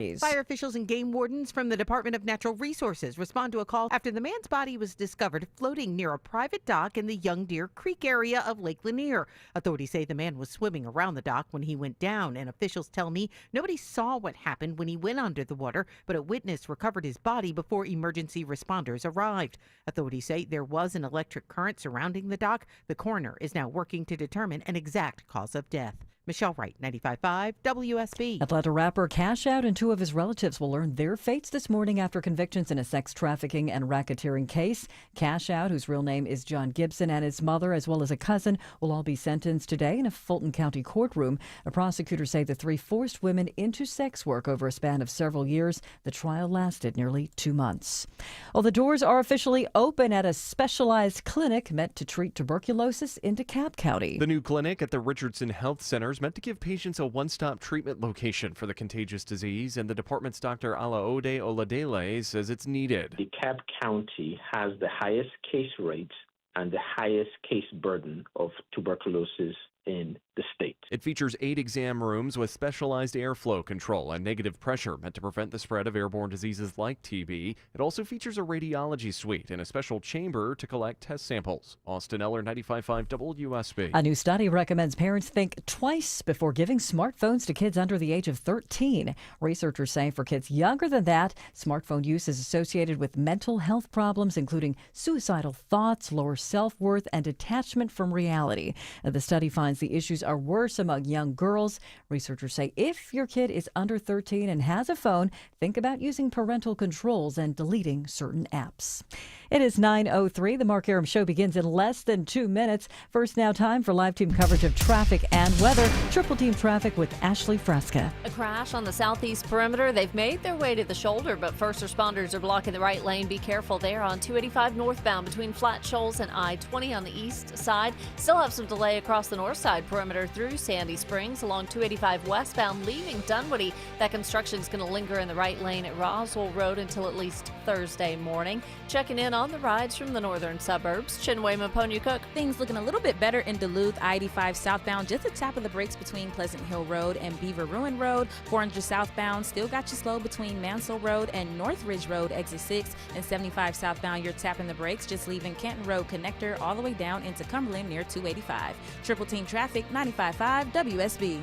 Fire officials and game wardens from the Department of Natural Resources respond to a call after the man's body was discovered floating near a private dock in the Young Deer Creek area of Lake Lanier. Authorities say the man was swimming around the dock when he went down, and officials tell me nobody saw what happened when he went under the water, but a witness recovered his body before emergency responders arrived. Authorities say there was an electric current surrounding the dock. The coroner is now working to determine an exact cause of death. Michelle Wright, 95.5 WSB. Atlanta rapper Cash Out and two of his relatives will learn their fates this morning after convictions in a sex trafficking and racketeering case. Cash Out, whose real name is John Gibson, and his mother, as well as a cousin, will all be sentenced today in a Fulton County courtroom. The prosecutors say the three forced women into sex work over a span of several years. The trial lasted nearly 2 months. Well, the doors are officially open at a specialized clinic meant to treat tuberculosis in DeKalb County. The new clinic at the Richardson Health Center is meant to give patients a one-stop treatment location for the contagious disease, and the department's Dr. Alaode Oladele says it's needed. DeKalb County has the highest case rate and the highest case burden of tuberculosis in the state. It features 8 exam rooms with specialized airflow control and negative pressure meant to prevent the spread of airborne diseases like TB. It also features a radiology suite and a special chamber to collect test samples. Austin Eller, 95.5 WSB. A new study recommends parents think twice before giving smartphones to kids under the age of 13. Researchers say for kids younger than that, smartphone use is associated with mental health problems, including suicidal thoughts, lower self-worth, and detachment from reality. The study finds the issues are worse among young girls. Researchers say if your kid is under 13 and has a phone, think about using parental controls and deleting certain apps. It is 9:03. The Mark Arum Show begins in less than 2 minutes. First now, time for live team coverage of traffic and weather. Triple team traffic with Ashley Fresca. A crash on the southeast perimeter. They've made their way to the shoulder, but first responders are blocking the right lane. Be careful there on 285 northbound between Flat Shoals and I-20 on the east side. Still have some delay across the north side perimeter through Sandy Springs along 285 westbound leaving Dunwoody. That construction is going to linger in the right lane at Roswell Road until at least Thursday morning. Checking in on the rides from the northern suburbs. Chinwe Maponya-Cook. Things looking a little bit better in Duluth, I-85 southbound, just the top of the brakes between Pleasant Hill Road and Beaver Ruin Road. 400 southbound, still got you slow between Mansell Road and North Ridge Road, exit 6, and 75 southbound, you're tapping the brakes, just leaving Canton Road connector all the way down into Cumberland near 285. Triple team traffic, 95.5 WSB.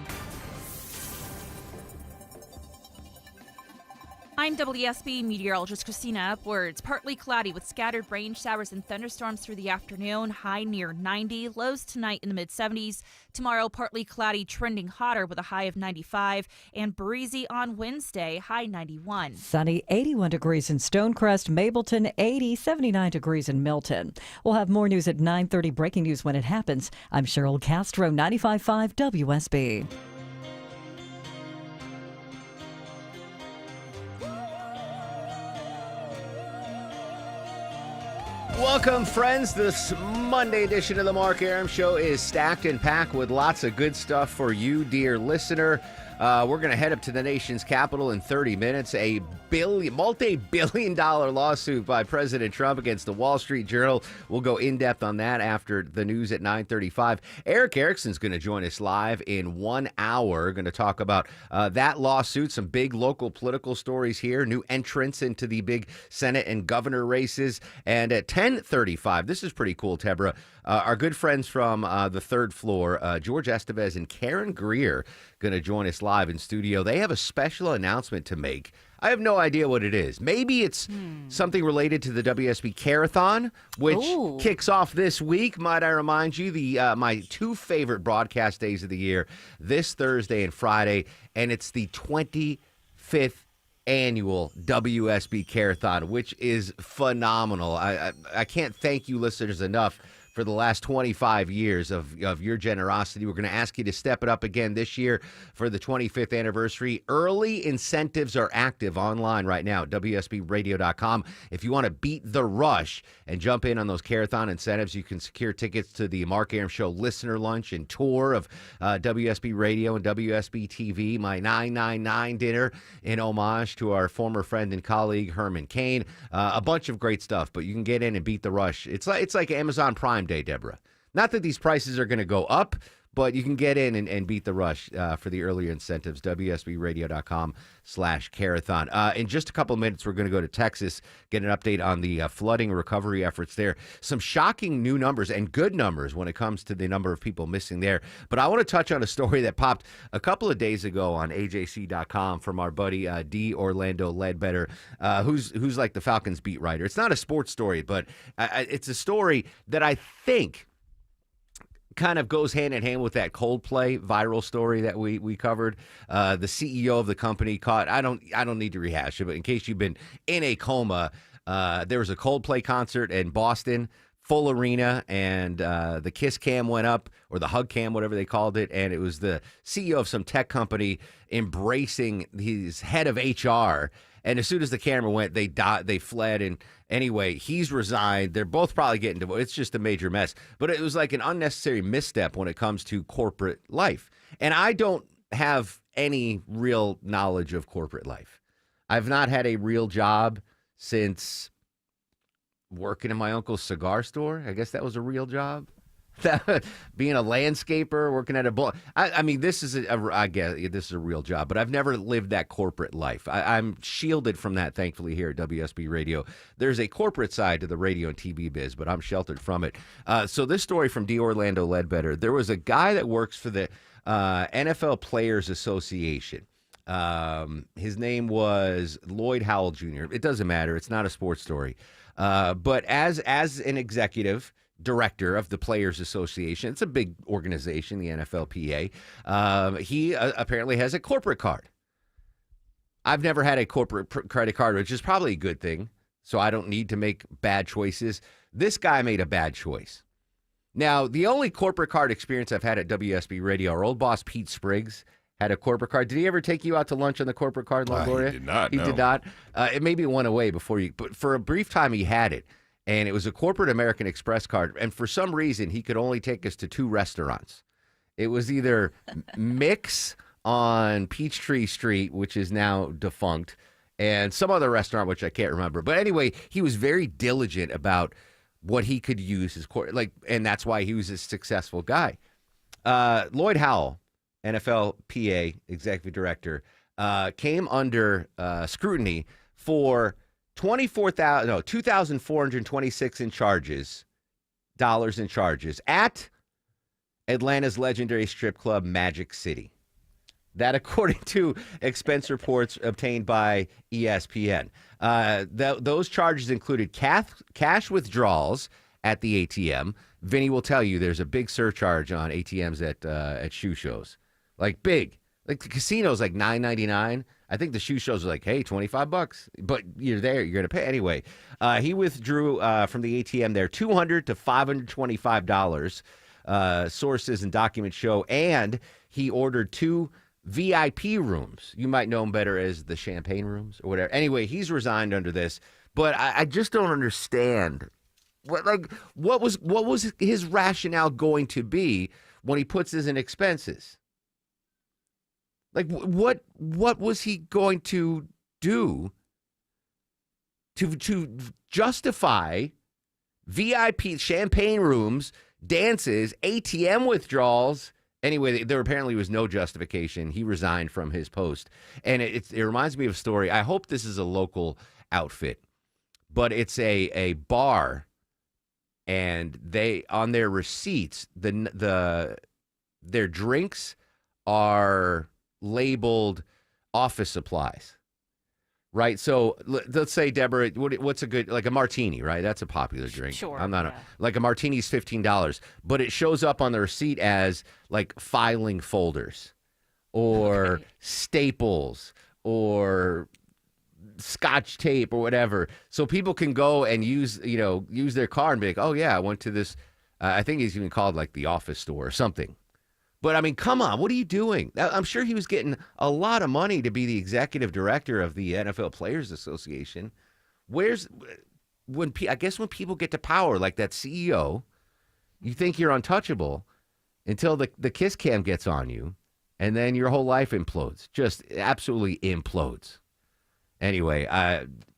I'm WSB meteorologist Christina Upwards. Partly cloudy with scattered rain showers and thunderstorms through the afternoon. High near 90. Lows tonight in the mid-70s. Tomorrow, partly cloudy, trending hotter with a high of 95. And breezy on Wednesday, high 91. Sunny, 81 degrees in Stonecrest, Mableton, 80, 79 degrees in Milton. We'll have more news at 9:30. Breaking news when it happens. I'm Cheryl Castro, 95.5 WSB. Welcome, friends. This Monday edition of the Mark Arum Show is stacked and packed with lots of good stuff for you, dear listener. We're going to head up to the nation's capital in 30 minutes. A multi-billion-dollar lawsuit by President Trump against the Wall Street Journal. We'll go in-depth on that after the news at 9:35. Eric Erickson's going to join us live in 1 hour. Going to talk about that lawsuit, some big local political stories here, new entrants into the big Senate and governor races. And at 10:35, this is pretty cool, Tebra, our good friends from the third floor, George Estevez and Karen Greer, going to join us live in studio. They have a special announcement to make. I have no idea what it is. Maybe it's something related to the WSB Carathon, which kicks off this week. Might I remind you, my two favorite broadcast days of the year, this Thursday and Friday, and it's the 25th annual WSB Carathon, which is phenomenal. I can't thank you listeners enough for the last 25 years of your generosity. We're going to ask you to step it up again this year for the 25th anniversary. Early incentives are active online right now at WSBradio.com. If you want to beat the rush and jump in on those Carathon incentives, you can secure tickets to the Mark Arum Show listener lunch and tour of WSB Radio and WSB TV, my 999 dinner in homage to our former friend and colleague Herman Cain. A bunch of great stuff, but you can get in and beat the rush. It's like Amazon Prime Day, Deborah. Not that these prices are going to go up, But you can get in and beat the rush for the earlier incentives, WSBradio.com/Carathon. In just a couple of minutes, we're going to go to Texas, get an update on the flooding recovery efforts there. Some shocking new numbers and good numbers when it comes to the number of people missing there. But I want to touch on a story that popped a couple of days ago on AJC.com from our buddy D. Orlando Ledbetter, who's like the Falcons beat writer. It's not a sports story, but it's a story that I think kind of goes hand in hand with that Coldplay viral story that we covered. The CEO of the company caught. I don't need to rehash it, but in case you've been in a coma, there was a Coldplay concert in Boston, full arena, and the kiss cam went up, or the hug cam, whatever they called it, and it was the CEO of some tech company embracing his head of HR. And as soon as the camera went, they fled. And anyway, he's resigned. They're both probably getting divorced. It's just a major mess. But it was like an unnecessary misstep when it comes to corporate life. And I don't have any real knowledge of corporate life. I've not had a real job since working in my uncle's cigar store. I guess that was a real job. Being a landscaper, working at a bar. I mean, this is I guess this is a real job, but I've never lived that corporate life. I'm shielded from that, thankfully, here at WSB Radio. There's a corporate side to the radio and TV biz, but I'm sheltered from it. So this story from D. Orlando Ledbetter, there was a guy that works for the NFL Players Association. His name was Lloyd Howell Jr. It doesn't matter. It's not a sports story. But as an executive director of the Players Association, it's a big organization, the NFLPA, he apparently has a corporate card. I've never had a corporate credit card, which is probably a good thing, so I don't need to make bad choices. This guy made a bad choice. Now, the only corporate card experience I've had at WSB Radio, our old boss Pete Spriggs had a corporate card. Did he ever take you out to lunch on the corporate card, Longoria? He did not. He did not. It maybe went away before you, but for a brief time he had it. And it was a corporate American Express card. And for some reason, he could only take us to 2 restaurants. It was either Mix on Peachtree Street, which is now defunct, and some other restaurant, which I can't remember. But anyway, he was very diligent about what he could use his and that's why he was a successful guy. Lloyd Howell, NFLPA executive director, came under scrutiny for $2,426 in charges at Atlanta's legendary strip club Magic City. That, according to expense reports obtained by ESPN. Those charges included cash withdrawals at the ATM. Vinny will tell you there's a big surcharge on ATMs at shoe shows. Like big. Like the casino's like $9.99. I think the shoe shows are like, hey, $25, but you're there, you're going to pay anyway. He withdrew from the ATM there $200 to $525. Sources and documents show, and he ordered 2 VIP rooms. You might know them better as the champagne rooms or whatever. Anyway, he's resigned under this, but I just don't understand what was his rationale going to be when he puts this in expenses. Like, what was he going to do to justify VIP champagne rooms, dances, ATM withdrawals? Anyway, there apparently was no justification. He resigned from his post. And it reminds me of a story. I hope this is a local outfit, but it's a bar, and they, on their receipts, their drinks are labeled office supplies, right? So let's say, Deborah, what's a good, like a martini, right? That's a popular drink. Sure. I'm not like a martini's $15, but it shows up on the receipt as like filing folders or staples or Scotch tape or whatever. So people can go and use their card and be like, oh yeah, I went to this, I think it's even called like the office store or something. But, I mean, come on, what are you doing? I'm sure he was getting a lot of money to be the executive director of the NFL Players Association. When people get to power, like that CEO, you think you're untouchable until the kiss cam gets on you, and then your whole life implodes, just absolutely implodes. Anyway,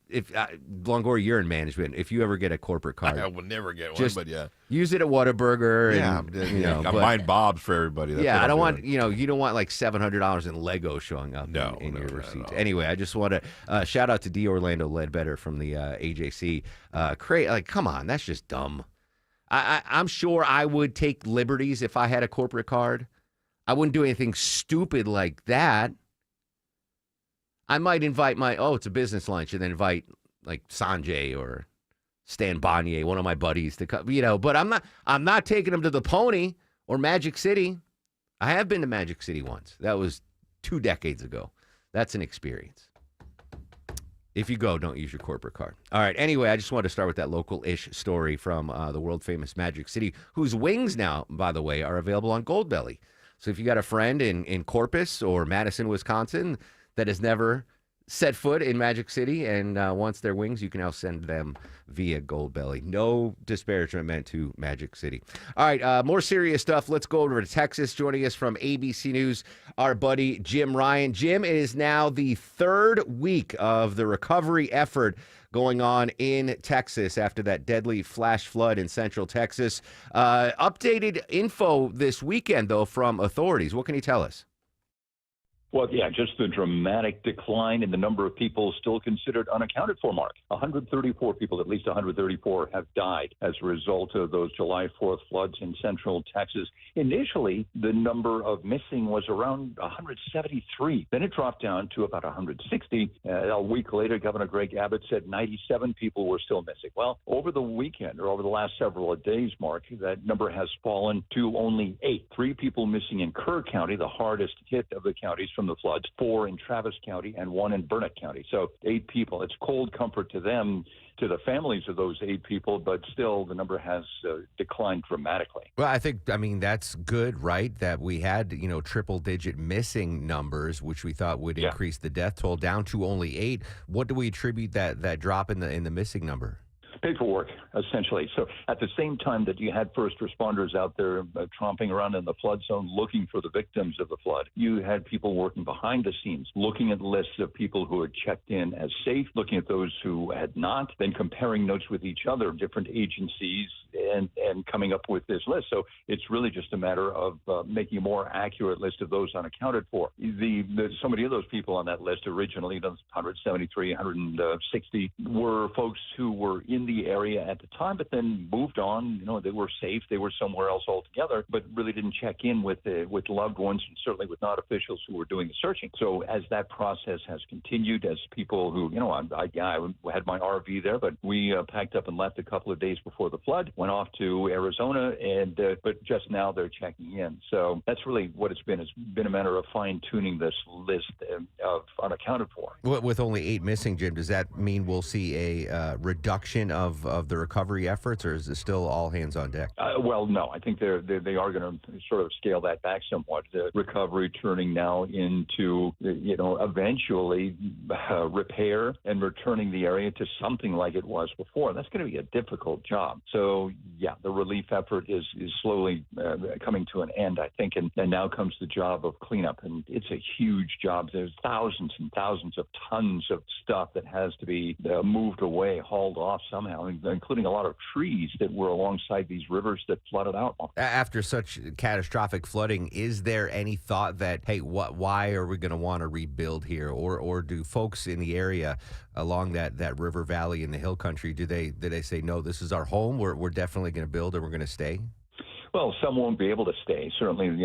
if Longoria, you're in management. If you ever get a corporate card, I will never get one, just but yeah. use it at Whataburger. Yeah, and, I'm buying Bob's for everybody. That's yeah, what I I'm don't doing. want, you don't want like $700 in Lego showing up in your receipts. Anyway, I just want to shout out to D. Orlando Ledbetter from the AJC. Come on, that's just dumb. I'm sure I would take liberties if I had a corporate card. I wouldn't do anything stupid like that. I might invite it's a business lunch, and then invite like Sanjay or Stan Bonnier, one of my buddies, to come, but I'm not taking them to the Pony or Magic City. I have been to Magic City once. That was 2 decades ago. That's an experience. If you go, don't use your corporate card. All right. Anyway, I just wanted to start with that local-ish story from the world-famous Magic City, whose wings now, by the way, are available on Goldbelly. So if you got a friend in Corpus or Madison, Wisconsin, that has never set foot in Magic City and wants their wings, you can now send them via Goldbelly. No disparagement meant to Magic City. All right, more serious stuff. Let's go over to Texas. Joining us from ABC News, our buddy Jim Ryan. Jim, it is now the 3rd week of the recovery effort going on in Texas after that deadly flash flood in central Texas. Updated info this weekend, though, from authorities. What can you tell us? Well, yeah, just the dramatic decline in the number of people still considered unaccounted for, Mark. 134 people, at least 134, have died as a result of those July 4th floods in central Texas. Initially, the number of missing was around 173. Then it dropped down to about 160. A week later, Governor Greg Abbott said 97 people were still missing. Well, over the weekend, or over the last several days, Mark, that number has fallen to only 8. 3 people missing in Kerr County, the hardest hit of the counties from the floods, 4 in Travis County and 1 in Burnett County. So 8 people. It's cold comfort to them, to the families of those 8 people, but still the number has declined dramatically. Well, I think, that's good, right? That we had, triple-digit missing numbers, which we thought would increase the death toll down to only 8. What do we attribute that drop in the missing number? Paperwork, essentially. So at the same time that you had first responders out there tromping around in the flood zone looking for the victims of the flood, you had people working behind the scenes, looking at lists of people who had checked in as safe, looking at those who had not, then comparing notes with each other, different agencies, and coming up with this list. So it's really just a matter of making a more accurate list of those unaccounted for. So many of those people on that list originally, those 173, 160, were folks who were in the area at the time, but then moved on. They were safe. They were somewhere else altogether, but really didn't check in with loved ones, and certainly with not officials who were doing the searching. So as that process has continued, as people who, I had my RV there, but we packed up and left a couple of days before the flood, went off to Arizona, but just now they're checking in. So that's really what it's been. It's been a matter of fine-tuning this list of unaccounted for. With only 8 missing, Jim, does that mean we'll see a reduction of the recovery efforts, or is it still all hands on deck? Well, no. I think they are going to sort of scale that back somewhat. The recovery turning now into, eventually repair and returning the area to something like it was before. That's going to be a difficult job. So, yeah, the relief effort is slowly coming to an end, I think, and now comes the job of cleanup. And it's a huge job. There's thousands and thousands of tons of stuff that has to be moved away, hauled off somehow, including a lot of trees that were alongside these rivers that flooded out. After such catastrophic flooding, is there any thought that, hey, why are we going to want to rebuild here? Or do folks in the area along that river valley in the hill country, do they say, no, this is our home, we're definitely going to build and we're going to stay? Well, some won't be able to stay. Certainly,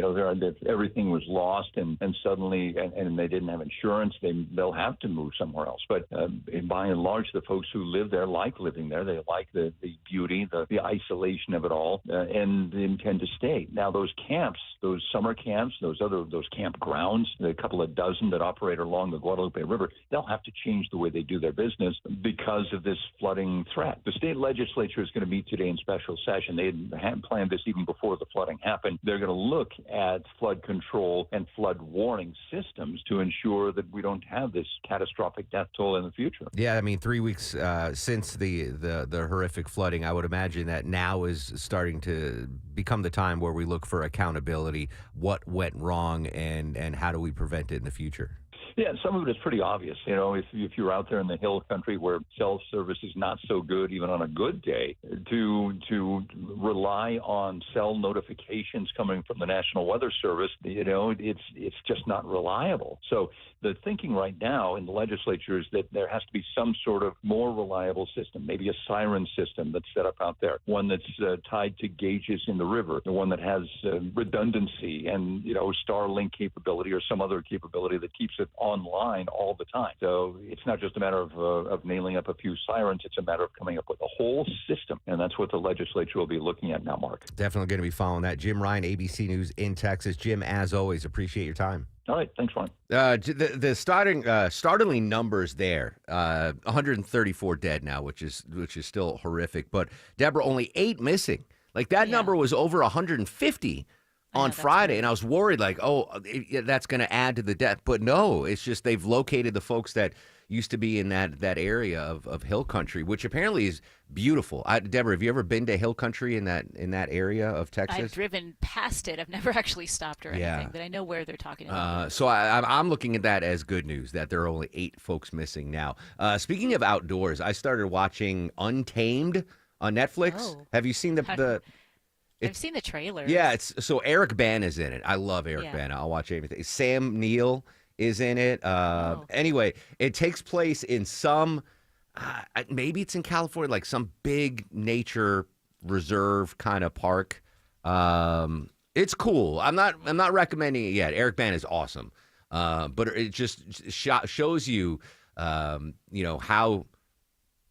everything was lost, and suddenly, and they didn't have insurance. They'll have to move somewhere else. But by and large, the folks who live there like living there. They like the beauty, the isolation of it all, and they intend to stay. Now, those camps, those summer camps, those campgrounds, a couple of dozen that operate along the Guadalupe River, they'll have to change the way they do their business because of this flooding threat. The state legislature is going to meet today in special session. They had planned this even before the flooding happened. They're going to look at flood control and flood warning systems to ensure that we don't have this catastrophic death toll in the future. Yeah, 3 weeks since the horrific flooding, I would imagine that now is starting to become the time where we look for accountability, what went wrong, and how do we prevent it in the future. Yeah, some of it is pretty obvious. You know, if you're out there in the hill country where cell service is not so good, even on a good day, to rely on cell notifications coming from the National Weather Service, you know, it's just not reliable. So the thinking right now in the legislature is that there has to be some sort of more reliable system, maybe a siren system that's set up out there, one that's tied to gauges in the river, the one that has redundancy and, you know, Starlink capability or some other capability that keeps it online all the time. So it's not just a matter of nailing up a few sirens. It's a matter of coming up with a whole system. And that's what the legislature will be looking at now, Mark. Definitely going to be following that. Jim Ryan, ABC News in Texas. Jim, as always, appreciate your time. All right. Thanks, Ron. The startling numbers there, 134 dead now, which is still horrific. But, Deborah, only 8 missing. Like, that number was over 150 on Friday, and I was worried, like, that's going to add to the death. But no, it's just they've located the folks that used to be in that area of hill country, which apparently is beautiful. Deborah, have you ever been to hill country in that area of Texas? I've driven past it. I've never actually stopped or anything, but I know where they're talking about. So I'm looking at that as good news, that there are only 8 folks missing now. Speaking of outdoors, I started watching Untamed on Netflix. Oh. Have you seen the I've seen the trailers. Yeah, so Eric Bana is in it. I love Eric Bana. I'll watch anything. Sam Neill is in it. Anyway, it takes place in some, maybe it's in California, like some big nature reserve kind of park. It's cool. I'm not recommending it yet. Eric Bana is awesome, but it just shows you, how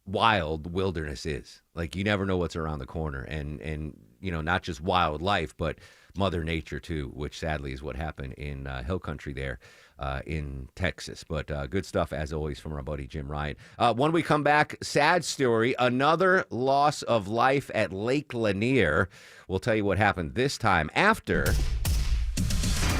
wild the wilderness is. Like, you never know what's around the corner, and not just wildlife, but Mother Nature too, which sadly is what happened in hill country there in Texas. But good stuff as always from our buddy Jim Ryan. When we come back, sad story, another loss of life at Lake Lanier. We'll tell you what happened this time after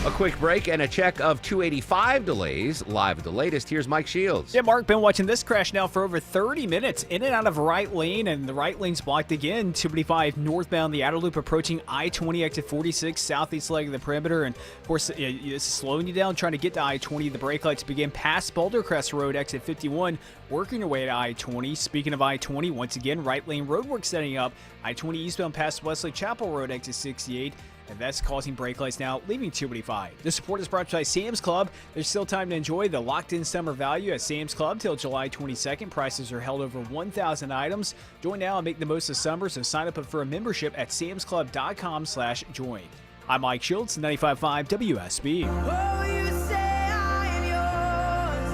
a quick break and a check of 285 delays. Live with the latest, here's Mike Shields. Yeah, Mark, been watching this crash now for over 30 minutes. In and out of right lane, and the right lane's blocked again. 285 northbound, the outer loop approaching I-20 exit 46, southeast leg of the perimeter. And, of course, it's slowing you down trying to get to I-20. The brake lights begin past Boulder Crest Road, exit 51, working your way to I-20. Speaking of I-20, once again, right lane roadwork setting up. I-20 eastbound past Wesley Chapel Road, exit 68. And that's causing brake lights now, leaving 285. The support is brought to you by Sam's Club. There's still time to enjoy the locked-in summer value at Sam's Club till July 22nd. Prices are held over 1,000 items. Join now and make the most of summer, so sign up for a membership at samsclub.com/join. I'm Mike Schultz, 95.5 WSB. Oh, you say I am yours,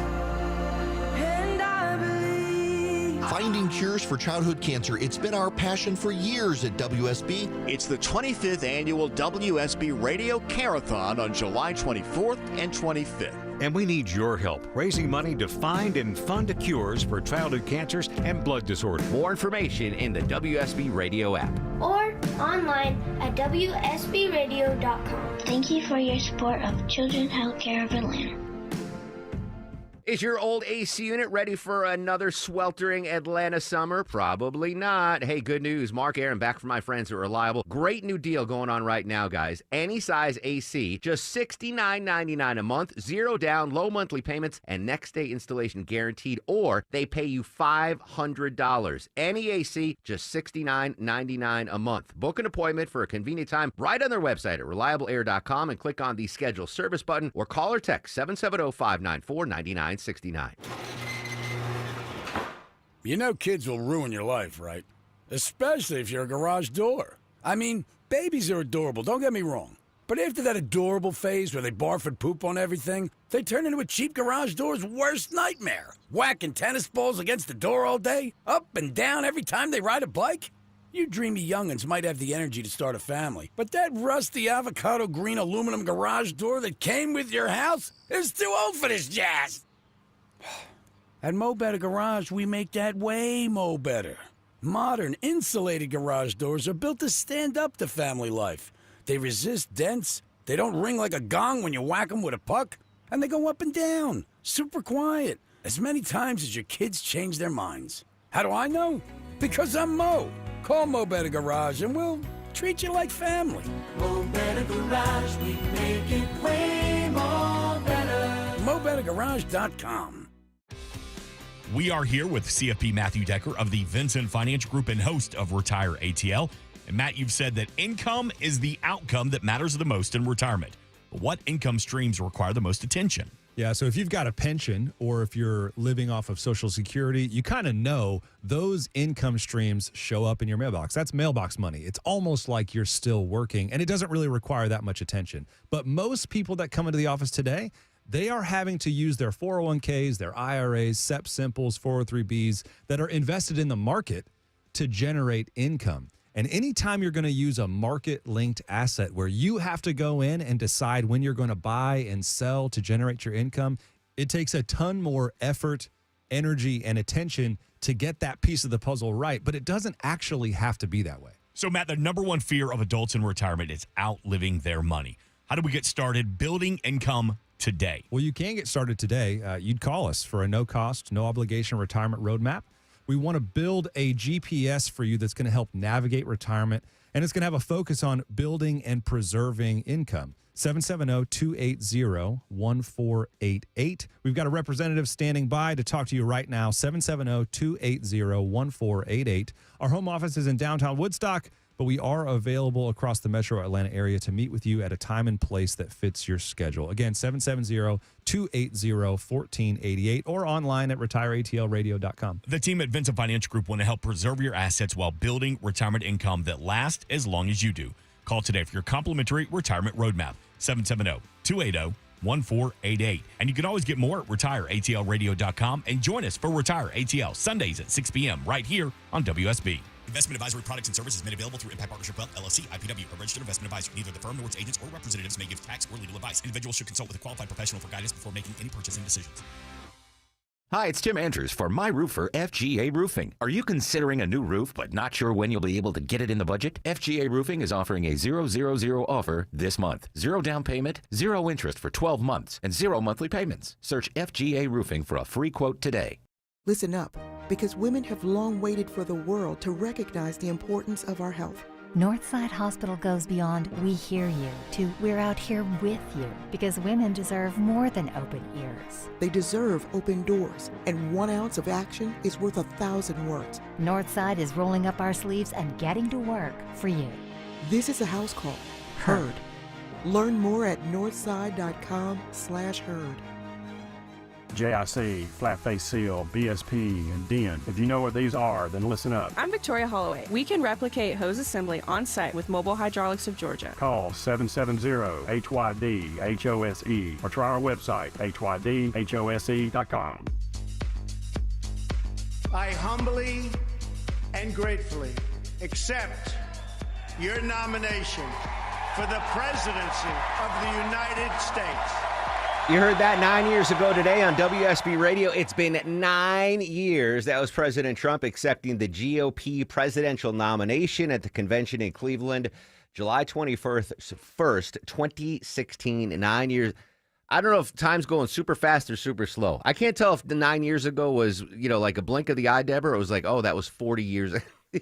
and I believe. Finding cures for childhood cancer, it's been our passion for years at WSB. It's the 25th annual WSB Radio Carathon on July 24th and 25th. And we need your help raising money to find and fund cures for childhood cancers and blood disorders. More information in the WSB Radio app. Or online at WSBradio.com. Thank you for your support of Children's Healthcare of Atlanta. Is your old AC unit ready for another sweltering Atlanta summer? Probably not. Hey, good news. Mark Aaron back from my friends at Reliable. Great new deal going on right now, guys. Any size AC, just $69.99 a month, 0 down, low monthly payments, and next day installation guaranteed, or they pay you $500. Any AC, just $69.99 a month. Book an appointment for a convenient time right on their website at reliableair.com and click on the schedule service button or call or text 770-594-9969. You know kids will ruin your life, right? Especially if you're a garage door. I mean, babies are adorable, don't get me wrong. But after that adorable phase where they barf and poop on everything, they turn into a cheap garage door's worst nightmare. Whacking tennis balls against the door all day, up and down every time they ride a bike. You dreamy young'uns might have the energy to start a family, but that rusty avocado green aluminum garage door that came with your house is too old for this jazz. At Mo Better Garage, we make that way mo better. Modern, insulated garage doors are built to stand up to family life. They resist dents, they don't ring like a gong when you whack them with a puck, and they go up and down, super quiet, as many times as your kids change their minds. How do I know? Because I'm Mo. Call Mo Better Garage and we'll treat you like family. Mo Better Garage, we make it way more better. Mo GoBetterGarage.com. We are here with CFP Matthew Decker of the Vincent Financial Group and host of Retire ATL. And Matt, you've said that income is the outcome that matters the most in retirement. But what income streams require the most attention? Yeah, so if you've got a pension or if you're living off of Social Security, you kind of know those income streams show up in your mailbox. That's mailbox money. It's almost like you're still working, and it doesn't really require that much attention. But most people that come into the office today, they are having to use their 401ks, their IRAs, SEP Simples, 403bs that are invested in the market to generate income. And anytime you're going to use a market-linked asset where you have to go in and decide when you're going to buy and sell to generate your income, it takes a ton more effort, energy, and attention to get that piece of the puzzle right. But it doesn't actually have to be that way. So, Matt, the number one fear of adults in retirement is outliving their money. How do we get started building income today? Well, you can get started today. You'd call us for a no-cost, no-obligation retirement roadmap. We want to build a GPS for you that's going to help navigate retirement, and it's going to have a focus on building and preserving income. 770-280-1488. We've got a representative standing by to talk to you right now. 770-280-1488. Our home office is in downtown Woodstock, but we are available across the metro Atlanta area to meet with you at a time and place that fits your schedule. Again, 770-280-1488 or online at retireatlradio.com. The team at Vincent Financial Group want to help preserve your assets while building retirement income that lasts as long as you do. Call today for your complimentary retirement roadmap, 770-280-1488. And you can always get more at retireatlradio.com and join us for Retire ATL Sundays at 6 p.m. right here on WSB. Investment advisory products and services made available through Impact Partnership Wealth, LLC, IPW, a registered investment advisor. Neither the firm nor its agents or representatives may give tax or legal advice. Individuals should consult with a qualified professional for guidance before making any purchasing decisions. Hi, it's Tim Andrews for My Roofer FGA Roofing. Are you considering a new roof but not sure when you'll be able to get it in the budget? FGA Roofing is offering a 000 offer this month. 0 down payment, 0 interest for 12 months, and 0 monthly payments. Search FGA Roofing for a free quote today. Listen up, because women have long waited for the world to recognize the importance of our health. Northside Hospital goes beyond "we hear you" to "we're out here with you," because women deserve more than open ears. They deserve open doors, and 1 ounce of action is worth 1,000 words. Northside is rolling up our sleeves and getting to work for you. This is a house call. Heard. Learn more at northside.com/heard. JIC, Flat Face Seal, BSP, and DEN. If you know what these are, then listen up. I'm Victoria Holloway. We can replicate hose assembly on site with Mobile Hydraulics of Georgia. Call 770-HYD-HOSE or try our website, HYDHOSE.com. I humbly and gratefully accept your nomination for the presidency of the United States. You heard that 9 years ago today on WSB Radio. It's been 9 years. That was President Trump accepting the GOP presidential nomination at the convention in Cleveland, July 21st, 2016. 9 years. I don't know if time's going super fast or super slow. I can't tell if the 9 years ago was, like a blink of the eye, Deborah. It was like, oh, that was 40 years.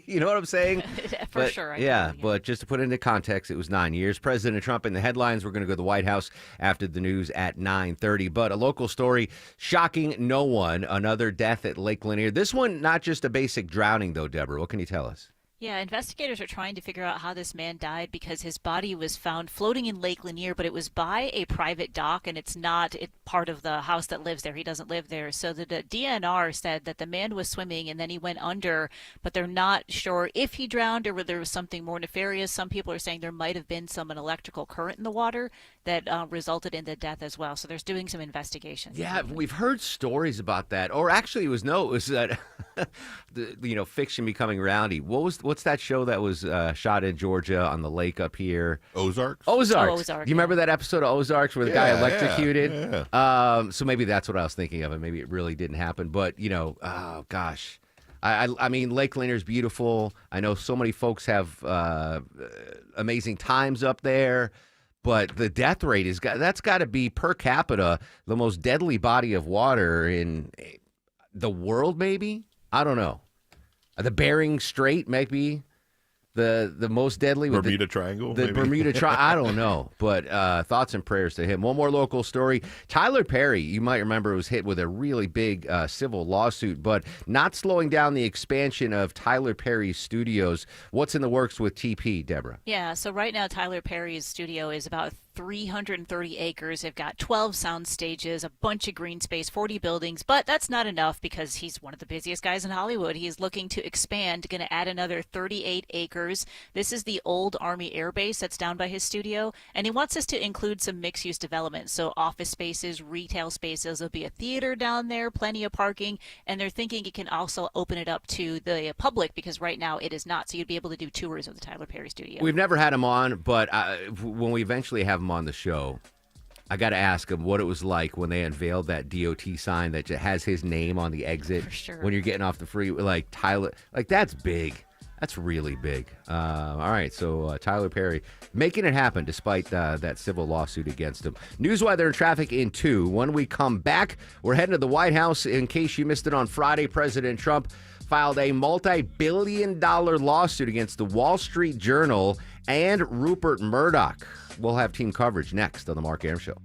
You know what I'm saying? For sure. But just to put it into context, it was 9 years. President Trump in the headlines. We're going to go to the White House after the news at 9:30. But a local story shocking no one. Another death at Lake Lanier. This one, not just a basic drowning, though, Deborah. What can you tell us? Yeah, investigators are trying to figure out how this man died because his body was found floating in Lake Lanier, but it was by a private dock, and it's not part of the house that lives there. He doesn't live there. So the DNR said that the man was swimming and then he went under, but they're not sure if he drowned or whether there was something more nefarious. Some people are saying there might have been an electrical current in the water that resulted in the death as well. So there's doing some investigations. Yeah, we've heard stories about that. Or actually, it was that, fiction becoming reality. What's that show that was shot in Georgia on the lake up here? Ozarks? Ozark. Do you remember that episode of Ozarks where the guy electrocuted? Yeah. So maybe that's what I was thinking of, and maybe it really didn't happen. But, oh, gosh. I mean, Lake Lanier's beautiful. I know so many folks have amazing times up there. But the death rate that's got to be per capita the most deadly body of water in the world, maybe? I don't know. The Bering Strait might be the most deadly with Bermuda Triangle. The maybe? Bermuda Triangle. I don't know, but thoughts and prayers to him. One more local story. Tyler Perry, you might remember, was hit with a really big civil lawsuit, but not slowing down the expansion of Tyler Perry's studios. What's in the works with TP, Deborah? Yeah, so right now Tyler Perry's studio is about 330 acres. They've got 12 sound stages, a bunch of green space, 40 buildings, but that's not enough because he's one of the busiest guys in Hollywood. He's looking to expand, going to add another 38 acres. This is the old Army Air Base that's down by his studio, and he wants us to include some mixed-use development, so office spaces, retail spaces. There'll be a theater down there, plenty of parking, and they're thinking it can also open it up to the public because right now it is not, so you'd be able to do tours of the Tyler Perry studio. We've never had him on, but when we eventually have him on the show, I got to ask him what it was like when they unveiled that DOT sign that has his name on the exit. For sure. When you're getting off the freeway, like Tyler, like that's big. That's really big. All right, so Tyler Perry making it happen despite that civil lawsuit against him. News, weather, and traffic in 2. When we come back, we're heading to the White House. In case you missed it on Friday, President Trump filed a multi-billion-dollar lawsuit against the Wall Street Journal and Rupert Murdoch. We'll have team coverage next on The Mark Arum Show.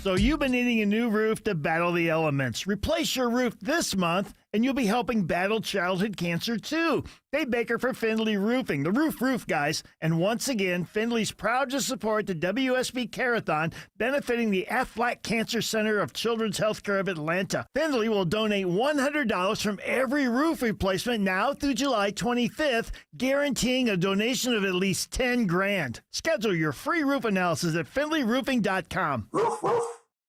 So you've been needing a new roof to battle the elements. Replace your roof this month, and you'll be helping battle childhood cancer, too. Dave Baker for Findlay Roofing, the roof guys. And once again, Findlay's proud to support the WSB Carathon, benefiting the Aflac Cancer Center of Children's Healthcare of Atlanta. Findlay will donate $100 from every roof replacement now through July 25th, guaranteeing a donation of at least $10,000. Schedule your free roof analysis at findlayroofing.com.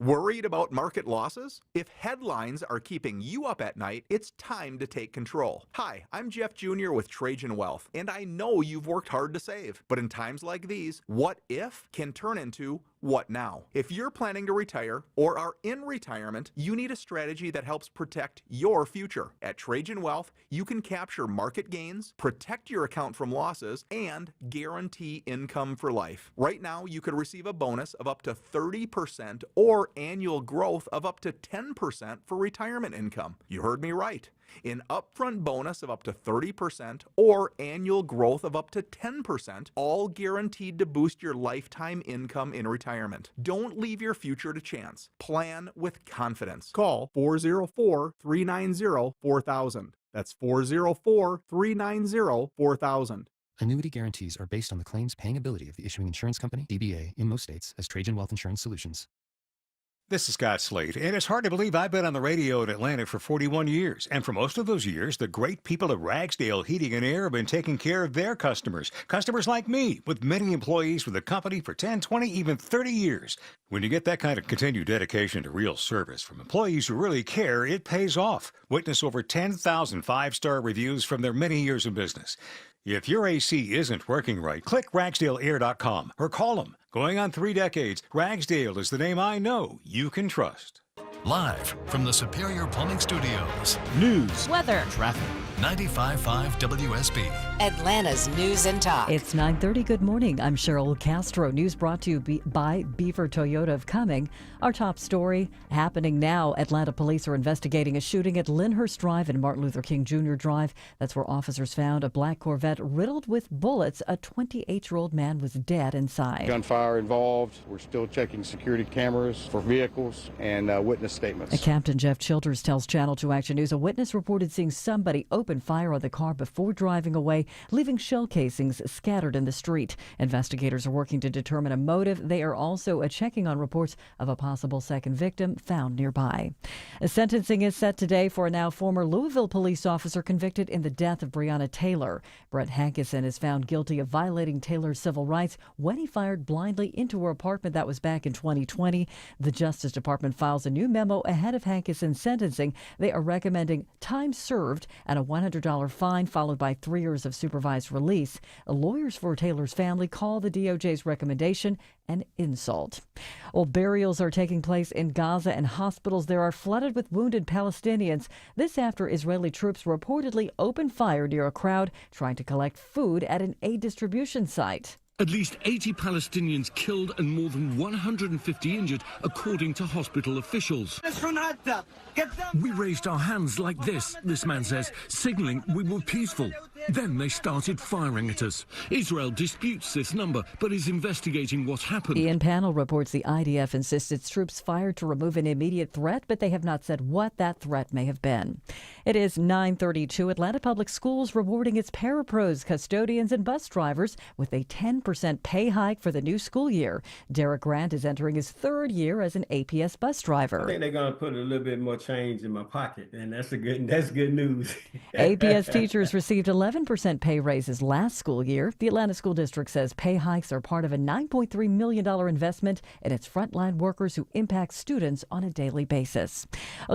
Worried about market losses? If headlines are keeping you up at night, it's time to take control. Hi, I'm Jeff Jr. with Trajan Wealth, and I know you've worked hard to save. But in times like these, what if can turn into what now? If you're planning to retire or are in retirement, you need a strategy that helps protect your future. At Trajan Wealth, you can capture market gains, protect your account from losses, and guarantee income for life. Right now, you could receive a bonus of up to 30% or annual growth of up to 10% for retirement income. You heard me right. An upfront bonus of up to 30% or annual growth of up to 10%, all guaranteed to boost your lifetime income in retirement. Don't leave your future to chance. Plan with confidence. Call 404-390-4000. That's 404-390-4000. Annuity guarantees are based on the claims paying ability of the issuing insurance company, DBA, in most states as Trajan Wealth Insurance Solutions. This is Scott Slade, and it's hard to believe I've been on the radio in Atlanta for 41 years. And for most of those years, the great people at Ragsdale Heating and Air have been taking care of their customers. Customers like me, with many employees with the company for 10, 20, even 30 years. When you get that kind of continued dedication to real service from employees who really care, it pays off. Witness over 10,000 five-star reviews from their many years of business. If your AC isn't working right, click RagsdaleAir.com or call them. Going on 3 decades, Ragsdale is the name I know you can trust. Live from the Superior Plumbing Studios. News, weather, traffic. 95.5 WSB. Atlanta's News and Talk. It's 9:30. Good morning. I'm Cheryl Castro. News brought to you by Beaver Toyota of Cumming. Our top story happening now. Atlanta police are investigating a shooting at Lyndhurst Drive and Martin Luther King Jr. Drive. That's where officers found a black Corvette riddled with bullets. A 28-year-old man was dead inside. Gunfire involved. We're still checking security cameras for vehicles and witness statements. Captain Jeff Childers tells Channel 2 Action News a witness reported seeing somebody open fire on the car before driving away, leaving shell casings scattered in the street. Investigators are working to determine a motive. They are also checking on reports of a possible second victim found nearby. A sentencing is set today for a now former Louisville police officer convicted in the death of Breonna Taylor. Brett Hankison is found guilty of violating Taylor's civil rights when he fired blindly into her apartment. That was back in 2020. The Justice Department files a new memo ahead of Hankison's sentencing. They are recommending time served and a $100 fine followed by 3 years of supervised release. Lawyers for Taylor's family call the DOJ's recommendation an insult. Well, burials are taking place in Gaza and hospitals there are flooded with wounded Palestinians. This after Israeli troops reportedly opened fire near a crowd trying to collect food at an aid distribution site. At least 80 Palestinians killed and more than 150 injured, according to hospital officials. We raised our hands like this man says, signaling we were peaceful. Then they started firing at us. Israel disputes this number, but is investigating what happened. Ian Panel reports the IDF insists its troops fired to remove an immediate threat, but they have not said what that threat may have been. It is 9:32. Atlanta Public Schools rewarding its parapros, custodians, and bus drivers with a 10% pay hike for the new school year. Derek Grant is entering his third year as an APS bus driver. I think they're going to put a little bit more change in my pocket, and that's good news. APS teachers received 11% pay raises last school year. The Atlanta School District says pay hikes are part of a $9.3 million investment in its frontline workers who impact students on a daily basis.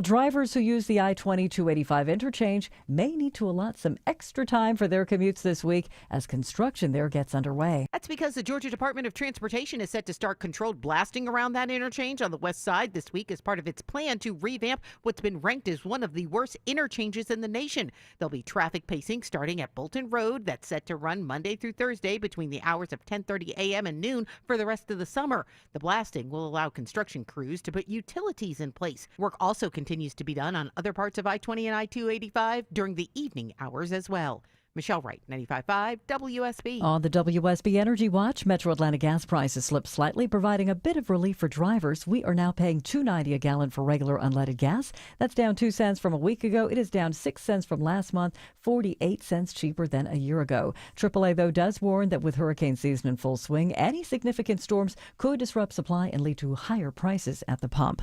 Drivers who use the I-20-285 interchange may need to allot some extra time for their commutes this week as construction there gets underway. That's because the Georgia Department of Transportation is set to start controlled blasting around that interchange on the west side this week as part of its plan to revamp what's been ranked as one of the worst interchanges in the nation. There'll be traffic pacing starting at Bolton Road that's set to run Monday through Thursday between the hours of 10:30 a.m. and noon for the rest of the summer. The blasting will allow construction crews to put utilities in place. Work also continues to be done on other parts of I-20 and I-285 during the evening hours as well. Michelle Wright, 95.5 WSB. On the WSB Energy Watch, Metro Atlanta gas prices slipped slightly, providing a bit of relief for drivers. We are now paying $2.90 a gallon for regular unleaded gas. That's down 2 cents from a week ago. It is down 6 cents from last month, 48 cents cheaper than a year ago. AAA, though, does warn that with hurricane season in full swing, any significant storms could disrupt supply and lead to higher prices at the pump.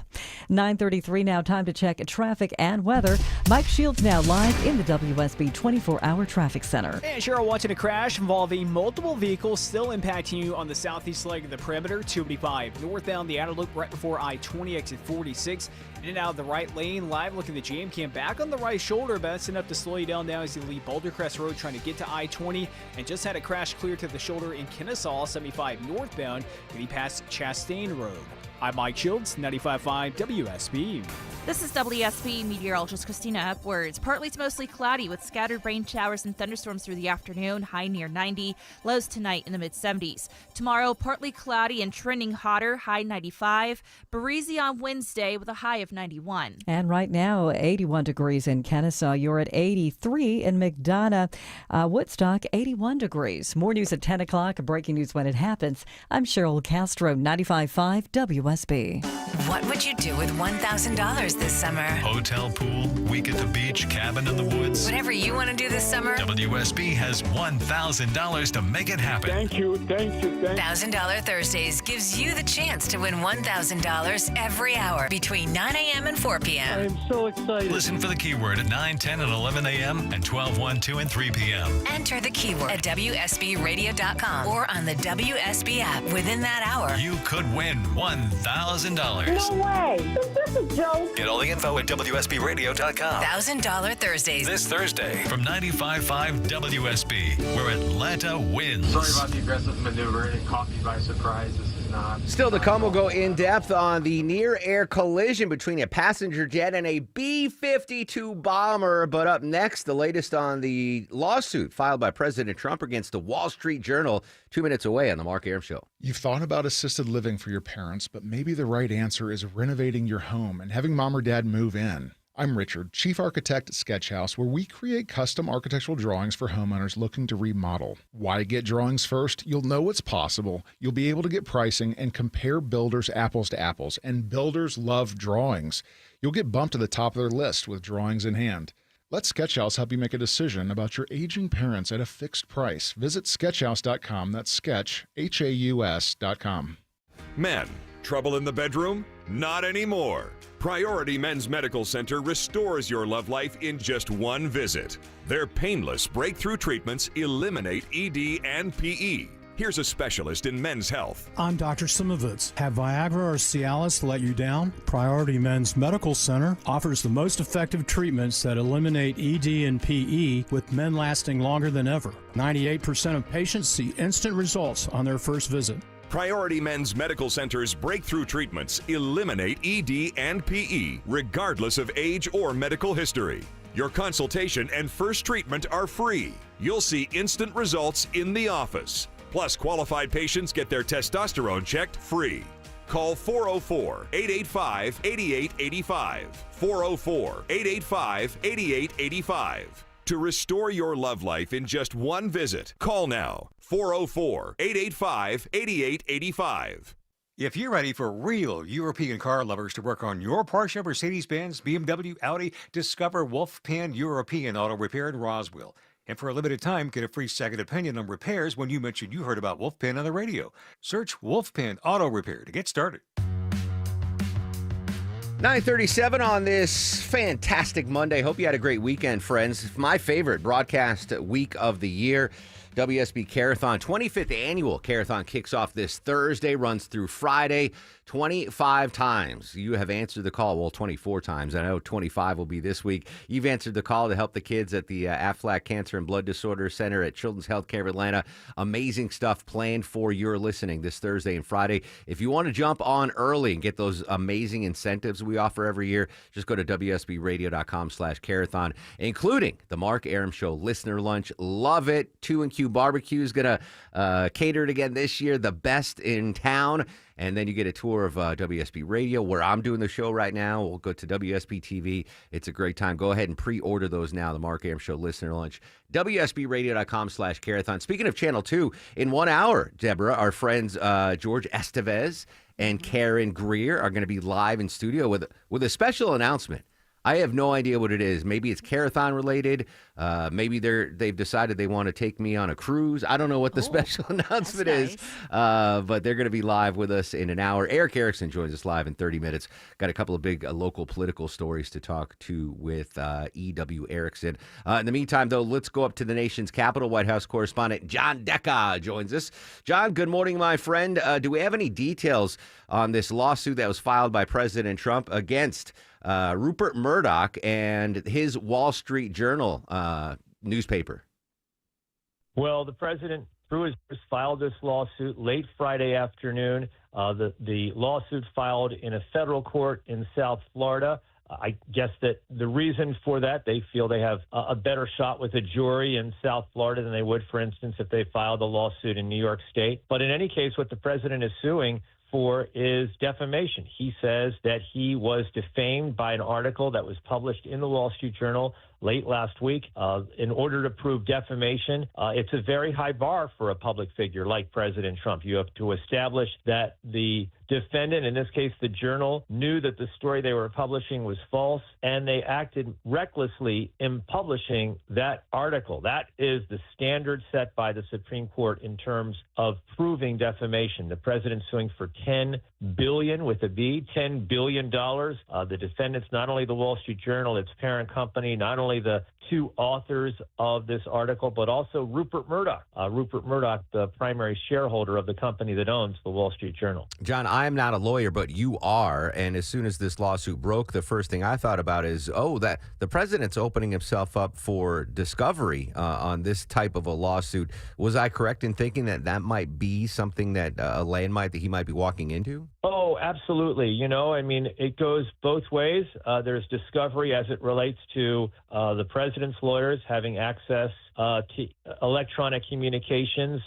9:33 now, time to check traffic and weather. Mike Shields now live in the WSB 24-hour traffic center. And Cheryl, watching a crash involving multiple vehicles still impacting you on the southeast leg of the perimeter. 285 northbound the outer loop right before I-20 exit 46. In and out of the right lane. Live look at the jam cam back on the right shoulder, but that's enough to slow you down now as you leave Boulder Crest Road trying to get to I-20. And just had a crash clear to the shoulder in Kennesaw, 75 northbound, getting past Chastain Road. I'm Mike Shields, 95.5 WSB. This is WSB meteorologist Christina Upwards. Partly to mostly cloudy with scattered rain showers and thunderstorms through the afternoon, high near 90. Lows tonight in the mid-70s. Tomorrow, partly cloudy and trending hotter, high 95. Breezy on Wednesday with a high of 91. And right now, 81 degrees in Kennesaw. You're at 83 in McDonough. Woodstock, 81 degrees. More news at 10 o'clock. Breaking news when it happens. I'm Cheryl Castro, 95.5 WSB. What would you do with $1,000 this summer? Hotel, pool, week at the beach, cabin in the woods. Whatever you want to do this summer, WSB has $1,000 to make it happen. Thank you. $1,000 Thursdays gives you the chance to win $1,000 every hour between 9 a.m. and 4 p.m. I am so excited. Listen for the keyword at 9, 10, and 11 a.m. and 12, 1, 2, and 3 p.m. Enter the keyword at WSBradio.com or on the WSB app. Within that hour, You could win $1,000. No way. Is this a joke? Get all the info at WSBradio.com. $1,000 Thursdays. This Thursday from 95.5 WSB, where Atlanta wins. Sorry about the aggressive maneuver. It caught me by surprise. This is not. Still to come, we'll go in depth on the near-air collision between a passenger jet and a B-52 bomber. But up next, the latest on the lawsuit filed by President Trump against the Wall Street Journal. 2 minutes away on the Mark Arum Show. You've thought about assisted living for your parents, but maybe the right answer is renovating your home and having mom or dad move in. I'm Richard, Chief Architect at Sketch House, where we create custom architectural drawings for homeowners looking to remodel. Why get drawings first? You'll know what's possible. You'll be able to get pricing and compare builders apples to apples, and builders love drawings. You'll get bumped to the top of their list with drawings in hand. Let Sketchhouse help you make a decision about your aging parents at a fixed price. Visit sketchhouse.com. That's sketch, HAUS.com. Men, trouble in the bedroom? Not anymore. Priority Men's Medical Center restores your love life in just one visit. Their painless breakthrough treatments eliminate ED and PE. Here's a specialist in men's health. I'm Dr. Simovitz. Have Viagra or Cialis let you down? Priority Men's Medical Center offers the most effective treatments that eliminate ED and PE, with men lasting longer than ever. 98% of patients see instant results on their first visit. Priority Men's Medical Center's breakthrough treatments eliminate ED and PE, regardless of age or medical history. Your consultation and first treatment are free. You'll see instant results in the office. Plus, qualified patients get their testosterone checked free. Call 404-885-8885. 404-885-8885. To restore your love life in just one visit, call now. 404-885-8885. If you're ready for real European car lovers to work on your Porsche, Mercedes-Benz, BMW, Audi, discover Wolfpan European Auto Repair in Roswell. And for a limited time, get a free second opinion on repairs when you mention you heard about Wolfpan on the radio. Search Wolfpan Auto Repair to get started. 9:37 on this fantastic Monday. Hope you had a great weekend, friends. My favorite broadcast week of the year. WSB Carathon, 25th annual Carathon kicks off this Thursday, runs through Friday. 25 times you have answered the call. Well, 24 times. I know 25 will be this week. You've answered the call to help the kids at the Aflac Cancer and Blood Disorder Center at Children's Healthcare of Atlanta. Amazing stuff planned for your listening this Thursday and Friday. If you want to jump on early and get those amazing incentives we offer every year, just go to WSBradio.com/Carathon, including the Mark Arum Show Listener Lunch. Love it. 2&Q Barbecue is going to cater it again this year, the best in town. And then you get a tour of WSB Radio, where I'm doing the show right now. We'll go to WSB TV. It's a great time. Go ahead and pre-order those now, the Mark Arum Show Listener Lunch. WSBradio.com/Carathon. Speaking of Channel 2, in 1 hour, Deborah, our friends George Estevez and Karen Greer are going to be live in studio with a special announcement. I have no idea what it is. Maybe it's Carathon related. Maybe they've decided they want to take me on a cruise. I don't know what the special announcement is, but they're going to be live with us in an hour. Eric Erickson joins us live in 30 minutes. Got a couple of big local political stories to talk to with E.W. Erickson. In the meantime, though, let's go up to the nation's capital. White House correspondent John Decca joins us. John, good morning, my friend. Do we have any details on this lawsuit that was filed by President Trump against Rupert Murdoch and his Wall Street Journal newspaper? Well, the president, through his filed this lawsuit late Friday afternoon. The lawsuit filed in a federal court in South Florida. I guess that the reason for that, they feel they have a better shot with a jury in South Florida than they would, for instance, if they filed a lawsuit in New York State. But in any case, what the president is suing for is defamation. He says that he was defamed by an article that was published in the Wall Street Journal late last week. In order to prove defamation, it's a very high bar for a public figure like President Trump. You have to establish that the defendant, in this case the Journal, knew that the story they were publishing was false, and they acted recklessly in publishing that article. That is the standard set by the Supreme Court in terms of proving defamation. The president suing for $10 billion with a B, $10 billion. The defendants, not only the Wall Street Journal, its parent company, not only the two authors of this article, but also Rupert Murdoch. Rupert Murdoch, the primary shareholder of the company that owns the Wall Street Journal. John, I am not a lawyer, but you are. And as soon as this lawsuit broke, the first thing I thought about is, that the president's opening himself up for discovery on this type of a lawsuit. Was I correct in thinking that that might be something that a landmine that he might be walking into? Oh, absolutely. You know, I mean, it goes both ways. There's discovery as it relates to the president's lawyers having access to electronic communications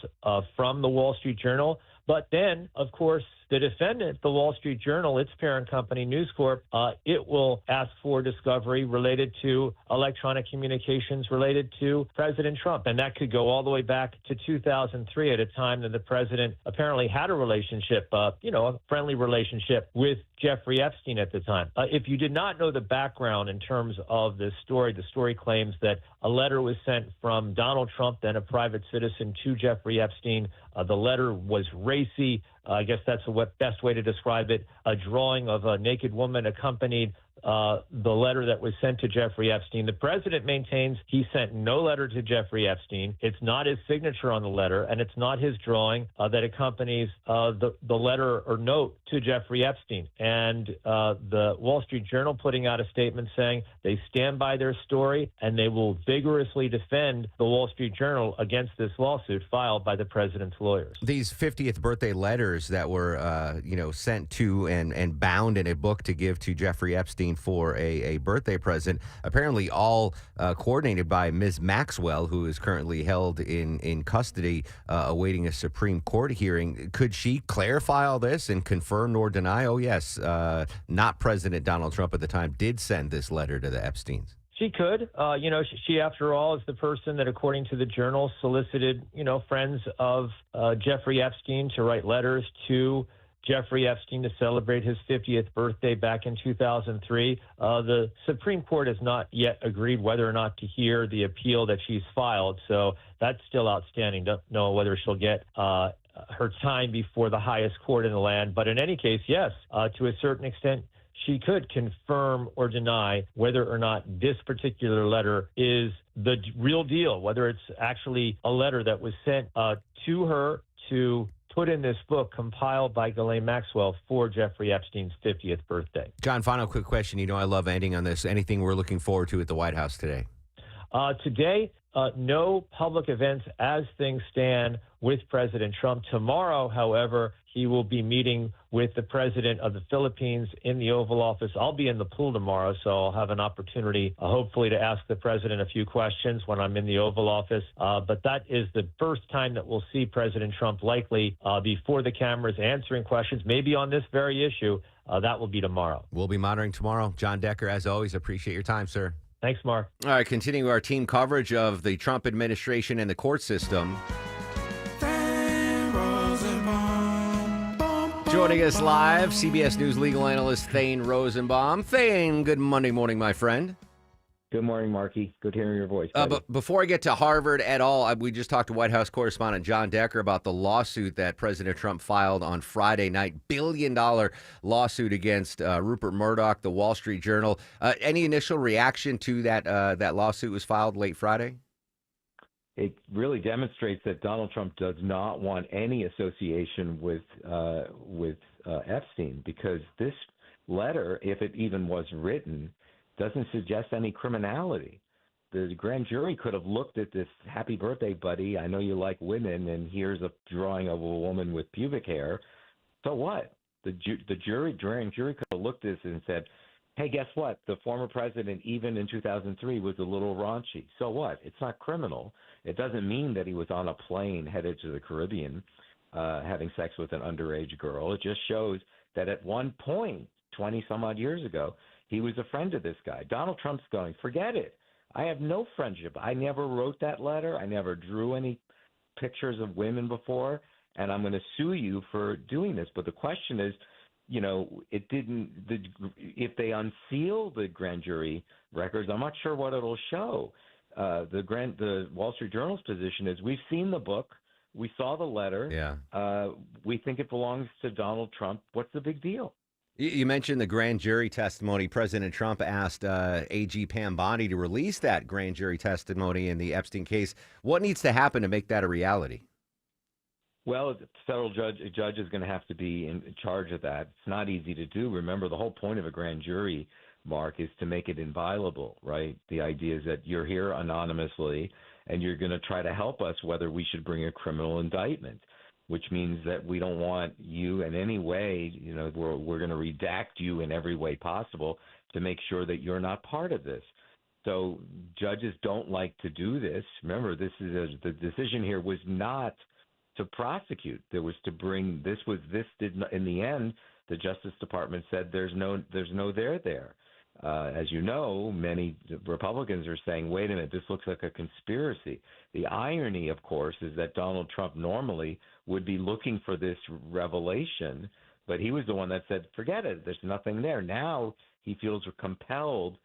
from the Wall Street Journal. But then, of course, the defendant, the Wall Street Journal, its parent company, News Corp, it will ask for discovery related to electronic communications related to President Trump. And that could go all the way back to 2003, at a time that the president apparently had a relationship, a friendly relationship with Jeffrey Epstein at the time. If you did not know the background in terms of this story, the story claims that a letter was sent from Donald Trump, then a private citizen, to Jeffrey Epstein. The letter was racy. I guess that's the best way to describe it. A drawing of a naked woman accompanied the letter that was sent to Jeffrey Epstein. The president maintains he sent no letter to Jeffrey Epstein. It's not his signature on the letter, and it's not his drawing that accompanies the letter or note to Jeffrey Epstein. And the Wall Street Journal putting out a statement saying they stand by their story and they will vigorously defend the Wall Street Journal against this lawsuit filed by the president's lawyers. These 50th birthday letters that were, sent to and bound in a book to give to Jeffrey Epstein, looking for a birthday present, apparently all coordinated by Ms. Maxwell, who is currently held in custody awaiting a Supreme Court hearing. Could she clarify all this and confirm nor deny, oh, yes, not President Donald Trump at the time did send this letter to the Epsteins? She could. She, after all, is the person that, according to the Journal, solicited, friends of Jeffrey Epstein to write letters to Jeffrey Epstein to celebrate his 50th birthday back in 2003. The Supreme Court has not yet agreed whether or not to hear the appeal that she's filed, so that's still outstanding. Don't know whether she'll get her time before the highest court in the land. But in any case, yes, to a certain extent, she could confirm or deny whether or not this particular letter is the real deal, whether it's actually a letter that was sent to her to put in this book compiled by Ghislaine Maxwell for Jeffrey Epstein's 50th birthday. John, final quick question. You know I love ending on this. Anything we're looking forward to at the White House today? Today, no public events as things stand with President Trump. Tomorrow, however, he will be meeting with the president of the Philippines in the Oval Office. I'll be in the pool tomorrow, so I'll have an opportunity, hopefully, to ask the president a few questions when I'm in the Oval Office. But that is the first time that we'll see President Trump likely before the cameras answering questions, maybe on this very issue. That will be tomorrow. We'll be monitoring tomorrow. John Decker, as always, appreciate your time, sir. Thanks, Mark. All right, continuing our team coverage of the Trump administration and the court system. Joining us live, CBS News legal analyst Thane Rosenbaum. Thane, good Monday morning, my friend. Good morning, Marky. Good hearing your voice. But before I get to Harvard at all, we just talked to White House correspondent John Decker about the lawsuit that President Trump filed on Friday night, billion-dollar lawsuit against Rupert Murdoch, the Wall Street Journal. Any initial reaction to that lawsuit was filed late Friday? It really demonstrates that Donald Trump does not want any association with Epstein, because this letter, if it even was written, doesn't suggest any criminality. The grand jury could have looked at this, happy birthday, buddy, I know you like women, and here's a drawing of a woman with pubic hair. So what? The grand jury could have looked at this and said, hey, guess what? The former president, even in 2003, was a little raunchy. So what? It's not criminal. It doesn't mean that he was on a plane headed to the Caribbean having sex with an underage girl. It just shows that at one point, 20-some-odd years ago, he was a friend of this guy. Donald Trump's going, forget it. I have no friendship. I never wrote that letter. I never drew any pictures of women before, and I'm going to sue you for doing this. But the question is, it didn't. If they unseal the grand jury records, I'm not sure what it'll show. The Wall Street Journal's position is we've seen the book, we saw the letter. Yeah. We think it belongs to Donald Trump. What's the big deal? You mentioned the grand jury testimony. President Trump asked AG Pam Bondi to release that grand jury testimony in the Epstein case. What needs to happen to make that a reality? Well, the federal judge is going to have to be in charge of that. It's not easy to do. Remember, the whole point of a grand jury, Mark, is to make it inviolable, right? The idea is that you're here anonymously, and you're going to try to help us whether we should bring a criminal indictment, which means that we don't want you in any way, we're going to redact you in every way possible to make sure that you're not part of this. So judges don't like to do this. Remember, the decision here was not to prosecute. There was to bring in the end, the Justice Department said there's no there. As you know, many Republicans are saying, wait a minute, this looks like a conspiracy. The irony, of course, is that Donald Trump normally would be looking for this revelation, but he was the one that said, forget it, there's nothing there. Now he feels compelled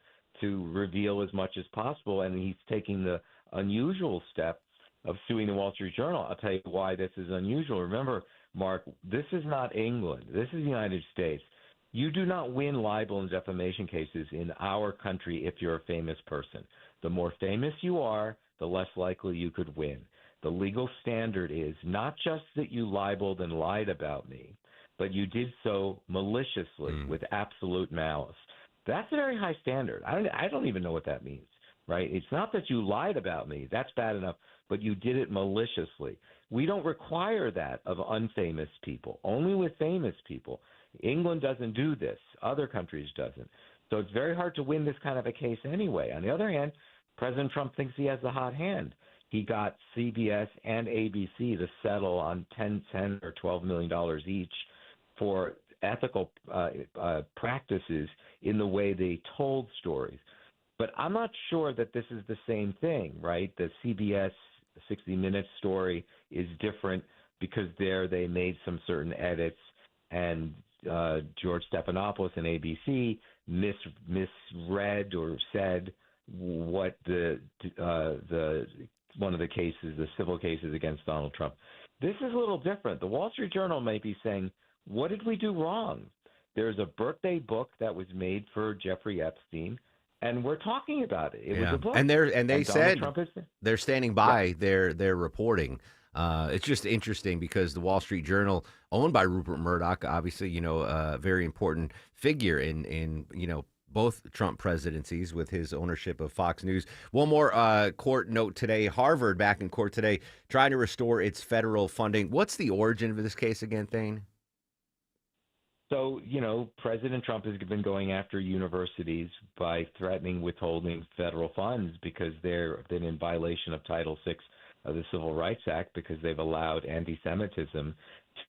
to reveal as much as possible, and he's taking the unusual step of suing the Wall Street Journal. I'll tell you why this is unusual. Remember, Mark, this is not England. This is the United States. You do not win libel and defamation cases in our country if you're a famous person. The more famous you are, the less likely you could win. The legal standard is not just that you libeled and lied about me, but you did so maliciously with absolute malice. That's a very high standard. I don't even know what that means, right? It's not that you lied about me. That's bad enough, but you did it maliciously. We don't require that of unfamous people, only with famous people. England doesn't do this. Other countries doesn't. So it's very hard to win this kind of a case anyway. On the other hand, President Trump thinks he has the hot hand. He got CBS and ABC to settle on $10 or $12 million each for ethical practices in the way they told stories. But I'm not sure that this is the same thing, right? The CBS 60 Minutes story is different because there they made some certain edits, and George Stephanopoulos and ABC misread or said what the one of the cases, the civil cases against Donald Trump. This is a little different. The Wall Street Journal may be saying, what did we do wrong? There's a birthday book that was made for Jeffrey Epstein, and we're talking about it. It was a book. And they said Trump is, they're standing by their reporting. It's just interesting because the Wall Street Journal, owned by Rupert Murdoch, obviously, a very important figure in both Trump presidencies with his ownership of Fox News. One more court note today. Harvard back in court today trying to restore its federal funding. What's the origin of this case again, Thane? So, President Trump has been going after universities by threatening withholding federal funds because they've been in violation of Title VI of the Civil Rights Act because they've allowed anti-Semitism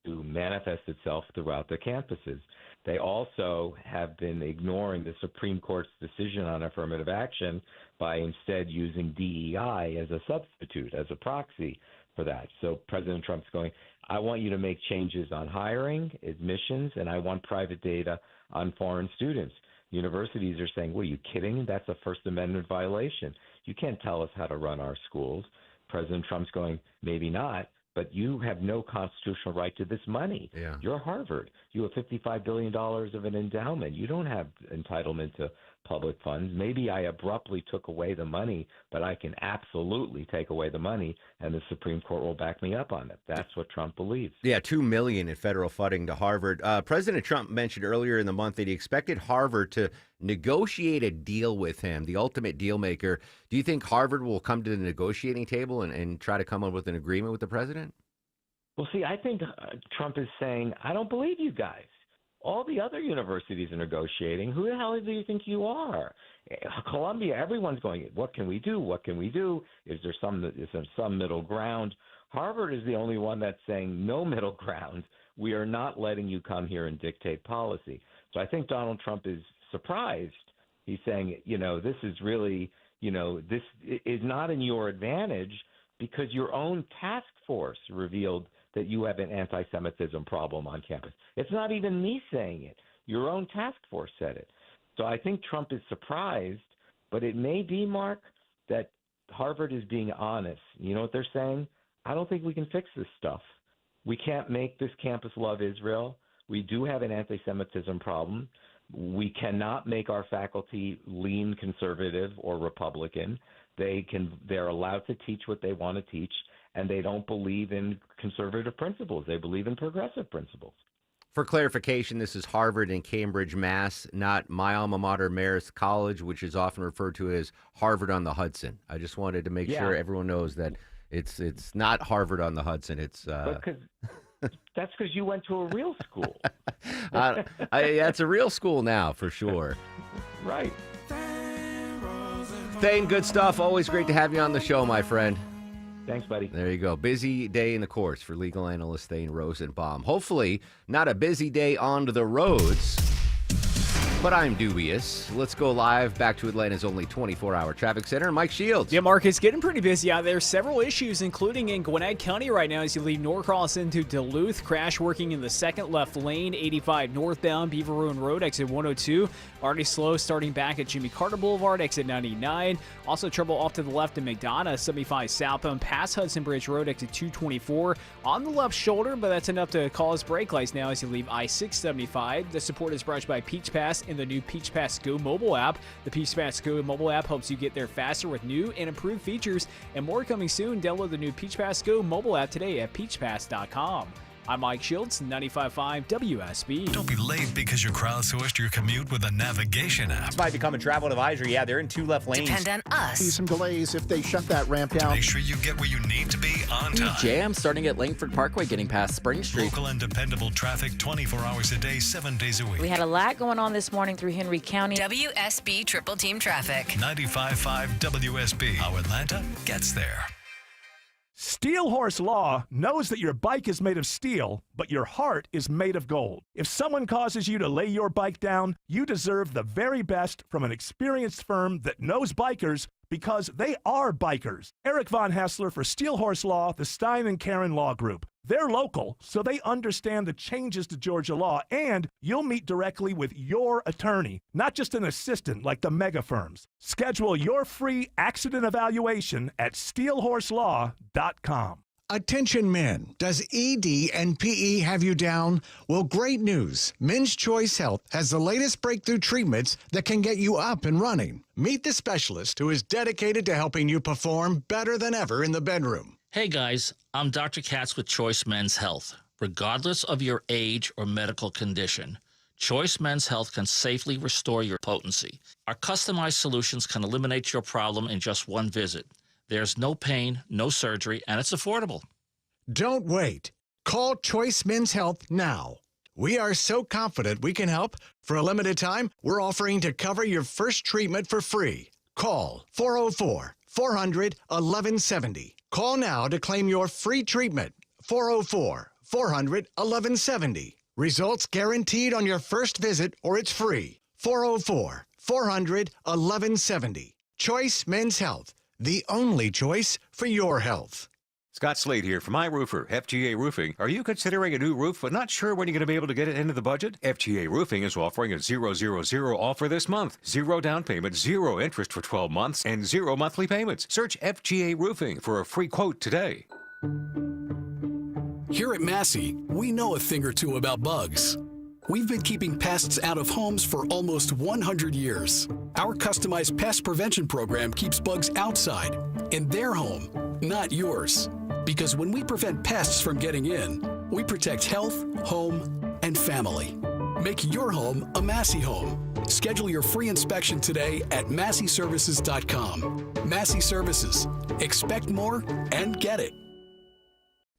to manifest itself throughout the campuses. They also have been ignoring the Supreme Court's decision on affirmative action by instead using DEI as a substitute, as a proxy for that. So President Trump's going, I want you to make changes on hiring, admissions, and I want private data on foreign students. Universities are saying, well, are you kidding? That's a First Amendment violation. You can't tell us how to run our schools. President Trump's going, maybe not, but you have no constitutional right to this money. Yeah. You're Harvard. You have $55 billion of an endowment. You don't have entitlement to public funds. Maybe I abruptly took away the money, but I can absolutely take away the money, and the Supreme Court will back me up on it. That's what Trump believes. Yeah, $2 million in federal funding to Harvard. President Trump mentioned earlier in the month that he expected Harvard to negotiate a deal with him, the ultimate deal maker. Do you think Harvard will come to the negotiating table and try to come up with an agreement with the president? Well, see, I think Trump is saying, I don't believe you guys. All the other universities are negotiating. Who the hell do you think you are? Columbia, everyone's going, what can we do? What can we do? Is there some middle ground? Harvard is the only one that's saying no middle ground. We are not letting you come here and dictate policy. So I think Donald Trump is surprised. He's saying, this is really, this is not in your advantage because your own task force revealed that you have an anti-Semitism problem on campus. It's not even me saying it. Your own task force said it. So I think Trump is surprised, but it may be, Mark, that Harvard is being honest. You know what they're saying? I don't think we can fix this stuff. We can't make this campus love Israel. We do have an anti-Semitism problem. We cannot make our faculty lean conservative or Republican. They're allowed to teach what they want to teach, and they don't believe in conservative principles. They believe in progressive principles. For clarification, this is Harvard in Cambridge, Mass., not my alma mater, Marist College, which is often referred to as Harvard on the Hudson. I just wanted to make sure everyone knows that it's not Harvard on the Hudson. It's that's because you went to a real school. It's a real school now, for sure. Right. Thane, good stuff. Always great to have you on the show, my friend. Thanks, buddy. There you go. Busy day in the courts for legal analyst Thane Rosenbaum. Hopefully, not a busy day on the roads, but I'm dubious. Let's go live back to Atlanta's only 24-hour traffic center. Mike Shields. Yeah, Mark, it's getting pretty busy out there. Several issues, including in Gwinnett County right now as you leave Norcross into Duluth. Crash working in the second left lane, 85 northbound, Beaver Ruin Road, exit 102. Already slow starting back at Jimmy Carter Boulevard, exit 99. Also trouble off to the left in McDonough, 75 southbound, past Hudson Bridge Road, exit 224. On the left shoulder, but that's enough to cause brake lights now as you leave I-675. The support is brought to you by Peach Pass in the new Peach Pass Go mobile app. The Peach Pass Go mobile app helps you get there faster with new and improved features, and more coming soon. Download the new Peach Pass Go mobile app today at peachpass.com. I'm Mike Shields, 95.5 WSB. Don't be late because you crowdsourced your commute with a navigation app. This might become a travel advisory. Yeah, they're in 2 left lanes. Depend on us. See some delays if they shut that ramp down. Make sure you get where you need to be on time. Jam starting at Langford Parkway getting past Spring Street. Local and dependable traffic 24 hours a day, 7 days a week. We had a lot going on this morning through Henry County. WSB Triple Team Traffic. 95.5 WSB. How Atlanta gets there. Steel Horse Law knows that your bike is made of steel, but your heart is made of gold. If someone causes you to lay your bike down, you deserve the very best from an experienced firm that knows bikers because they are bikers. Eric Von Hessler for Steel Horse Law, the Stein and Karen Law Group. They're local, so they understand the changes to Georgia law, and you'll meet directly with your attorney, not just an assistant like the mega firms. Schedule your free accident evaluation at steelhorselaw.com. Attention men, does ED and PE have you down? Well, great news. Men's Choice Health has the latest breakthrough treatments that can get you up and running. Meet the specialist who is dedicated to helping you perform better than ever in the bedroom. Hey guys, I'm Dr. Katz with Choice Men's Health. Regardless of your age or medical condition, Choice Men's Health can safely restore your potency. Our customized solutions can eliminate your problem in just one visit. There's no pain, no surgery, and it's affordable. Don't wait. Call Choice Men's Health now. We are so confident we can help. For a limited time, we're offering to cover your first treatment for free. Call 404-400-1170. Call now to claim your free treatment. 404-400-1170. Results guaranteed on your first visit or it's free. 404-400-1170. Choice Men's Health. The only choice for your health. Scott Slade here from iRoofer, FGA Roofing. Are you considering a new roof but not sure when you're going to be able to get it into the budget? FGA Roofing is offering a 000 offer this month. 0 down payment, 0 interest for 12 months, and 0 monthly payments. Search FGA Roofing for a free quote today. Here at Massey, we know a thing or two about bugs. We've been keeping pests out of homes for almost 100 years. Our customized pest prevention program keeps bugs outside, in their home, not yours. Because when we prevent pests from getting in, we protect health, home, and family. Make your home a Massey home. Schedule your free inspection today at MasseyServices.com. Massey Services. Expect more and get it.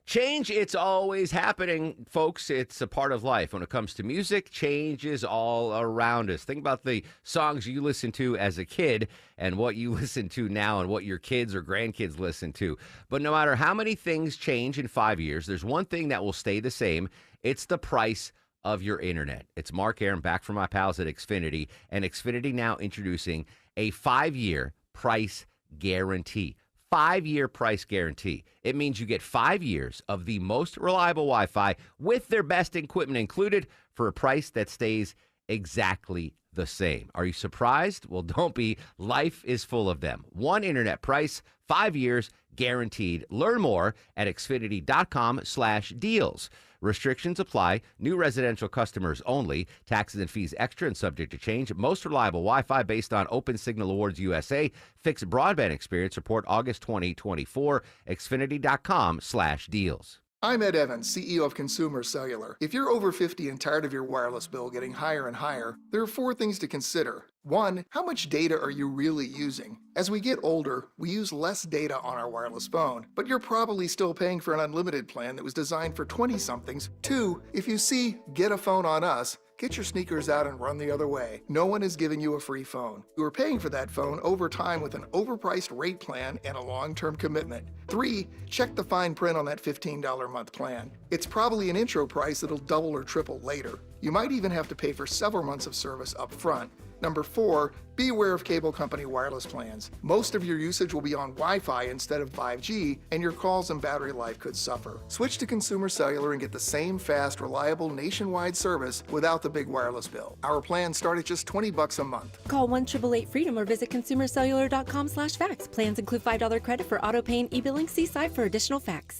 Change, it's always happening, folks. It's a part of life. When it comes to music, change is all around us. Think about the songs you listened to as a kid and what you listen to now and what your kids or grandkids listen to. But no matter how many things change in 5 years, there's one thing that will stay the same. It's the price of your internet. It's Mark Arum back from my pals at Xfinity, and Xfinity now introducing a 5-year price guarantee. 5-year price guarantee. It means you get 5 years of the most reliable Wi-Fi with their best equipment included for a price that stays exactly the same. Are you surprised? Well, don't be. Life is full of them. One internet price, 5 years guaranteed. Learn more at Xfinity.com/deals. Restrictions apply. New residential customers only. Taxes and fees extra and subject to change. Most reliable Wi-Fi based on Open Signal Awards USA. Fixed broadband experience report August 2024. Xfinity.com/deals. I'm Ed Evans, CEO of Consumer Cellular. If you're over 50 and tired of your wireless bill getting higher and higher, there are 4 things to consider. 1, how much data are you really using? As we get older, we use less data on our wireless phone, but you're probably still paying for an unlimited plan that was designed for 20-somethings. 2, if you see "Get a phone on us," get your sneakers out and run the other way. No one is giving you a free phone. You are paying for that phone over time with an overpriced rate plan and a long-term commitment. 3, check the fine print on that $15 a month plan. It's probably an intro price that'll double or triple later. You might even have to pay for several months of service up front. Number 4, be aware of cable company wireless plans. Most of your usage will be on Wi-Fi instead of 5G, and your calls and battery life could suffer. Switch to Consumer Cellular and get the same fast, reliable nationwide service without the big wireless bill. Our plans start at just $20 a month. Call 1-888-FREEDOM or visit consumercellular.com/facts. Plans include $5 credit for auto pay and e-billing. See site for additional facts.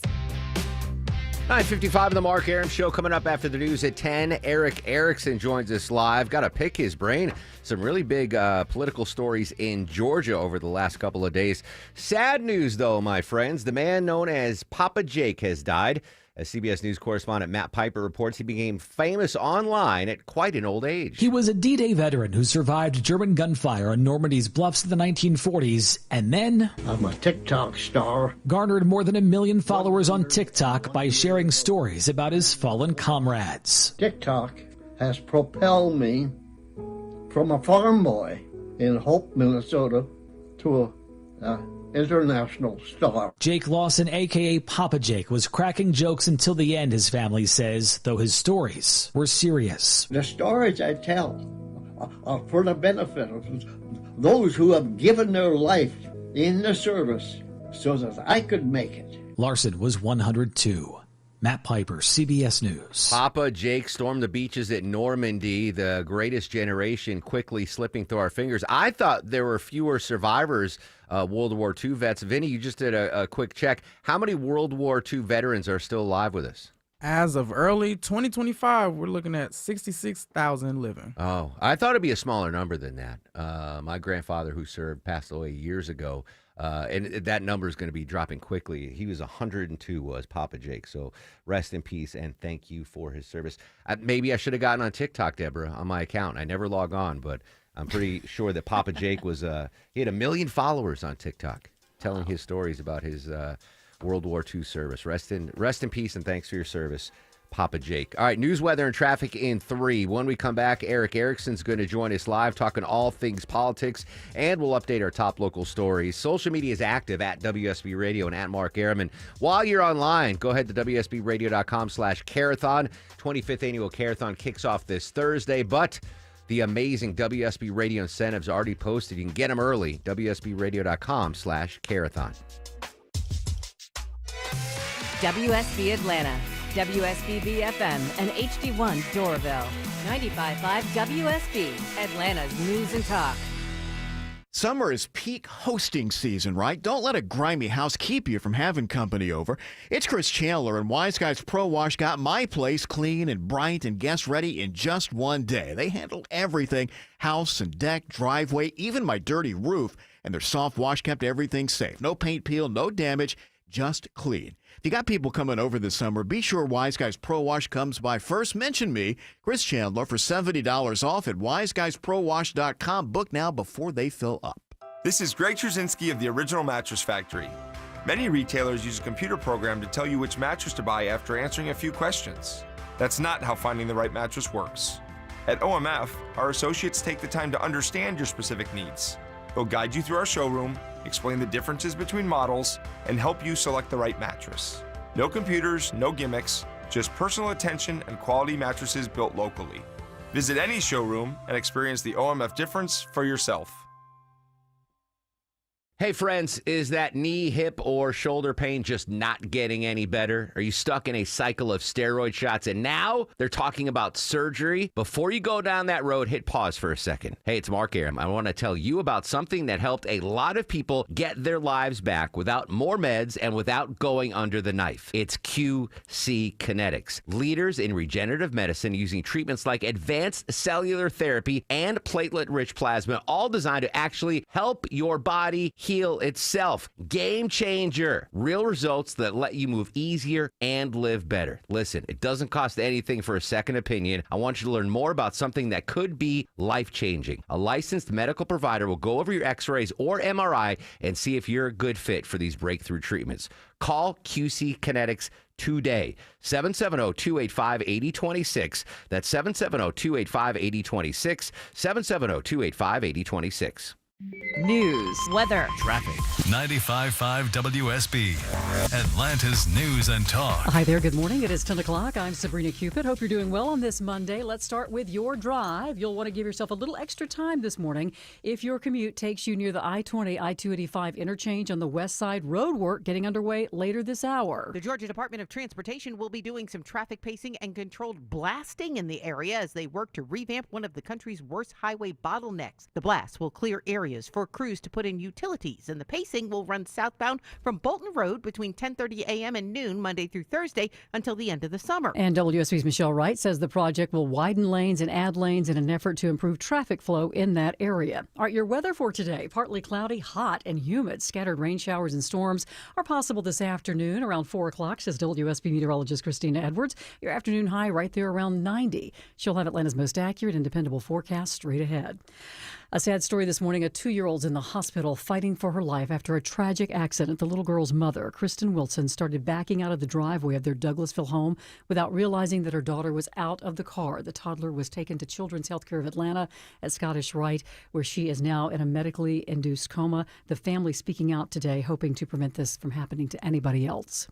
9:55 of the Mark Arum Show coming up after the news at 10. Eric Erickson joins us live. Got to pick his brain. Some really big political stories in Georgia over the last couple of days. Sad news, though, my friends. The man known as Papa Jake has died. As CBS News correspondent Matt Piper reports, he became famous online at quite an old age. He was a D-Day veteran who survived German gunfire on Normandy's bluffs in the 1940s, and then I'm a TikTok star. Garnered more than 1 million followers on TikTok by sharing stories about his fallen comrades. TikTok has propelled me from a farm boy in Hope, Minnesota, to an international star. Jake Lawson, a.k.a. Papa Jake, was cracking jokes until the end, his family says, though his stories were serious. The stories I tell are for the benefit of those who have given their life in the service so that I could make it. Larson was 102. Matt Piper, CBS News. Papa Jake stormed the beaches at Normandy, the greatest generation quickly slipping through our fingers. I thought there were fewer survivors, World War II vets. Vinny, you just did a quick check. How many World War II veterans are still alive with us? As of early 2025, we're looking at 66,000 living. Oh, I thought it'd be a smaller number than that. My grandfather who served passed away years ago. And that number is going to be dropping quickly. He was 102, was Papa Jake. So rest in peace and thank you for his service. Maybe I should have gotten on TikTok, Deborah, on my account. I never log on, but I'm pretty sure that Papa Jake was, he had 1 million followers on TikTok telling his stories about his World War II service. Rest in peace and thanks for your service, Papa Jake. All right, news, weather, and traffic in 3. When we come back, Eric Erickson's going to join us live talking all things politics, and we'll update our top local stories. Social media is active at WSB Radio and at Mark Arum. While you're online, go ahead to WSBRadio.com/Carathon. 25th Annual Carathon kicks off this Thursday, but the amazing WSB Radio incentives are already posted. You can get them early, WSBRadio.com/Carathon. WSB Atlanta, WSB BFM, and HD1 Doraville. 95.5 WSB, Atlanta's News and Talk. Summer is peak hosting season, right? Don't let a grimy house keep you from having company over. It's Chris Chandler, and Wise Guys Pro Wash got my place clean and bright and guest ready in just one day. They handled everything, house and deck, driveway, even my dirty roof, and their soft wash kept everything safe. No paint peel, no damage, just clean. If you got people coming over this summer, be sure Wise Guys Pro Wash comes by first. Mention me, Chris Chandler, for $70 off at wiseguysprowash.com. Book now before they fill up. This is Greg Trzynski of the Original Mattress Factory. Many retailers use a computer program to tell you which mattress to buy after answering a few questions. That's not how finding the right mattress works. At OMF, our associates take the time to understand your specific needs. They'll guide you through our showroom, explain the differences between models, and help you select the right mattress. No computers, no gimmicks, just personal attention and quality mattresses built locally. Visit any showroom and experience the OMF difference for yourself. Hey friends, is that knee, hip, or shoulder pain just not getting any better? Are you stuck in a cycle of steroid shots and now they're talking about surgery? Before you go down that road, hit pause for a second. Hey, it's Mark Arum. I want to tell you about something that helped a lot of people get their lives back without more meds and without going under the knife. It's QC Kinetics, leaders in regenerative medicine using treatments like advanced cellular therapy and platelet-rich plasma, all designed to actually help your body heal itself. Game changer. Real results that let you move easier and live better. Listen, it doesn't cost anything for a second opinion. I want you to learn more about something that could be life-changing. A licensed medical provider will go over your x-rays or MRI and see if you're a good fit for these breakthrough treatments. Call QC Kinetics today. 770-285-8026. That's 770-285-8026. 770-285-8026. News, weather, traffic. 95.5 WSB, Atlanta's News and Talk. Hi there, good morning. It is 10 o'clock. I'm Sabrina Cupid. Hope you're doing well on this Monday. Let's start with your drive. You'll want to give yourself a little extra time this morning if your commute takes you near the I-20, I-285 interchange on the west side. Road work getting underway later this hour. The Georgia Department of Transportation will be doing some traffic pacing and controlled blasting in the area as they work to revamp one of the country's worst highway bottlenecks. The blast will clear areas areas for crews to put in utilities, and the pacing will run southbound from Bolton Road between 10:30 a.m. and noon Monday through Thursday until the end of the summer. And WSB's Michelle Wright says the project will widen lanes and add lanes in an effort to improve traffic flow in that area. All right, your weather for today, partly cloudy, hot and humid. Scattered rain showers and storms are possible this afternoon around 4 o'clock, says WSB meteorologist Christina Edwards. Your afternoon high right there around 90. She'll have Atlanta's most accurate and dependable forecast straight ahead. A sad story this morning. A 2-year-old's in the hospital fighting for her life after a tragic accident. The little girl's mother, Kristen Wilson, started backing out of the driveway of their Douglasville home without realizing that her daughter was out of the car. The toddler was taken to Children's Healthcare of Atlanta at Scottish Rite, where she is now in a medically induced coma. The family speaking out today, hoping to prevent this from happening to anybody else.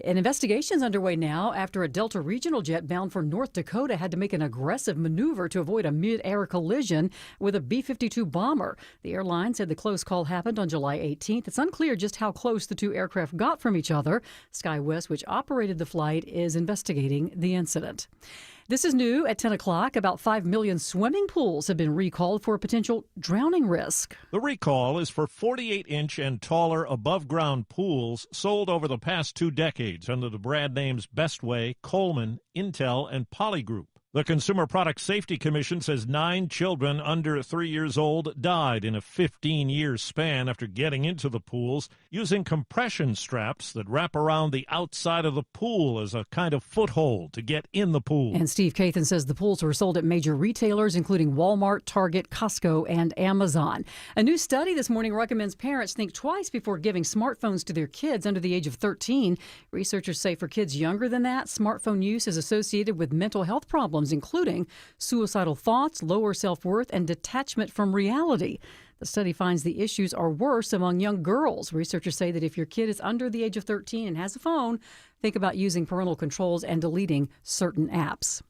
An investigation is underway now after a Delta regional jet bound for North Dakota had to make an aggressive maneuver to avoid a mid-air collision with a B-52 bomber. The airline said the close call happened on July 18th. It's unclear just how close the two aircraft got from each other. SkyWest, which operated the flight, is investigating the incident. This is new at 10 o'clock. About 5 million swimming pools have been recalled for a potential drowning risk. The recall is for 48-inch and taller above-ground pools sold over the past 2 decades under the brand names Bestway, Coleman, Intel, and Poly Group. The Consumer Product Safety Commission says 9 children under 3 years old died in a 15-year span after getting into the pools using compression straps that wrap around the outside of the pool as a kind of foothold to get in the pool. And Steve Cathan says the pools were sold at major retailers, including Walmart, Target, Costco, and Amazon. A new study this morning recommends parents think twice before giving smartphones to their kids under the age of 13. Researchers say for kids younger than that, smartphone use is associated with mental health problems, including suicidal thoughts, lower self-worth, and detachment from reality. The study finds the issues are worse among young girls. Researchers say that if your kid is under the age of 13 and has a phone, think about using parental controls and deleting certain apps.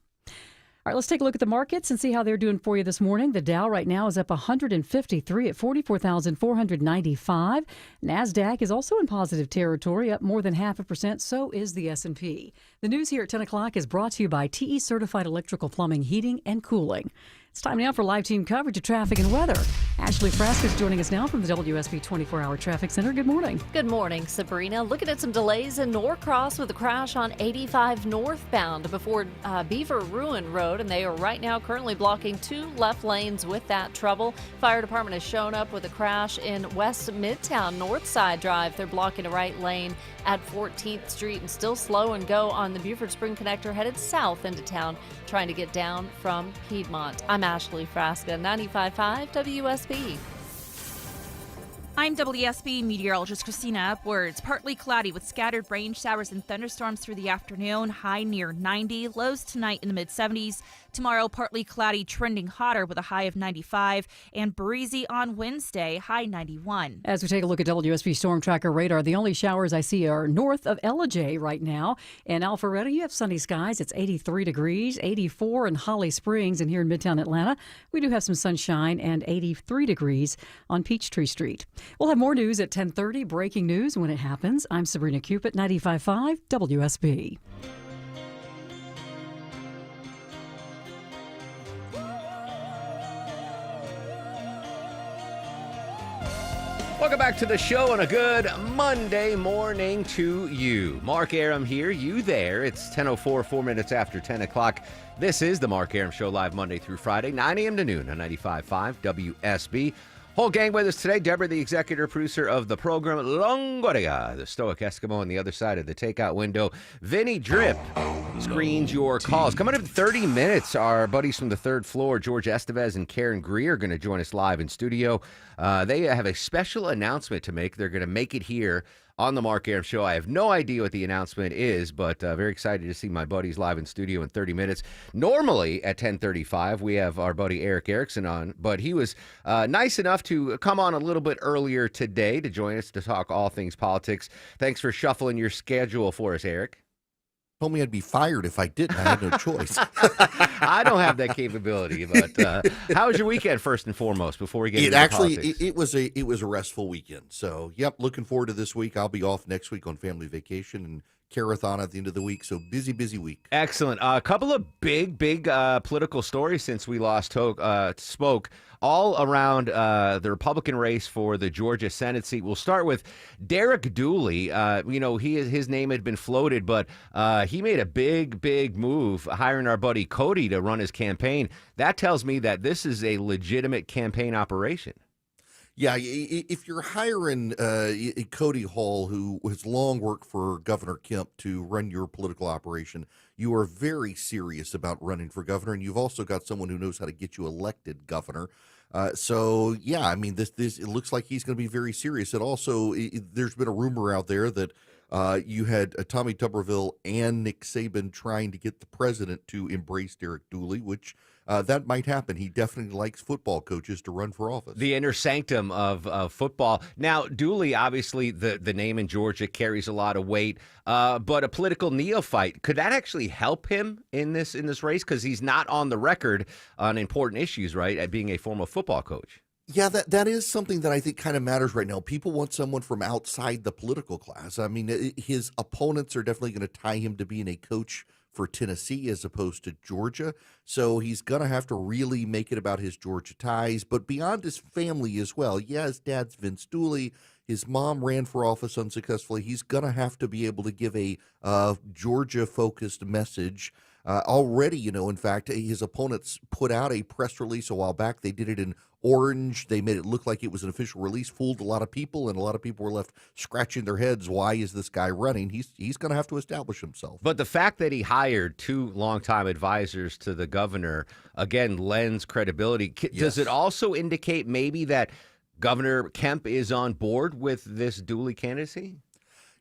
All right, let's take a look at the markets and see how they're doing for you this morning. The Dow right now is up 153 at 44,495. NASDAQ is also in positive territory, up more than 0.5%. So is the S&P. The news here at 10 o'clock is brought to you by TE Certified Electrical Plumbing, Heating, and Cooling. It's time now for live team coverage of traffic and weather. Ashley Frasca is joining us now from the WSB 24-hour Traffic Center. Good morning. Good morning, Sabrina. Looking at some delays in Norcross with a crash on 85 northbound before Beaver Ruin Road, and they are right now currently blocking 2 left lanes with that trouble. Fire department has shown up with a crash in West Midtown Northside Drive. They're blocking a right lane at 14th Street and still slow and go on the Buford Spring Connector headed south into town, trying to get down from Piedmont. I'm Ashley Frasca, 95.5 WSB. I'm WSB meteorologist Christina Upwards. Partly cloudy with scattered rain showers and thunderstorms through the afternoon, high near 90. Lows tonight in the mid-70s. Tomorrow, partly cloudy, trending hotter with a high of 95. And breezy on Wednesday, high 91. As we take a look at WSB Storm Tracker radar, the only showers I see are north of Ellijay right now. In Alpharetta, you have sunny skies. It's 83 degrees, 84 in Holly Springs. And here in Midtown Atlanta, we do have some sunshine and 83 degrees on Peachtree Street. We'll have more news at 10:30, breaking news when it happens. I'm Sabrina Cupid, 95.5 WSB. Welcome back to the show and a good Monday morning to you. Mark Arum here, you there. It's 10:04, 4 minutes after 10 o'clock. This is the Mark Arum Show, live Monday through Friday, 9 a.m. to noon on 95.5 WSB. Whole gang with us today. Deborah, the executive producer of the program. Longoria, the stoic Eskimo on the other side of the takeout window. Vinny Drip screens your calls. Coming up in 30 minutes, our buddies from the third floor, George Estevez and Karen Greer, are going to join us live in studio. They have a special announcement to make. They're going to make it here on the Mark Arum Show. I have no idea what the announcement is, but very excited to see my buddies live in studio in 30 minutes. Normally at 10:35, we have our buddy Eric Erickson on, but he was nice enough to come on a little bit earlier today to join us to talk all things politics. Thanks for shuffling your schedule for us, Eric. Told me I'd be fired if I didn't. I had no choice. I don't have that capability, but how was your weekend first and foremost before we get into politics? It was a restful weekend. So, yep, looking forward to this week. I'll be off next week on family vacation and Carathon at the end of the week. So busy week. Excellent. A couple of big political stories since we last spoke, all around the Republican race for the Georgia Senate seat. We'll start with Derek Dooley. His name had been floated, but he made a big move hiring our buddy Cody to run his campaign. That tells me that this is a legitimate campaign operation. Yeah, if you're hiring Cody Hall, who has long worked for Governor Kemp to run your political operation, you are very serious about running for governor, and you've also got someone who knows how to get you elected governor. This it looks like he's going to be very serious. And also, there's been a rumor out there that you had Tommy Tuberville and Nick Saban trying to get the president to embrace Derek Dooley, which that might happen. He definitely likes football coaches to run for office. The inner sanctum of football. Now, Dooley, obviously, the name in Georgia carries a lot of weight, but a political neophyte. Could that actually help him in this race? Because he's not on the record on important issues, right, at being a former football coach. Yeah, that is something that I think kind of matters right now. People want someone from outside the political class. I mean, his opponents are definitely going to tie him to being a coach for Tennessee as opposed to Georgia. So he's going to have to really make it about his Georgia ties, but beyond his family as well. Yeah, his dad's Vince Dooley. His mom ran for office unsuccessfully. He's going to have to be able to give a Georgia-focused message. Already, in fact, his opponents put out a press release a while back. They did it in orange. They made it look like it was an official release, fooled a lot of people, and a lot of people were left scratching their heads. Why is this guy running? He's going to have to establish himself. But the fact that he hired 2 longtime advisors to the governor, again, lends credibility. Does it also indicate maybe that Governor Kemp is on board with this Dooley candidacy?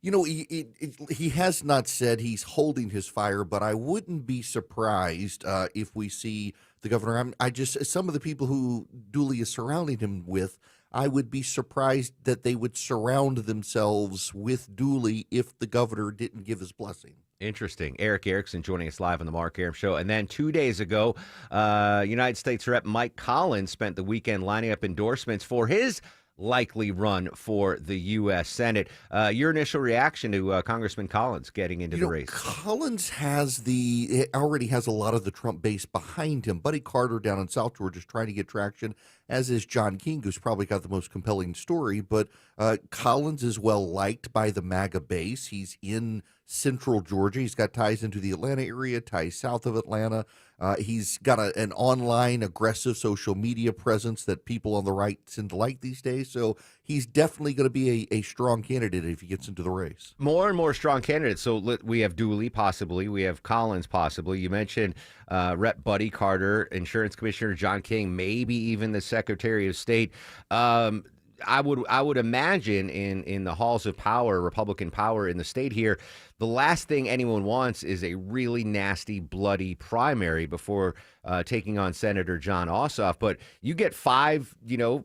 He has not said he's holding his fire, but I wouldn't be surprised if we see the governor. Some of the people who Dooley is surrounding him with, I would be surprised that they would surround themselves with Dooley if the governor didn't give his blessing. Interesting. Eric Erickson joining us live on the Mark Arum Show. And then 2 days ago, United States Rep Mike Collins spent the weekend lining up endorsements for his likely run for the U.S. Senate. Your initial reaction to Congressman Collins getting into the race? Collins already has a lot of the Trump base behind him. Buddy Carter down in South Georgia is trying to get traction, as is John King, who's probably got the most compelling story. But Collins is well liked by the MAGA base. He's in central Georgia. He's got ties into the Atlanta area, ties south of Atlanta. He's got an online aggressive social media presence that people on the right tend to like these days. So he's definitely going to be a strong candidate if he gets into the race. More and more strong candidates. So we have Dooley possibly. We have Collins possibly. You mentioned Rep. Buddy Carter, Insurance Commissioner John King, maybe even the Secretary of State. I would imagine in the halls of power, Republican power in the state here, the last thing anyone wants is a really nasty, bloody primary before taking on Senator Jon Ossoff. But you get 5,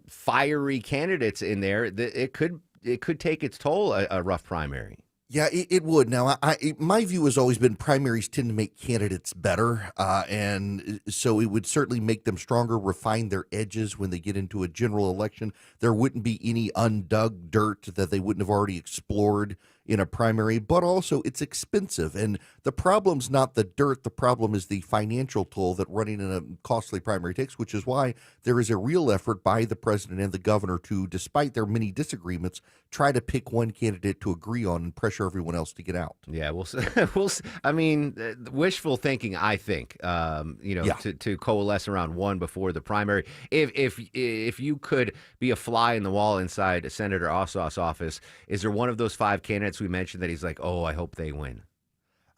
fiery candidates in there. It could take its toll, a rough primary. Yeah, it would. Now, my view has always been primaries tend to make candidates better, and so it would certainly make them stronger, refine their edges when they get into a general election. There wouldn't be any undug dirt that they wouldn't have already explored in a primary, but also it's expensive. And the problem's not the dirt. The problem is the financial toll that running in a costly primary takes, which is why there is a real effort by the president and the governor to, despite their many disagreements, try to pick one candidate to agree on and pressure everyone else to get out. Yeah, wishful thinking, I think, to coalesce around one before the primary. If you could be a fly in the wall inside Senator Ossoff's office, is there one of those 5 candidates we mentioned that he's like, oh, I hope they win?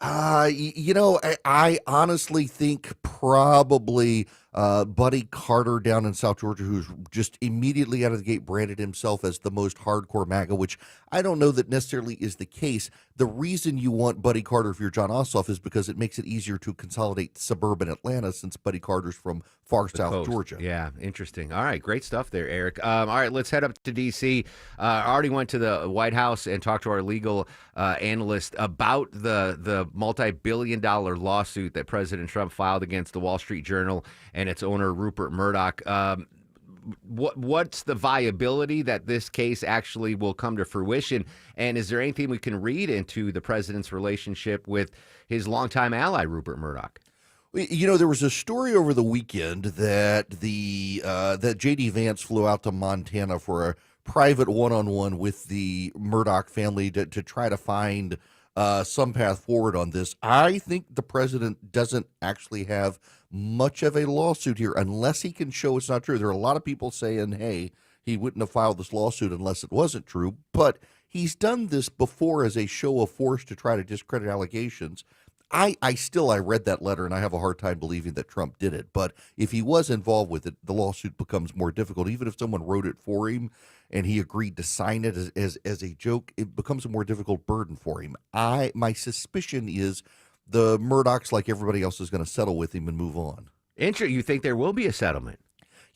I honestly think probably Buddy Carter down in South Georgia, who's just immediately out of the gate branded himself as the most hardcore MAGA, which I don't know that necessarily is the case. The reason you want Buddy Carter if you're Jon Ossoff is because it makes it easier to consolidate suburban Atlanta, since Buddy Carter's from far south Georgia. Yeah, interesting. All right, great stuff there, Eric. All right, let's head up to D.C. Already went to the White House and talked to our legal analyst about the multi-billion-dollar lawsuit that President Trump filed against the Wall Street Journal and its owner, Rupert Murdoch. what's the viability that this case actually will come to fruition? And is there anything we can read into the president's relationship with his longtime ally, Rupert Murdoch? You know, there was a story over the weekend that that J.D. Vance flew out to Montana for a private one-on-one with the Murdoch family to try to find some path forward on this. I think the president doesn't actually have much of a lawsuit here unless he can show it's not true. There are a lot of people saying, hey, he wouldn't have filed this lawsuit unless it wasn't true, but he's done this before as a show of force to try to discredit allegations. I read that letter, and I have a hard time believing that Trump did it. But if he was involved with it, the lawsuit becomes more difficult. Even if someone wrote it for him and he agreed to sign it as a joke, it becomes a more difficult burden for him. My suspicion is the Murdochs, like everybody else, is going to settle with him and move on. You think there will be a settlement?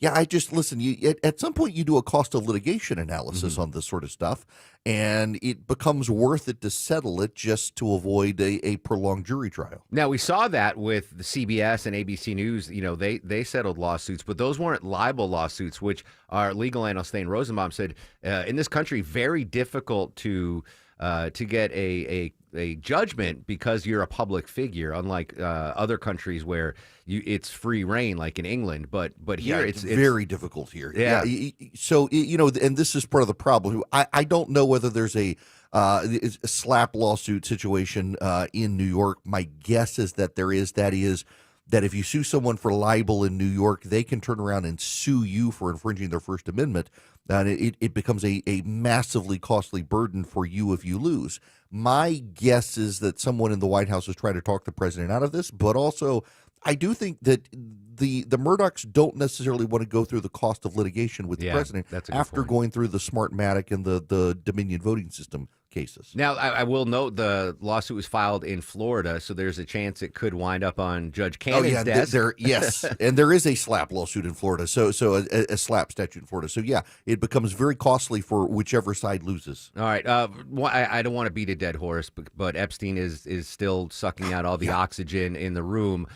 Yeah, listen, at some point you do a cost of litigation analysis on this sort of stuff, and it becomes worth it to settle it just to avoid a prolonged jury trial. Now, we saw that with the CBS and ABC News. You know, they settled lawsuits, but those weren't libel lawsuits, which our legal analyst, Thane Rosenbaum, said in this country, very difficult to get a judgment because you're a public figure, unlike other countries where it's free reign, like in England. But here it's very difficult here. Yeah. So, and this is part of the problem. I don't know whether there's a slap lawsuit situation in New York. My guess is that there is. That if you sue someone for libel in New York, they can turn around and sue you for infringing their First Amendment. And it becomes a massively costly burden for you if you lose. My guess is that someone in the White House is trying to talk the president out of this, but also I do think that the Murdochs don't necessarily want to go through the cost of litigation with the president after going through the Smartmatic and the Dominion voting system cases. Now, I will note the lawsuit was filed in Florida, so there's a chance it could wind up on Judge Cannon's desk. Yes, and there is a SLAPP lawsuit in Florida, so a SLAPP statute in Florida. So, yeah, it becomes very costly for whichever side loses. All right. I don't want to beat a dead horse, but Epstein is still sucking out all the oxygen in the room.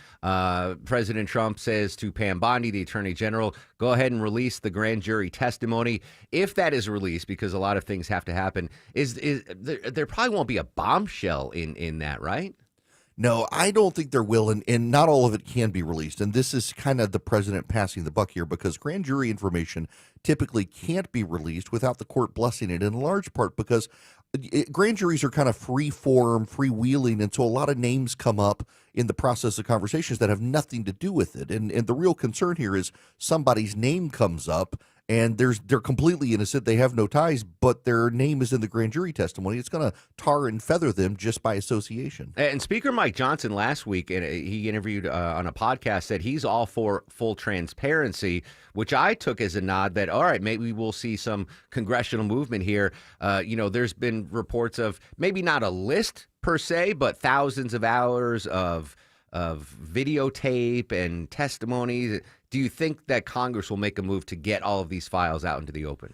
President Trump says to Pam Bondi, the Attorney General, go ahead and release the grand jury testimony. If that is released, because a lot of things have to happen, there probably won't be a bombshell in that, right? No, I don't think there will, and not all of it can be released. And this is kind of the president passing the buck here, because grand jury information typically can't be released without the court blessing it, in large part because grand juries are kind of free-form, freewheeling, and so a lot of names come up in the process of conversations that have nothing to do with it. And the real concern here is somebody's name comes up, and they're completely innocent. They have no ties, but their name is in the grand jury testimony. It's going to tar and feather them just by association. And Speaker Mike Johnson last week, and he interviewed on a podcast, said he's all for full transparency, which I took as a nod that, all right, maybe we'll see some congressional movement here. There's been reports of maybe not a list per se, but thousands of hours of videotape and testimonies. Do you think that Congress will make a move to get all of these files out into the open?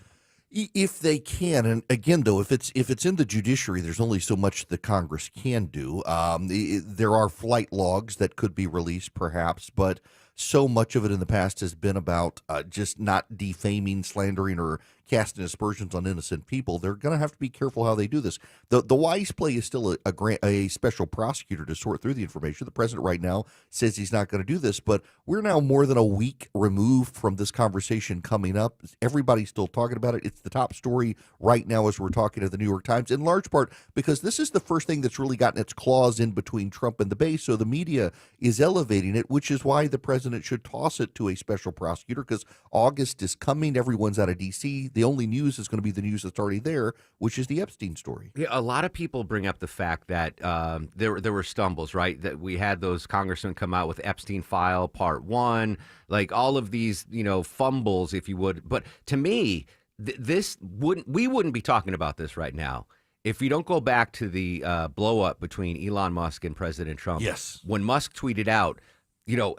If they can, and again, though, if it's in the judiciary, there's only so much that Congress can do. There are flight logs that could be released, perhaps, but so much of it in the past has been about just not defaming, slandering, or casting aspersions on innocent people. They're going to have to be careful how they do this. The wise play is still a special prosecutor to sort through the information. The president right now says he's not going to do this, but we're now more than a week removed from this conversation coming up. Everybody's still talking about it. It's the top story right now as we're talking to the New York Times, in large part because this is the first thing that's really gotten its claws in between Trump and the base, so the media is elevating it, which is why the president should toss it to a special prosecutor, because August is coming. Everyone's out of D.C. The only news is going to be the news that's already there, which is the Epstein story. Yeah, a lot of people bring up the fact that there were stumbles, right? That we had those congressmen come out with Epstein file part 1, like all of these, fumbles, if you would. But to me, we wouldn't be talking about this right now if you don't go back to the blow up between Elon Musk and President Trump. Yes. When Musk tweeted out,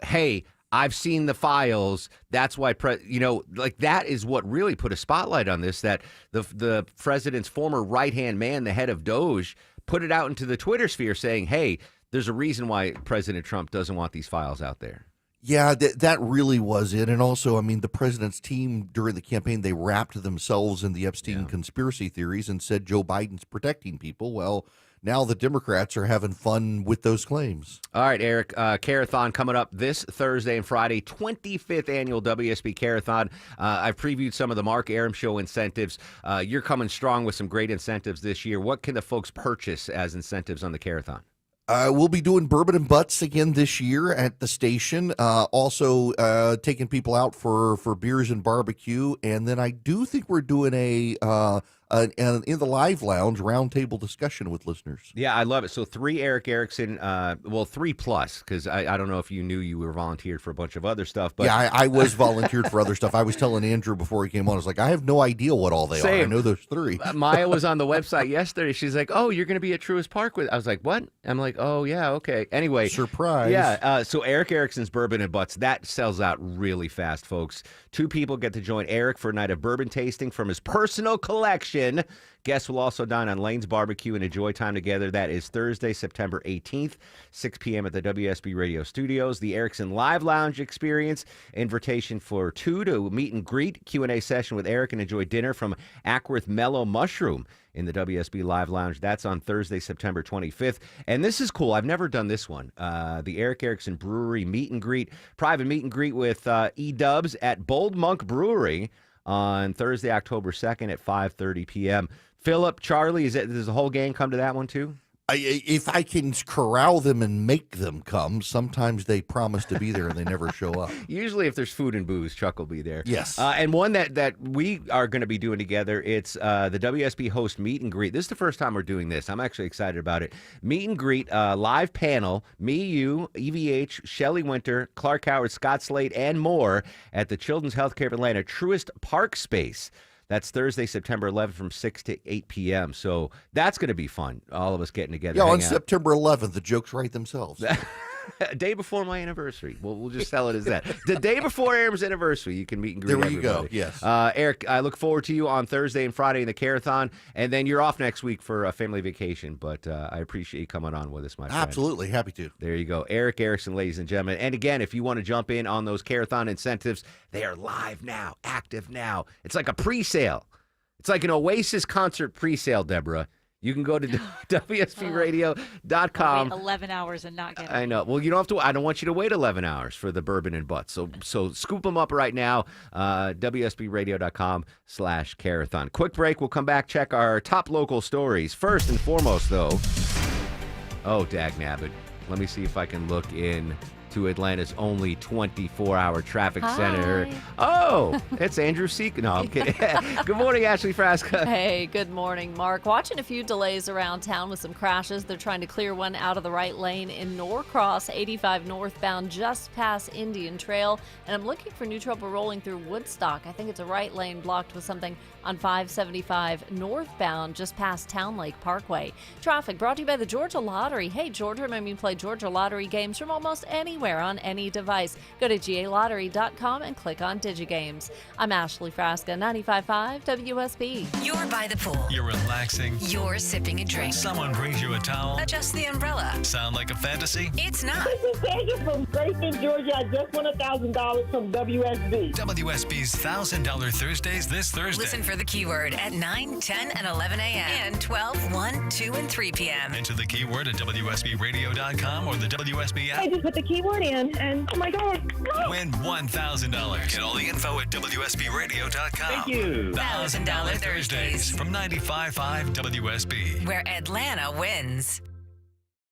hey, I've seen the files. That's why, that is what really put a spotlight on this, that the president's former right-hand man, the head of Doge, put it out into the Twitter sphere saying, hey, there's a reason why President Trump doesn't want these files out there. Yeah, that really was it. And also, I mean, the president's team during the campaign, they wrapped themselves in the Epstein conspiracy theories and said Joe Biden's protecting people. Well, now the Democrats are having fun with those claims. All right, Eric, Carathon coming up this Thursday and Friday, 25th annual WSB Carathon. I've previewed some of the Mark Arum Show incentives. You're coming strong with some great incentives this year. What can the folks purchase as incentives on the Carathon? We'll be doing bourbon and butts again this year at the station. Also taking people out for beers and barbecue. And then I do think we're doing a in the live lounge roundtable discussion with listeners. Yeah, I love it. So 3 Eric Erickson, 3 plus, because I don't know if you knew you were volunteered for a bunch of other stuff. But yeah, I was volunteered for other stuff. I was telling Andrew before he came on, I was like, I have no idea what all they are. I know there's 3. Maya was on the website yesterday. She's like, oh, you're going to be at Truist Park with. I was like, what? I'm like, oh, yeah, okay. Anyway. Surprise. Yeah, so Eric Erickson's Bourbon and Butts, that sells out really fast, folks. 2 people get to join Eric for a night of bourbon tasting from his personal collection. Guests will also dine on Lane's Barbecue and enjoy time together. That is Thursday, September 18th, 6 p.m. at the WSB Radio Studios. The Erickson Live Lounge experience, invitation for 2 to meet and greet, Q&A session with Eric, and enjoy dinner from Ackworth Mellow Mushroom in the WSB Live Lounge. That's on Thursday, September 25th. And this is cool. I've never done this one. The Eric Erickson Brewery meet and greet, private meet and greet with E-Dubs at Bold Monk Brewery on Thursday, October 2nd at 5:30 p.m. Philip, Charlie, does the whole gang come to that one too? If I can corral them and make them come, sometimes they promise to be there and they never show up. Usually if there's food and booze, Chuck will be there. Yes. And one that we are going to be doing together, it's the WSB host meet and greet. This is the first time we're doing this. I'm actually excited about it. Meet and greet, live panel, me, you, EVH, Shelley Winter, Clark Howard, Scott Slade, and more at the Children's Healthcare of Atlanta Truist Park Space. That's Thursday, September 11th from 6 to 8 p.m. So that's going to be fun, all of us getting together. Yeah, on September 11th, the jokes write themselves. A day before my anniversary. We'll just sell it as that. The day before Aram's anniversary, you can meet and greet everybody. There you go, yes. Eric, I look forward to you on Thursday and Friday in the Carathon, and then you're off next week for a family vacation, but I appreciate you coming on with us, my friend. Absolutely, happy to. There you go. Eric Erickson, ladies and gentlemen. And again, if you want to jump in on those Carathon incentives, they are live now, active now. It's like a pre-sale. It's like an Oasis concert pre-sale, Deborah. You can go to WSBRadio.com. Wait 11 hours and not get it. I know. Well, you don't have to. I don't want you to wait 11 hours for the bourbon and butts. So scoop them up right now. WSBRadio.com/Carathon. Quick break. We'll come back, check our top local stories. First and foremost, though. Oh, dagnabbit. Let me see if I can look in to Atlanta's only 24-hour traffic center. Oh, it's Andrew Seek. No, I'm kidding. Good morning, Ashley Frasca. Hey, good morning, Mark. Watching a few delays around town with some crashes. They're trying to clear one out of the right lane in Norcross, 85 northbound, just past Indian Trail. And I'm looking for new trouble rolling through Woodstock. I think it's a right lane blocked with something on 575 northbound, just past Town Lake Parkway. Traffic brought to you by the Georgia Lottery. Hey, Georgia, I mean, play Georgia Lottery games from almost anywhere on any device. Go to GALottery.com and click on DigiGames. I'm Ashley Frasca, 95.5 WSB. You're by the pool. You're relaxing. You're sipping a drink. Someone brings you a towel. Adjust the umbrella. Sound like a fantasy? It's not. This is Megan from Grayson, Georgia. I just won $1,000 from WSB. WSB's $1,000 Thursdays this Thursday. Listen for the keyword at 9, 10, and 11 a.m. and 12, 1, 2, and 3 p.m. Enter the keyword at WSBRadio.com or the WSB app. I just put the keyword in, and oh my God. Win $1,000. Get all the info at WSBRadio.com. Thank you. $1,000 Thursdays from 95.5 WSB. Where Atlanta wins.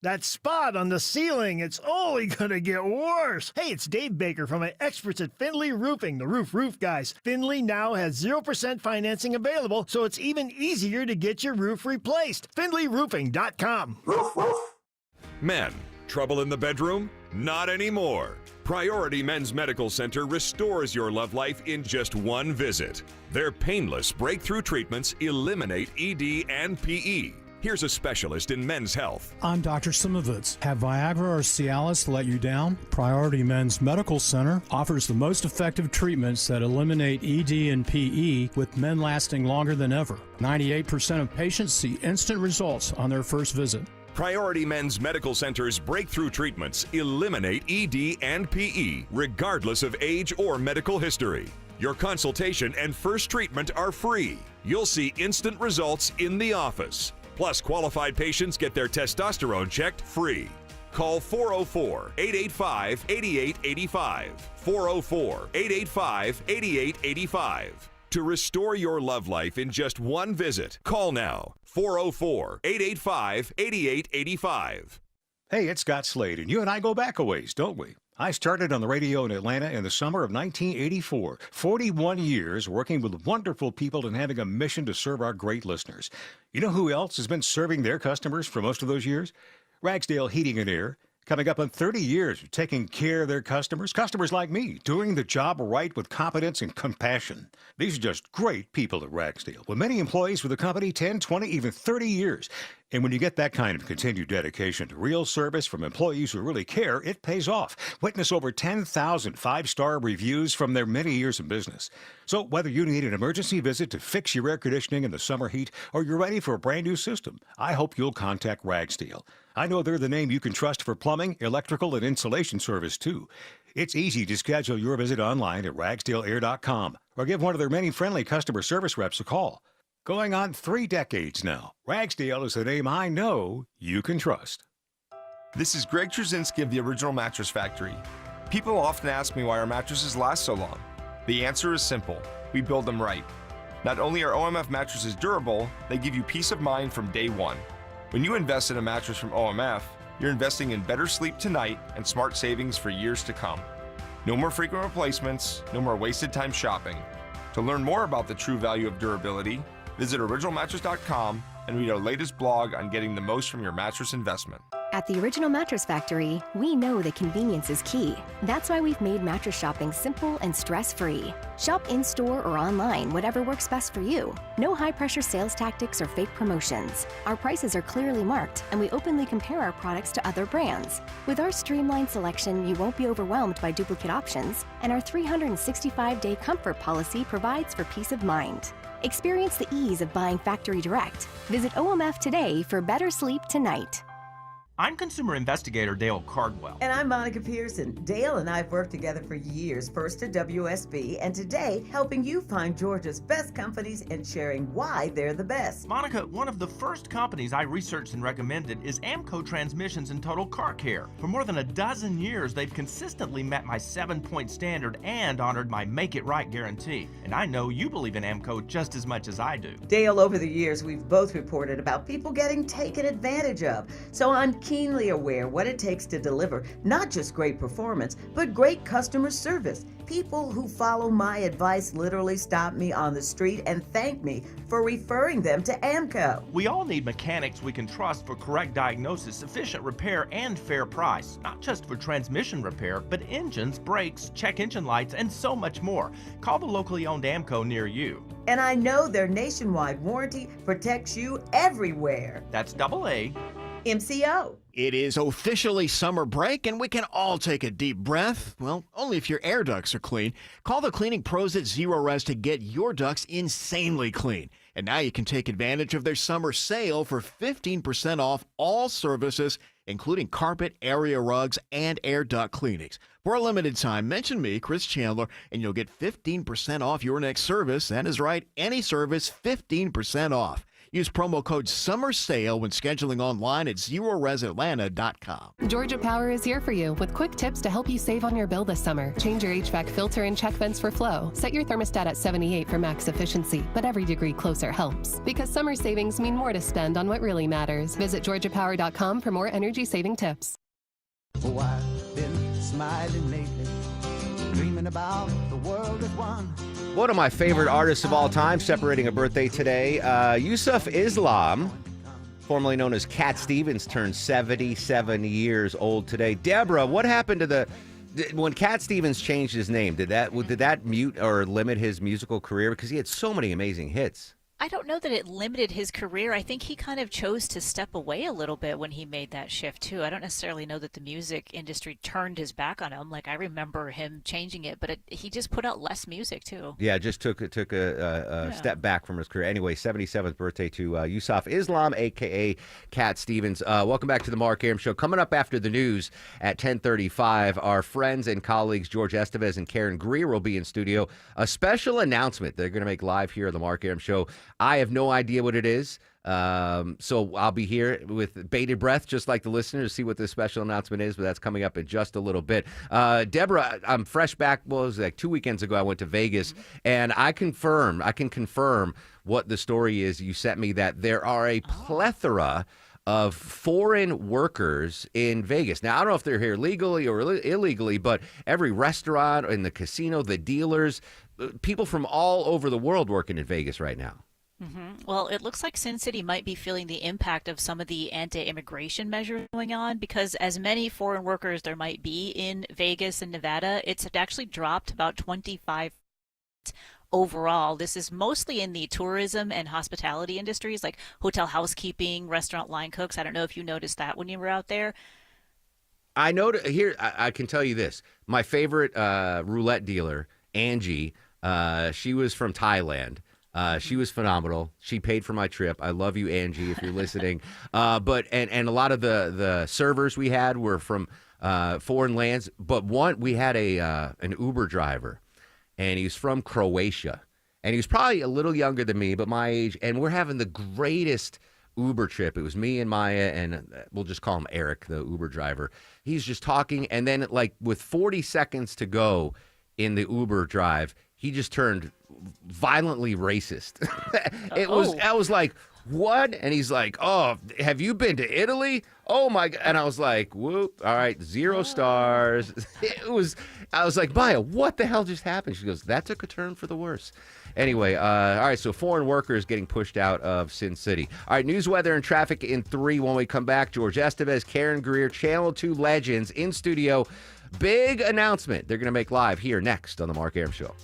That spot on the ceiling, it's only gonna get worse. Hey, it's Dave Baker from my experts at Findlay Roofing, the roof guys. Findlay now has 0% financing available, so it's even easier to get your roof replaced. FindlayRoofing.com. Men, trouble in the bedroom? Not anymore. Priority Men's Medical Center restores your love life in just one visit. Their painless breakthrough treatments eliminate ED and PE. Here's a specialist in men's health. I'm Dr. Simovitz. Have Viagra or Cialis let you down? Priority Men's Medical Center offers the most effective treatments that eliminate ED and PE, with men lasting longer than ever. 98% of patients see instant results on their first visit. Priority Men's Medical Center's breakthrough treatments eliminate ED and PE, regardless of age or medical history. Your consultation and first treatment are free. You'll see instant results in the office. Plus, qualified patients get their testosterone checked free. Call 404-885-8885. 404-885-8885. To restore your love life in just one visit, call now. 404-885-8885. Hey, it's Scott Slade, and you and I go back a ways, don't we? I started on the radio in Atlanta in the summer of 1984. 41 years working with wonderful people and having a mission to serve our great listeners. You know who else has been serving their customers for most of those years? Ragsdale Heating and Air. Coming up on 30 years of taking care of their customers like me, doing the job right with competence and compassion. These are just great people at Ragsdale, with many employees with the company 10, 20, even 30 years. And when you get that kind of continued dedication to real service from employees who really care, it pays off. Witness over 10,000 five-star reviews from their many years in business. So whether you need an emergency visit to fix your air conditioning in the summer heat, or you're ready for a brand new system, I hope you'll contact Ragsdale. I know they're the name you can trust for plumbing, electrical, and insulation service, too. It's easy to schedule your visit online at ragsdaleair.com or give one of their many friendly customer service reps a call. Going on 3 decades now, Ragsdale is the name I know you can trust. This is Greg Trzynski of the Original Mattress Factory. People often ask me why our mattresses last so long. The answer is simple. We build them right. Not only are OMF mattresses durable, they give you peace of mind from day one. When you invest in a mattress from OMF, you're investing in better sleep tonight and smart savings for years to come. No more frequent replacements, no more wasted time shopping. To learn more about the true value of durability, visit originalmattress.com and read our latest blog on getting the most from your mattress investment. At the Original Mattress Factory, we know that convenience is key. That's why we've made mattress shopping simple and stress-free. Shop in-store or online, whatever works best for you. No high-pressure sales tactics or fake promotions. Our prices are clearly marked, and we openly compare our products to other brands. With our streamlined selection, you won't be overwhelmed by duplicate options, and our 365-day comfort policy provides for peace of mind. Experience the ease of buying factory direct. Visit OMF today for better sleep tonight. I'm consumer investigator Dale Cardwell. And I'm Monica Pearson. Dale and I have worked together for years, first at WSB, and today helping you find Georgia's best companies and sharing why they're the best. Monica, one of the first companies I researched and recommended is AMCO Transmissions and Total Car Care. For more than a dozen years, they've consistently met my 7-point standard and honored my Make It Right guarantee. And I know you believe in AMCO just as much as I do. Dale, over the years, we've both reported about people getting taken advantage of. So I'm keenly aware what it takes to deliver not just great performance, but great customer service. People who follow my advice literally stop me on the street and thank me for referring them to AMCO. We all need mechanics we can trust for correct diagnosis, efficient repair, and fair price. Not just for transmission repair, but engines, brakes, check engine lights, and so much more. Call the locally owned AMCO near you. And I know their nationwide warranty protects you everywhere. That's AA. MCO. It is officially summer break, and we can all take a deep breath. Well, only if your air ducts are clean. Call the cleaning pros at Zero Res to get your ducts insanely clean. And now you can take advantage of their summer sale for 15% off all services, including carpet, area rugs, and air duct cleanings. For a limited time, mention me, Chris Chandler, and you'll get 15% off your next service. That is right, any service, 15% off. Use promo code SUMMERSALE when scheduling online at ZeroResAtlanta.com. Georgia Power is here for you with quick tips to help you save on your bill this summer. Change your HVAC filter and check vents for flow. Set your thermostat at 78 for max efficiency, but every degree closer helps. Because summer savings mean more to spend on what really matters. Visit GeorgiaPower.com for more energy-saving tips. Oh, I've been smiling lately, dreaming about the world at one. One of my favorite artists of all time, separating a birthday today. Yusuf Islam, formerly known as Cat Stevens, turned 77 years old today. Deborah, what happened to when Cat Stevens changed his name? Did that mute or limit his musical career? Because he had so many amazing hits. I don't know that it limited his career. I think he kind of chose to step away a little bit when he made that shift, too. I don't necessarily know that the music industry turned his back on him. Like, I remember him changing it, but he just put out less music, too. Yeah, just took a step back from his career. Anyway, 77th birthday to Yusuf Islam, a.k.a. Cat Stevens. Welcome back to the Mark Arum Show. Coming up after the news at 10:35, our friends and colleagues George Estevez and Karen Greer will be in studio. A special announcement they're going to make live here on the Mark Arum Show. I have no idea what it is, so I'll be here with bated breath, just like the listeners, to see what this special announcement is, but that's coming up in just a little bit. Deborah, I'm fresh back. Well, it was like 2 weekends ago I went to Vegas, and I can confirm what the story is you sent me, that there are a plethora of foreign workers in Vegas. Now, I don't know if they're here legally or illegally, but every restaurant and the casino, the dealers, people from all over the world working in Vegas right now. Mm-hmm. Well, it looks like Sin City might be feeling the impact of some of the anti-immigration measures going on, because as many foreign workers there might be in Vegas and Nevada, it's actually dropped about 25% overall. This is mostly in the tourism and hospitality industries, like hotel housekeeping, restaurant line cooks. I don't know if you noticed that when you were out there. I know here. I can tell you this. My favorite roulette dealer, Angie, she was from Thailand. She was phenomenal. She paid for my trip. I love you, Angie, if you're listening. But a lot of the servers we had were from foreign lands. But we had an Uber driver, and he was from Croatia. And he was probably a little younger than me, but my age. And we're having the greatest Uber trip. It was me and Maya, and we'll just call him Eric, the Uber driver. He's just talking, and then like with 40 seconds to go in the Uber drive, he just turned violently racist. I was like, what? And he's like, oh, have you been to Italy? Oh my God. And I was like, whoop, all right, 0 stars. I was like, Maya, what the hell just happened? She goes, that took a turn for the worse. Anyway, all right, so foreign workers getting pushed out of Sin City. All right, news, weather, and traffic in 3 when we come back. George Estevez, Karen Greer, Channel 2 legends in studio. Big announcement they're going to make live here next on the Mark Arum Show.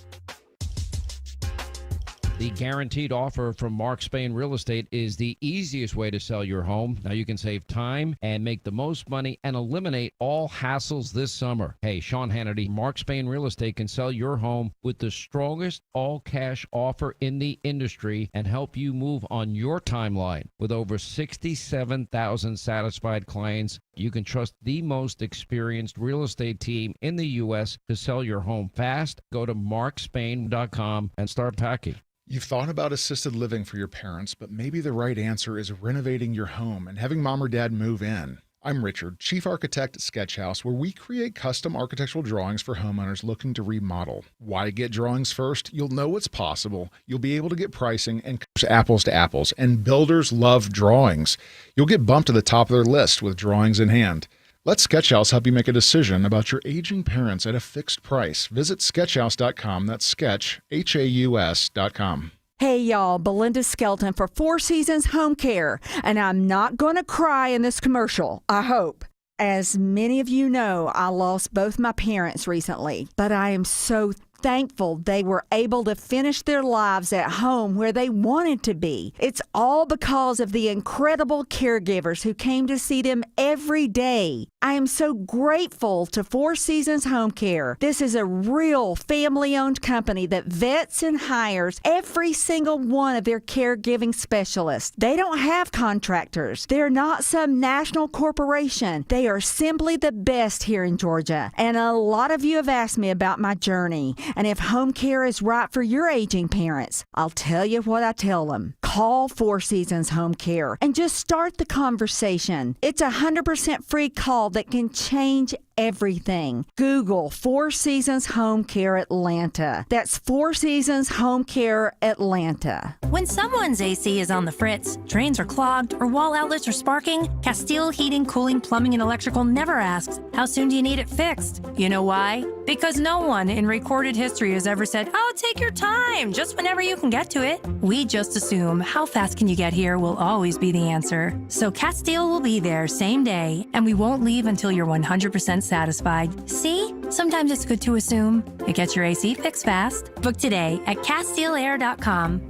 The guaranteed offer from Mark Spain Real Estate is the easiest way to sell your home. Now you can save time and make the most money and eliminate all hassles this summer. Hey, Sean Hannity, Mark Spain Real Estate can sell your home with the strongest all-cash offer in the industry and help you move on your timeline. With over 67,000 satisfied clients, you can trust the most experienced real estate team in the U.S. to sell your home fast. Go to markspain.com and start packing. You've thought about assisted living for your parents, but maybe the right answer is renovating your home and having mom or dad move in. I'm Richard, Chief Architect at Sketch House, where we create custom architectural drawings for homeowners looking to remodel. Why get drawings first? You'll know what's possible. You'll be able to get pricing and compare apples to apples. And builders love drawings. You'll get bumped to the top of their list with drawings in hand. Let Sketchhouse help you make a decision about your aging parents at a fixed price. Visit sketchhouse.com. That's sketch, HAUS.com. Hey, y'all, Belinda Skelton for Four Seasons Home Care. And I'm not going to cry in this commercial, I hope. As many of you know, I lost both my parents recently, but I am so thankful they were able to finish their lives at home where they wanted to be. It's all because of the incredible caregivers who came to see them every day. I am so grateful to Four Seasons Home Care. This is a real family-owned company that vets and hires every single one of their caregiving specialists. They don't have contractors. They're not some national corporation. They are simply the best here in Georgia. And a lot of you have asked me about my journey and if home care is right for your aging parents. I'll tell you what I tell them. Call Four Seasons Home Care and just start the conversation. It's a 100% free call that can change everything. Google Four Seasons Home Care Atlanta. That's Four Seasons Home Care Atlanta. When someone's AC is on the fritz, drains are clogged, or wall outlets are sparking, Castile Heating, Cooling, Plumbing, and Electrical never asks, how soon do you need it fixed? You know why? Because no one in recorded history has ever said, oh, take your time, just whenever you can get to it. We just assume how fast can you get here will always be the answer. So Castile will be there same day, and we won't leave until you're 100% satisfied. See? Sometimes it's good to assume. It gets your AC fixed fast. Book today at CastileAir.com.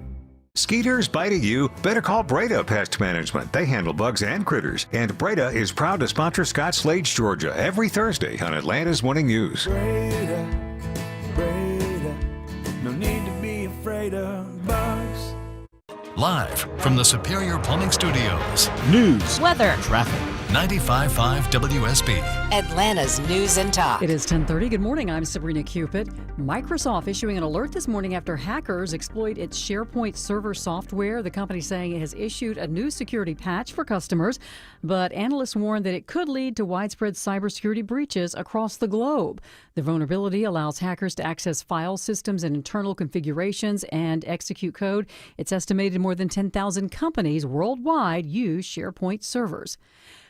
Skeeters biting you? Better call Breda Pest Management. They handle bugs and critters. And Breda is proud to sponsor Scott Slade, Georgia, every Thursday on Atlanta's Morning News. Breda, no need to be afraid of bugs. Live from the Superior Plumbing Studios. News, weather, traffic. 95.5 WSB. Atlanta's News and Talk. It is 10:30. Good morning. I'm Sabrina Cupid. Microsoft issuing an alert this morning after hackers exploit its SharePoint server software. The company saying it has issued a new security patch for customers, but analysts warn that it could lead to widespread cybersecurity breaches across the globe. The vulnerability allows hackers to access file systems and internal configurations and execute code. It's estimated more than 10,000 companies worldwide use SharePoint servers.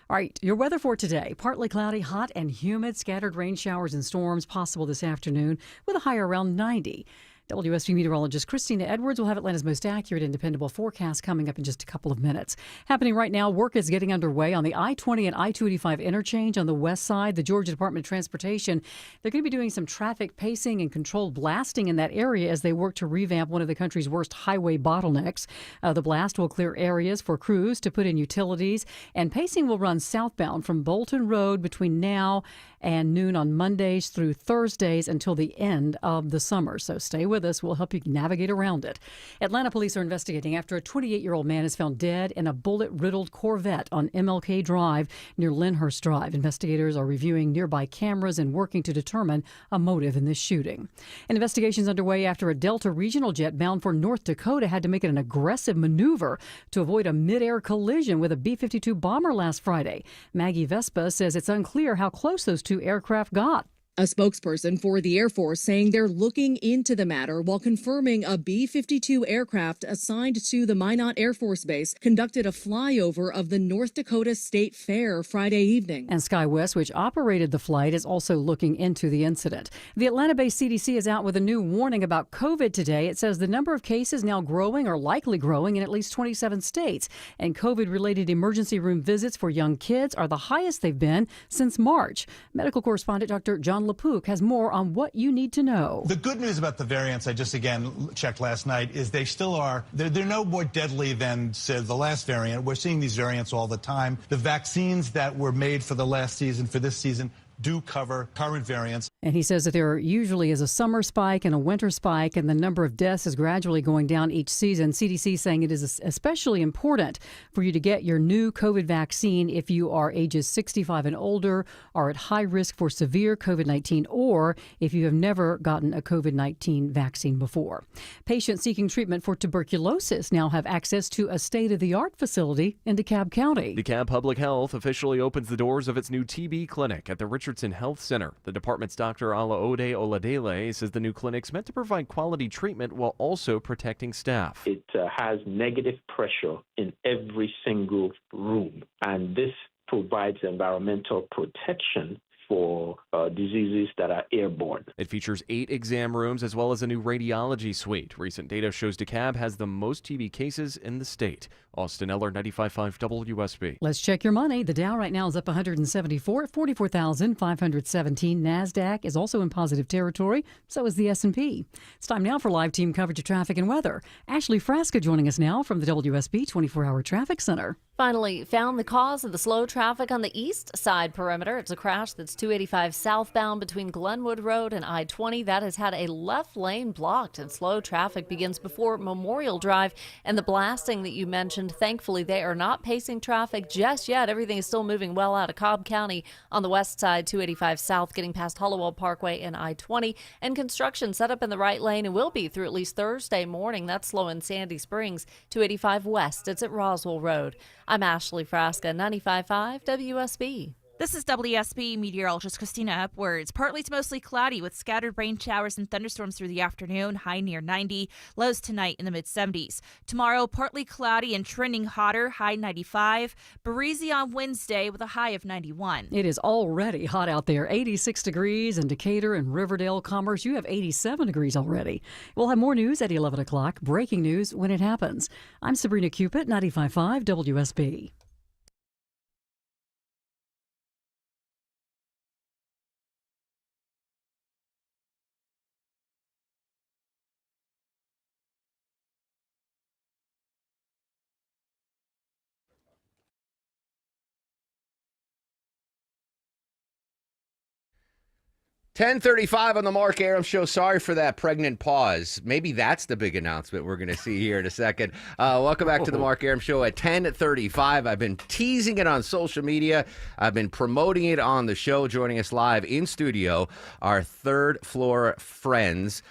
All right, your weather for today. Partly cloudy, hot and humid, scattered rain showers and storms possible this afternoon with a high around 90. WSB meteorologist Christina Edwards will have Atlanta's most accurate and dependable forecast coming up in just a couple of minutes. Happening right now, work is getting underway on the I-20 and I-285 interchange on the west side. The Georgia Department of Transportation, they're going to be doing some traffic pacing and controlled blasting in that area as they work to revamp one of the country's worst highway bottlenecks. The blast will clear areas for crews to put in utilities, and pacing will run southbound from Bolton Road between now and noon on Mondays through Thursdays until the end of the summer. So stay with us. We'll help you navigate around it. Atlanta police are investigating after a 28-year-old man is found dead in a bullet-riddled Corvette on MLK Drive near Lyndhurst Drive. Investigators are reviewing nearby cameras and working to determine a motive in this shooting. An investigation is underway after a Delta regional jet bound for North Dakota had to make an aggressive maneuver to avoid a mid-air collision with a B-52 bomber last Friday. Maggie Vespa says it's unclear how close those two aircraft got. A spokesperson for the Air Force saying they're looking into the matter while confirming a B-52 aircraft assigned to the Minot Air Force Base conducted a flyover of the North Dakota State Fair Friday evening. And SkyWest, which operated the flight, is also looking into the incident. The Atlanta-based CDC is out with a new warning about COVID today. It says the number of cases now growing or likely growing in at least 27 states. And COVID-related emergency room visits for young kids are the highest they've been since March. Medical correspondent Dr. John LaPook has more on what you need to know. The good news about the variants, I just again checked last night, is they still are, they're no more deadly than, say, the last variant. We're seeing these variants all the time. The vaccines that were made for the last season, for this season, do cover current variants. And he says that there usually is a summer spike and a winter spike, and the number of deaths is gradually going down each season. CDC saying it is especially important for you to get your new COVID vaccine if you are ages 65 and older, are at high risk for severe COVID-19, or if you have never gotten a COVID-19 vaccine before. Patients seeking treatment for tuberculosis now have access to a state-of-the-art facility in DeKalb County. DeKalb Public Health officially opens the doors of its new TB clinic at the Richardson Health Center. The department's Dr. Alaode Oladele says the new clinic's meant to provide quality treatment while also protecting staff. It has negative pressure in every single room, and this provides environmental protection for diseases that are airborne. It features 8 exam rooms as well as a new radiology suite. Recent data shows DeKalb has the most TB cases in the state. Austin Eller, 95.5 WSB. Let's check your money. The Dow right now is up 174 at 44,517. NASDAQ is also in positive territory. So is the S&P. It's time now for live team coverage of traffic and weather. Ashley Frasca joining us now from the WSB 24-hour Traffic Center. Finally found the cause of the slow traffic on the east side perimeter. It's a crash that's 285 southbound between Glenwood Road and I-20. That has had a left lane blocked, and slow traffic begins before Memorial Drive. And the blasting that you mentioned, thankfully, they are not pacing traffic just yet. Everything is still moving well out of Cobb County on the west side, 285 south, getting past Hollowell Parkway and I-20. And construction set up in the right lane and will be through at least Thursday morning. That's slow in Sandy Springs, 285 west. It's at Roswell Road. I'm Ashley Frasca, 95.5 WSB. This is WSB meteorologist Christina Upwards. Partly to mostly cloudy with scattered rain showers and thunderstorms through the afternoon, high near 90, lows tonight in the mid-70s. Tomorrow, partly cloudy and trending hotter, high 95, breezy on Wednesday with a high of 91. It is already hot out there, 86 degrees in Decatur and Riverdale, Commerce. You have 87 degrees already. We'll have more news at 11 o'clock, breaking news when it happens. I'm Sabrina Cupid, 95.5 WSB. 10:35 on the Mark Aram Show. Sorry for that pregnant pause. Maybe that's the big announcement we're going to see here in a second. Welcome back to the Mark Aram Show at 10:35. I've been teasing it on social media. I've been promoting it on the show. Joining us live in studio, our third floor friends,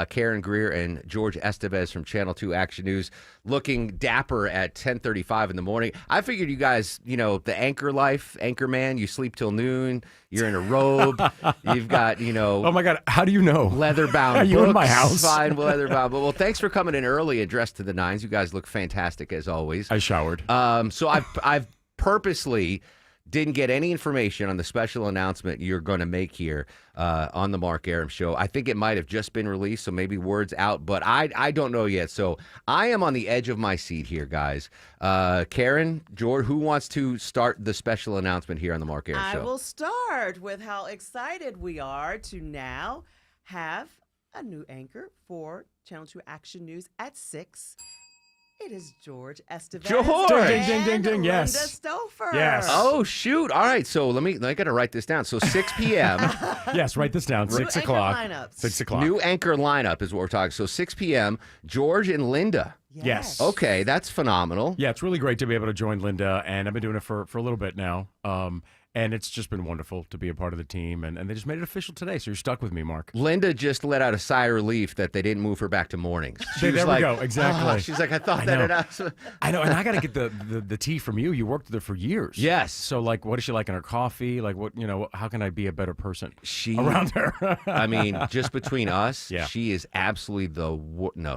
Karen Greer and George Estevez from Channel 2 Action News, looking dapper at 10:35 in the morning. I figured you guys, the anchor life, anchor man, you sleep till noon, you're in a robe, you've got, Oh my God, how do you know? leather-bound Are you books, in my house? fine leather-bound. Well, thanks for coming in early and dressed to the nines. You guys look fantastic as always. I showered. So I've purposely didn't get any information on the special announcement you're going to make here on the Mark Aram Show. I think it might have just been released, so maybe word's out, but I don't know yet. So I am on the edge of my seat here, guys. Karen, George, who wants to start the special announcement here on the Mark Aram Show? I will start with how excited we are to now have a new anchor for Channel 2 Action News at 6. It is George Estevez. George! Ding, ding, ding, ding, yes. Linda Stouffer. Yes. Oh, shoot. All right, so I got to write this down. So 6 p.m. Yes, write this down. 6 o'clock. 6 o'clock. New anchor lineup is what we're talking. So 6 p.m., George and Linda. Yes. Okay, that's phenomenal. Yeah, it's really great to be able to join Linda, and I've been doing it for a little bit now. And it's just been wonderful to be a part of the team, and they just made it official today, so you're stuck with me, Mark. Linda just let out a sigh of relief that they didn't move her back to mornings. There we go, exactly. She's like, I thought know. that. I know, and I got to get the tea from you. You worked with her for years. Yes. So, what is she like in her coffee? How can I be a better person She around her? I mean, just between us, Yeah. she is absolutely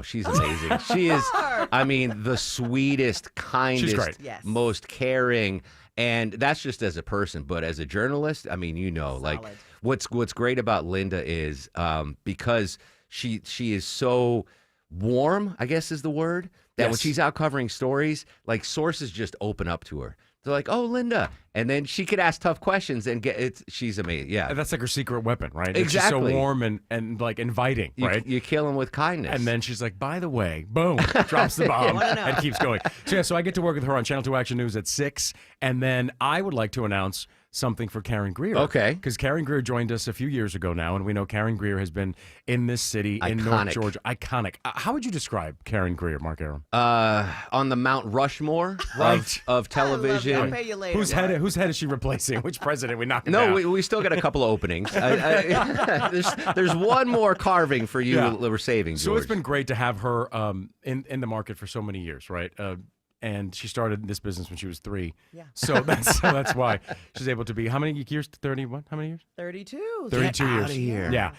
she's amazing. She is, the sweetest, kindest, great. Yes. most caring. And that's just as a person, but as a journalist, what's great about Linda is because she is so warm, I guess is the word, that when Yes. she's out covering stories, sources just open up to her. They're like, "Oh, Linda," and then she could ask tough questions and get it. She's amazing. Yeah, And that's like her secret weapon, right? It's Exactly. just so warm and inviting, right? You kill him with kindness. And then she's like, by the way, boom, drops the bomb Wanna know. and keeps going. So I get to work with her on Channel 2 Action News at 6. And then I would like to announce something for Karen Greer. Okay. Because Karen Greer joined us a few years ago now, and we know Karen Greer has been in this city, in North Iconic. Georgia. Iconic. How would you describe Karen Greer, Mark Aram? On the Mount Rushmore Right. of television. I'll pay you later. Whose head is she replacing? Which president we knocked No, down? we still got a couple of openings. There's one more carving for you Yeah. that we're saving, So George. it's been great to have her in the market for so many years, right? And she started this business when she was 3. Yeah. So that's why she's able to be, how many years? 31? How many years? 32. 32 Get years. outta here. Yeah.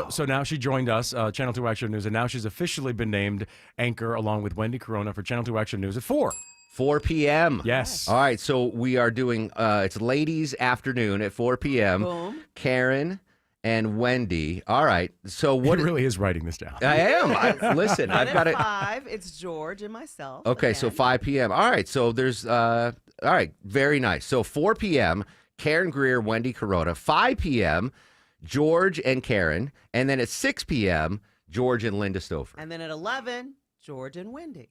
So now she joined us, Channel 2 Action News, and now she's officially been named anchor along with Wendy Corona for Channel 2 Action News at 4. 4 p.m. Yes. All right, so we are doing, it's ladies' afternoon at 4 p.m. Boom. Karen and Wendy. All right, so what? He really is writing this down. I am. Listen, And I've got at it. 5, it's George and myself. Okay, so again. 5 p.m. All right, so there's, all right, very nice. So 4 p.m., Karen Greer, Wendy Corona. 5 p.m., George and Karen. And then at 6 p.m., George and Linda Stouffer. And then at 11, George and Wendy.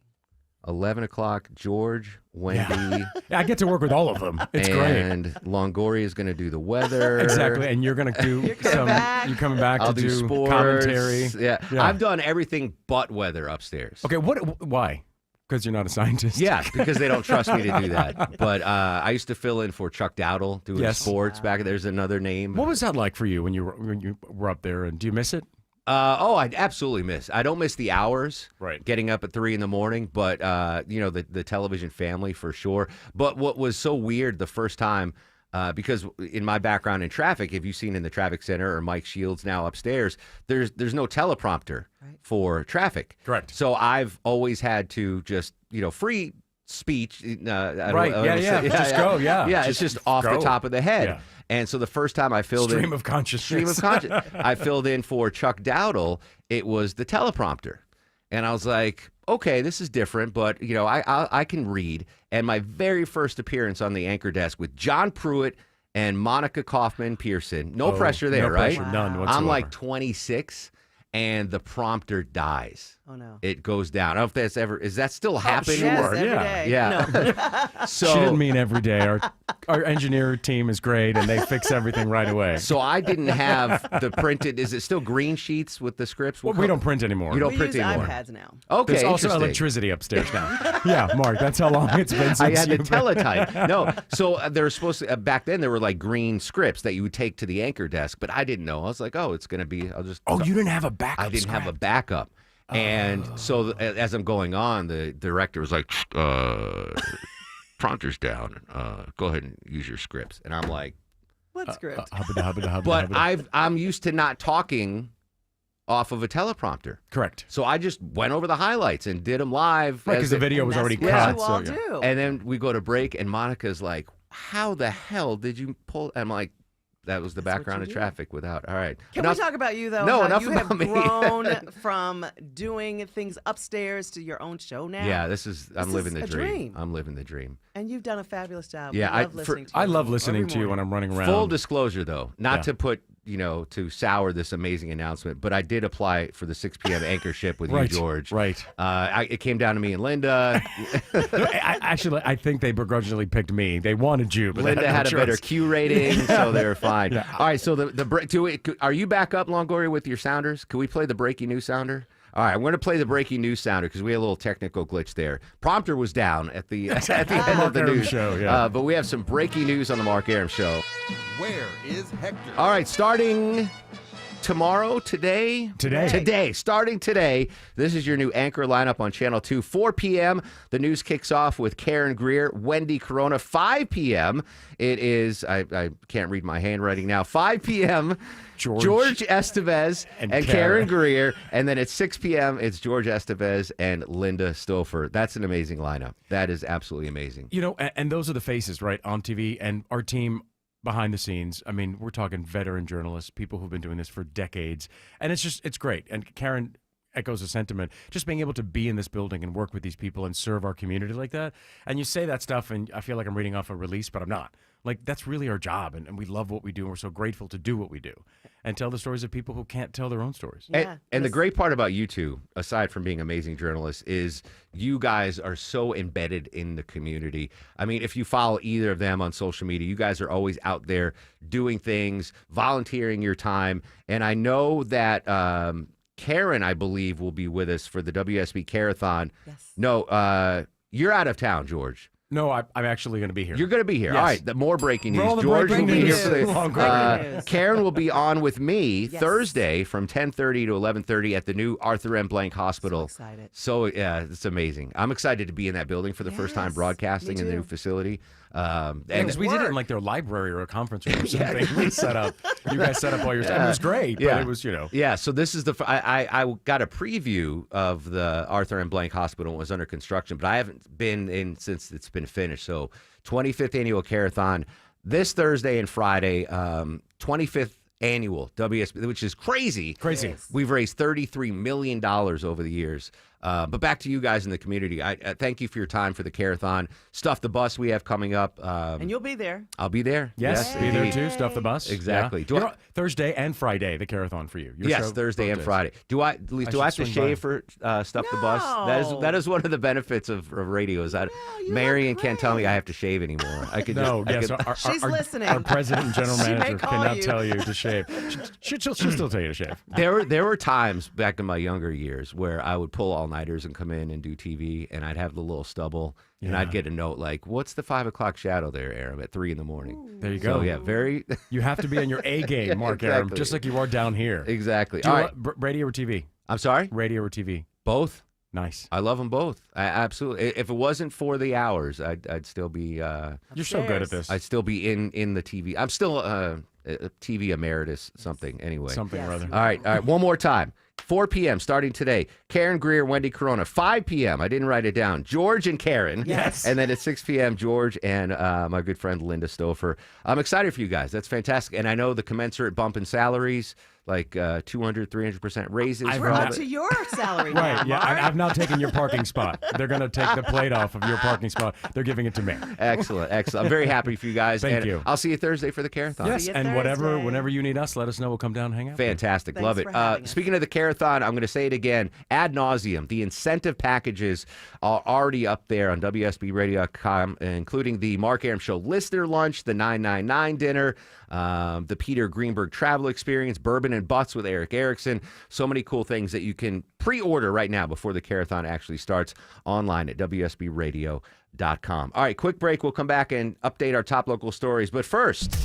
11 o'clock, George, Wendy. Yeah, I get to work with all of them. It's great. And Longoria is going to do the weather. Exactly, and you're going to do you're coming back I'll to do sports. commentary. Yeah. I've done everything but weather upstairs. Okay, why? Because you're not a sentist? Yeah, because they don't trust me to do that. But I used to fill in for Chuck Dowdle doing Yes. sports back. There's another name. What was that like for you when you were up there, and do you miss it? I absolutely miss. I don't miss the hours, Right. getting up at 3 a.m, but the television family for sure. But what was so weird the first time, because in my background in traffic, if you've seen in the traffic center or Mike Shields now upstairs, there's no teleprompter for traffic. Correct. So I've always had to just free speech. Right, yeah. Just go, yeah. Yeah, it's Just just off the go. top of the head. Yeah. And so the first time I filled Stream in of consciousness. I filled in for Chuck Dowdle. It was the teleprompter, and I was like, okay, this is different, but I can read. And my very first appearance on the anchor desk with John Pruitt and Monica Kaufman Pearson. No pressure there, no right? pressure, none I'm whatsoever. like 26. And the prompter dies. Oh, no. It goes down. I don't know if is that still happening? Yes, every day. Yeah. No. So She didn't mean every day. Our our engineer team is great, and they fix everything right away. So I didn't have the printed. Is it still green sheets with the scripts? Well, we don't print anymore. You don't We print use anymore. iPads now. Okay, There's also interesting. electricity upstairs now. Yeah, Mark, that's how long it's been since I had the you've been- teletype. No, so there were supposed to back then. There were like green scripts that you would take to the anchor desk, but I didn't know. I was like, oh, it's gonna be. I'll just. Oh, you didn't have a backup. I didn't have a backup. And so as I'm going on, the director was like, prompter's down. Go ahead and use your scripts. And I'm like, what script? but I'm used to not talking off of a teleprompter. Correct. So I just went over the highlights and did them live. Right, 'cause the video was already cut. You all do. And then we go to break, and Monica's like, how the hell did you pull? I'm like, that was the background of traffic without. All right. Can we talk about you, though? No, how enough you about have me. grown from doing things upstairs to your own show now. Yeah, I'm living is the a dream. I'm living the dream. And you've done a fabulous job. Yeah, we love listening to you. I love listening every to you when morning. I'm running around. Full disclosure, though, not Yeah. to put, to sour this amazing announcement, but I did apply for the 6 p.m. anchorship with Right, you, George. right. It came down to me and Linda. Actually, I think they begrudgingly picked me. They wanted you, but they Linda no had a better choice. Q rating, so they were fine. Yeah. All right, so are you back up, Longoria, with your sounders? Can we play the breaking news sounder? All right, I'm going to play the breaking news sounder because we had a little technical glitch there. Prompter was down at the end of the Aram news show, yeah. but we have some breaking news on the Mark Aram Show. Where is Hector? All right, starting today, starting today, this is your new anchor lineup on Channel 2. 4 p.m., the news kicks off with Karen Greer, Wendy Corona. 5 p.m., it is, I can't read my handwriting now, 5 p.m., George Estevez and Karen Greer. And then at 6 p.m., it's George Estevez and Linda Stouffer. That's an amazing lineup. That is absolutely amazing. And those are the faces, right, on TV, and our team behind the scenes. I mean, we're talking veteran journalists, people who've been doing this for decades, and it's great. And Karen echoes the sentiment, just being able to be in this building and work with these people and serve our community like that. And you say that stuff, and I feel like I'm reading off a release, but I'm not. Like, that's really our job, and we love what we do, and we're so grateful to do what we do and tell the stories of people who can't tell their own stories. And the great part about you two, aside from being amazing journalists, is you guys are so embedded in the community. I mean, if you follow either of them on social media, you guys are always out there doing things, volunteering your time. And I know that Karen, I believe, will be with us for the WSB Carathon. Yes. No, you're out of town, George. No, I'm actually going to be here. You're going to be here. Yes. All right. The more breaking news. Roll the George breaking will be news. here for Long the, breaking news. Karen will be on with me Yes. Thursday from 10:30 to 11:30 at the new Arthur M. Blank Hospital. So excited. So, yeah, it's amazing. I'm excited to be in that building for the first time broadcasting me in the new too. facility. And Because we did it in like their library or a conference room or something. We set up. You guys set up all your stuff. It was great, but it was, Yeah, so this is I got a preview of the Arthur M. Blank Hospital. It was under construction, but I haven't been in since it's been finished. So 25th Annual Carathon this Thursday and Friday, 25th Annual WSB, which is crazy. Crazy. Yes. We've raised $33 million over the years. But back to you guys in the community. I thank you for your time for the Carathon. Stuff the Bus we have coming up. And you'll be there. I'll be there. Yes, be there too. Stuff the Bus. Exactly. Yeah. Thursday and Friday, the Carathon for you. Your Yes, show, Thursday both and days. Friday. Do I have to swing shave by. for Stuff the Bus? That is one of the benefits of radio. Is that Marion can't tell me I have to shave anymore. I could No, just, yes, She's listening. Our president and general She may manager call cannot you. tell you to shave. She'll still tell you to shave. There were times back in my younger years where I would pull all-nighters and come in and do TV, and I'd have the little stubble, and I'd get a note like, "What's the 5 o'clock shadow there, Aram, at 3 a.m?" There you So go. yeah, very. You have to be on your A game, Yeah, Mark Aram, exactly. just like you are down here. Exactly. Do you All want radio or TV? I'm sorry. Radio or TV? Both. Nice. I love them both. I absolutely. If it wasn't for the hours, I'd still be. You're so good at this. I'd still be in the TV. I'm still a TV emeritus something anyway. Something or other. All right. One more time. 4 p.m. starting today. Karen Greer, Wendy Corona. 5 p.m. I didn't write it down. George and Karen. Yes. And then at 6 p.m., George and my good friend Linda Stouffer. I'm excited for you guys. That's fantastic. And I know the commensurate bump in salaries. like 200, 300% raises. We're for all up the- to your salary now, Right, yeah, Mark. I've now taken your parking spot. They're going to take the plate off of your parking spot. They're giving it to me. Excellent, excellent. I'm very happy for you guys. Thank and you. I'll see you Thursday for the Carathon. Yes, and whenever you need us, let us know. We'll come down and hang out. Fantastic. Thanks Love it. for having us. Speaking of the Carathon, I'm going to say it again, ad nauseum. The incentive packages are already up there on WSBRadio.com, including the Mark Aram Show listener lunch, the 999 dinner, the Peter Greenberg travel experience, Bourbon and Butts with Eric Erickson. So many cool things that you can pre-order right now before the Carathon actually starts online at WSBRadio.com. All right, quick break. We'll come back and update our top local stories. But first,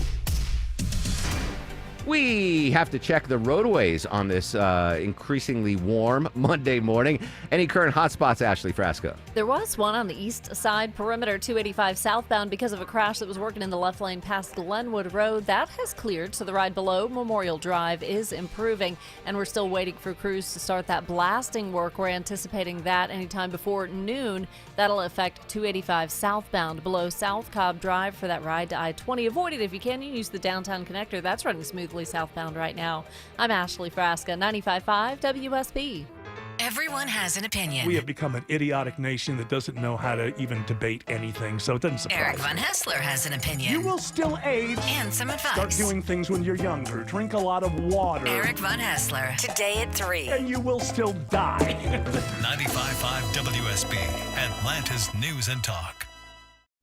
we have to check the roadways on this increasingly warm Monday morning. Any current hotspots, Ashley Frasco? There was one on the east side perimeter 285 southbound because of a crash that was working in the left lane past Glenwood Road. That has cleared, so the ride below Memorial Drive is improving, and we're still waiting for crews to start that blasting work. We're anticipating that anytime before noon. That'll affect 285 southbound below South Cobb Drive for that ride to I-20. Avoid it if you can. You use the downtown connector. That's running smoothly southbound right now. I'm Ashley Frasca, 95.5 WSB. Everyone has an opinion. We have become an idiotic nation that doesn't know how to even debate anything, so it doesn't surprise Eric me. Von Hessler has an opinion. You will still age. And some advice. Start doing things when you're younger. Drink a lot of water. Eric Von Hessler. Today at 3. And you will still die. 95.5 WSB, Atlanta's News and Talk.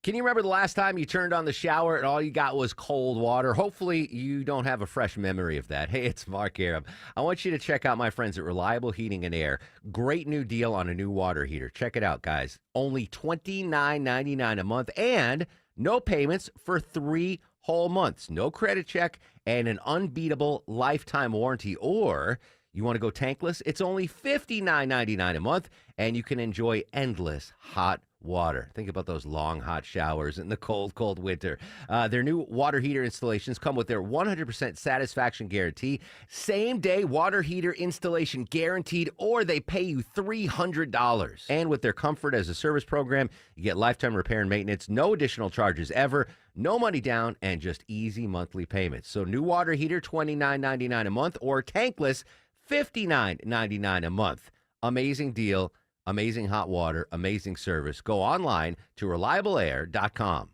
Can you remember the last time you turned on the shower and all you got was cold water? Hopefully you don't have a fresh memory of that. Hey, it's Mark Aram. I want you to check out my friends at Reliable Heating and Air. Great new deal on a new water heater. Check it out, guys. Only $29.99 a month and no payments for 3 whole months. No credit check and an unbeatable lifetime warranty. Or you want to go tankless? It's only $59.99 a month and you can enjoy endless hot water. Think about those long, hot showers in the cold, cold winter. Their new water heater installations come with their 100% satisfaction guarantee, same-day water heater installation guaranteed, or they pay you $300. And with their Comfort as a Service program, you get lifetime repair and maintenance, no additional charges ever, no money down, and just easy monthly payments. So new water heater, $29.99 a month, or tankless, $59.99 a month. Amazing deal. Amazing hot water, amazing service. Go online to reliableair.com.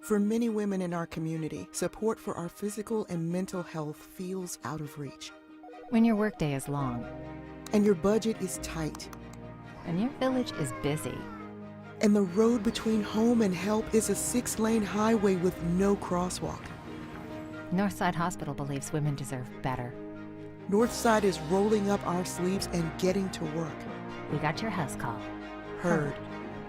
For many women in our community, support for our physical and mental health feels out of reach. When your workday is long. And your budget is tight. And your village is busy. And the road between home and help is a 6-lane highway with no crosswalk. Northside Hospital believes women deserve better. Northside is rolling up our sleeves and getting to work. We got your house call. Heard.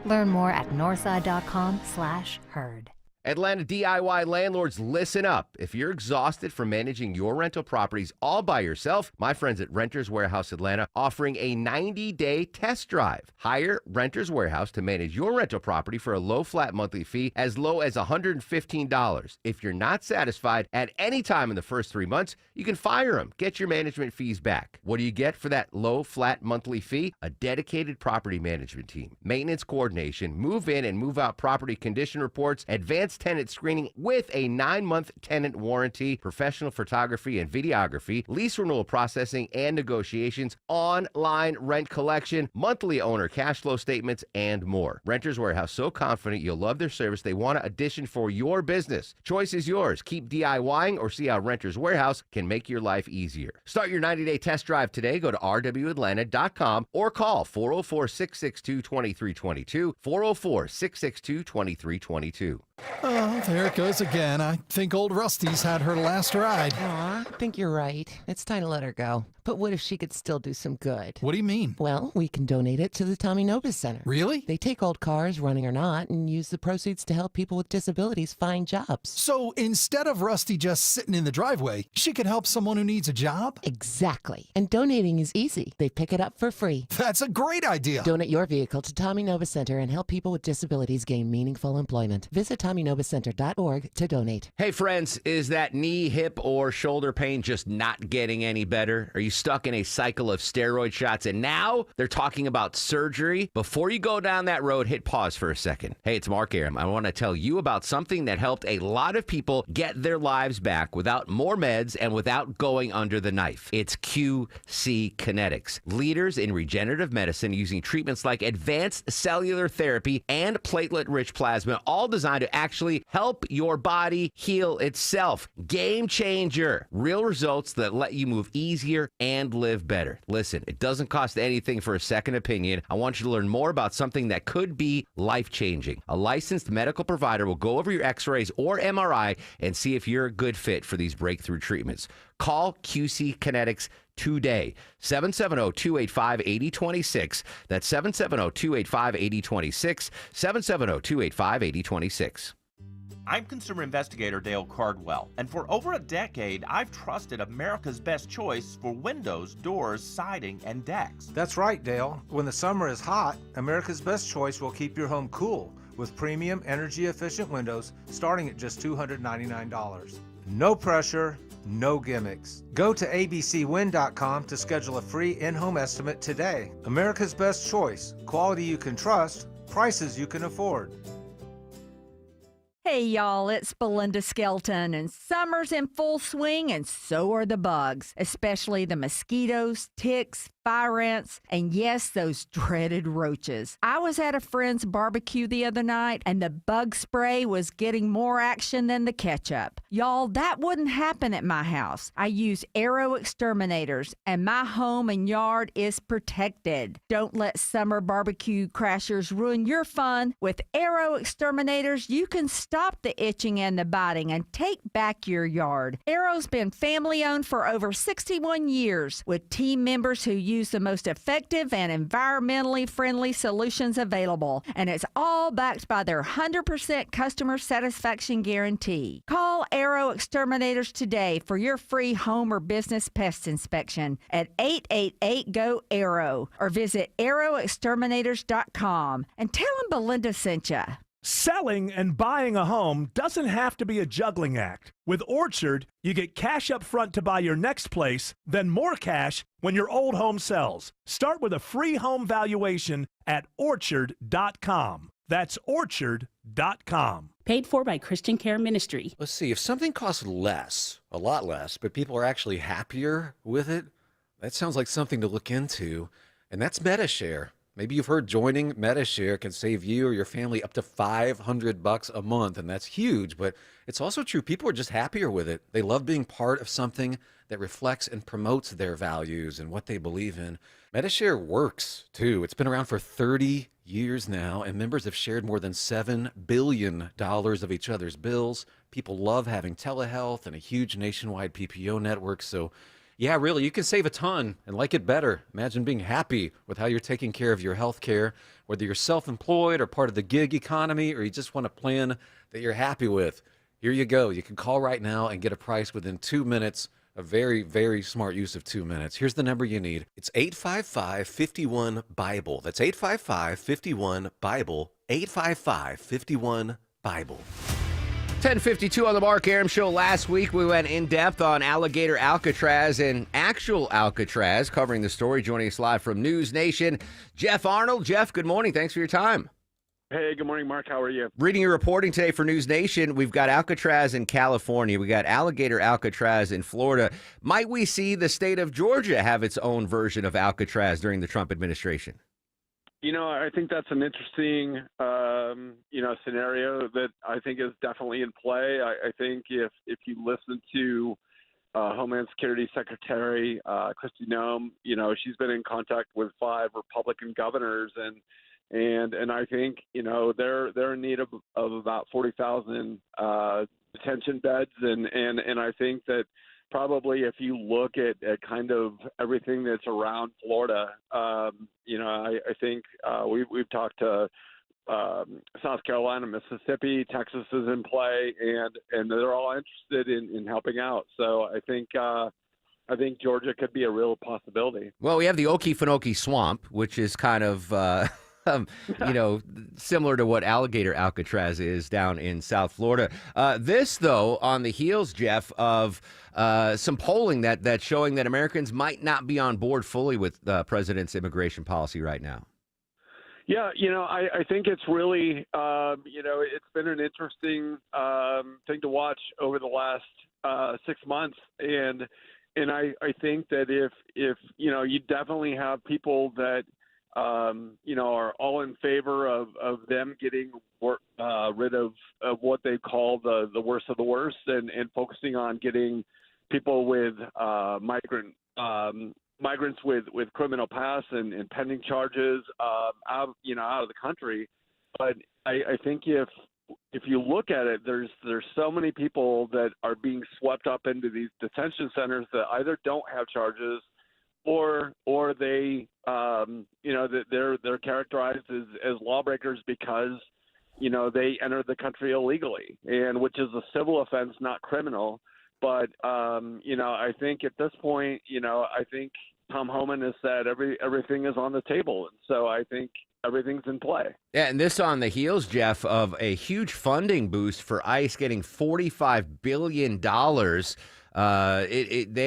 Learn more at northside.com/heard. Atlanta DIY landlords, listen up. If you're exhausted from managing your rental properties all by yourself, my friends at Renters Warehouse Atlanta offering a 90-day test drive. Hire Renters Warehouse to manage your rental property for a low flat monthly fee as low as $115. If you're not satisfied at any time in the first 3 months, you can fire them. Get your management fees back. What do you get for that low flat monthly fee? A dedicated property management team, maintenance coordination, move in and move out property condition reports, advanced tenant screening with a 9-month tenant warranty, professional photography and videography, lease renewal processing and negotiations, online rent collection, monthly owner cash flow statements, and more. Renters Warehouse, so confident you'll love their service, they want an addition for your business. Choice is yours. Keep DIYing or see how Renters Warehouse can make your life easier. Start your 90-day test drive today. Go to rwatlanta.com or call 404-662-2322, 404-662-2322. Oh, there it goes again. I think old Rusty's had her last ride. Aw, I think you're right. It's time to let her go. But what if she could still do some good? What do you mean? Well, we can donate it to the Tommy Novus Center. Really? They take old cars, running or not, and use the proceeds to help people with disabilities find jobs. So instead of Rusty just sitting in the driveway, she could help someone who needs a job? Exactly. And donating is easy. They pick it up for free. That's a great idea. Donate your vehicle to Tommy Novus Center and help people with disabilities gain meaningful employment. Visit TommyNovaCenter.org to donate. Hey, friends, is that knee, hip, or shoulder pain just not getting any better? Are you stuck in a cycle of steroid shots and now they're talking about surgery? Before you go down that road, hit pause for a second. Hey, it's Mark Aram. I want to tell you about something that helped a lot of people get their lives back without more meds and without going under the knife. It's QC Kinetics, leaders in regenerative medicine using treatments like advanced cellular therapy and platelet-rich plasma, all designed to actually help your body heal itself. Game changer. Real results that let you move easier and live better. Listen, it doesn't cost anything for a second opinion. I want you to learn more about something that could be life-changing. A licensed medical provider will go over your x-rays or MRI and see if you're a good fit for these breakthrough treatments. Call QC Kinetics today. 770-285-8026. That's 770-285-8026. 770-285-8026. I'm consumer investigator Dale Cardwell, and for over a decade, I've trusted America's Best Choice for windows, doors, siding, and decks. That's right, Dale. When the summer is hot, America's Best Choice will keep your home cool with premium energy-efficient windows starting at just $299. No pressure, no gimmicks. Go to abcwin.com to schedule a free in-home estimate today. America's Best Choice. Quality you can trust, prices you can afford. Hey y'all, it's Belinda Skelton, and summer's in full swing and so are the bugs, especially the mosquitoes, ticks, fire ants, and yes, those dreaded roaches. I was at a friend's barbecue the other night and the bug spray was getting more action than the ketchup. Y'all, that wouldn't happen at my house. I use Arrow exterminators and my home and yard is protected. Don't let summer barbecue crashers ruin your fun. With Arrow exterminators, you can stop the itching and the biting and take back your yard. Arrow's been family owned for over 61 years with team members who use the most effective and environmentally friendly solutions available, and it's all backed by their 100% customer satisfaction guarantee. Call Arrow Exterminators today for your free home or business pest inspection at 888-GO-ARROW or visit arrowexterminators.com and tell them Belinda sent you. Selling and buying a home doesn't have to be a juggling act. With Orchard, you get cash up front to buy your next place, then more cash when your old home sells. Start with a free home valuation at orchard.com. That's orchard.com. Paid for by Christian Care Ministry. Let's see, if something costs less, a lot less, but people are actually happier with it, that sounds like something to look into, and that's MediShare. Maybe you've heard joining MediShare can save you or your family up to $500 a month, and that's huge, but it's also true. People are just happier with it. They love being part of something that reflects and promotes their values and what they believe in. MediShare works, too. It's been around for 30 years now, and members have shared more than $7 billion of each other's bills. People love having telehealth and a huge nationwide PPO network, so yeah, really, you can save a ton and like it better. Imagine being happy with how you're taking care of your health care, whether you're self-employed or part of the gig economy, or you just want a plan that you're happy with. Here you go. You can call right now and get a price within 2 minutes. A very, very smart use of 2 minutes. Here's the number you need. It's 855-51-BIBLE. That's 855-51-BIBLE. 855-51-BIBLE. 10:52 on the Mark Aram Show. Last week, we went in depth on alligator Alcatraz and actual Alcatraz. Covering the story, joining us live from News Nation, Jeff Arnold. Jeff, good morning. Thanks for your time. Hey, good morning, Mark. How are you? Reading your reporting today for News Nation, we've got Alcatraz in California. We got alligator Alcatraz in Florida. Might we see the state of Georgia have its own version of Alcatraz during the Trump administration? You know, I think that's an interesting, scenario that I think is definitely in play. I think if you listen to Homeland Security Secretary Kristi Noem, she's been in contact with 5 Republican governors, and I think they're in need of about 40,000 detention beds, and I think that probably if you look at kind of everything that's around Florida, I think we've talked to South Carolina, Mississippi, Texas is in play, and they're all interested in helping out. So I think Georgia could be a real possibility. Well, we have the Okefenokee Swamp, which is kind of Similar to what alligator Alcatraz is down in South Florida. This, though, on the heels, Jeff, of some polling that's showing that Americans might not be on board fully with the president's immigration policy right now. Yeah, I think it's really, it's been an interesting thing to watch over the last 6 months, and I think that if you definitely have people that are all in favor of them getting rid of what they call the worst of the worst, and focusing on getting people with migrants with criminal past and pending charges out of the country. But I think if you look at it, there's so many people that are being swept up into these detention centers that either don't have charges or they that they're characterized as lawbreakers because they entered the country illegally, and which is a civil offense, not criminal. But I think at this point, I think Tom Homan has said everything is on the table, and so I think everything's in play. Yeah, and this on the heels, Jeff, of a huge funding boost for ICE getting $45 billion. They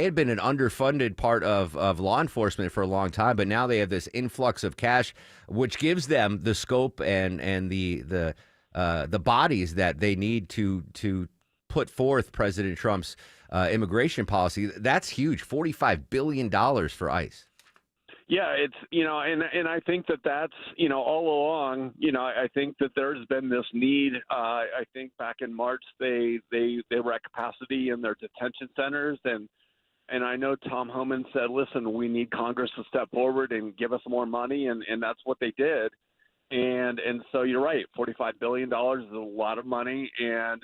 had been an underfunded part of law enforcement for a long time, but now they have this influx of cash, which gives them the scope and the bodies that they need to put forth President Trump's immigration policy. That's huge, $45 billion for ICE. Yeah, it's and I think that's all along. I think that there's been this need. I think back in March they were at capacity in their detention centers, and I know Tom Homan said, "Listen, we need Congress to step forward and give us more money," and that's what they did. And so you're right, $45 billion is a lot of money, and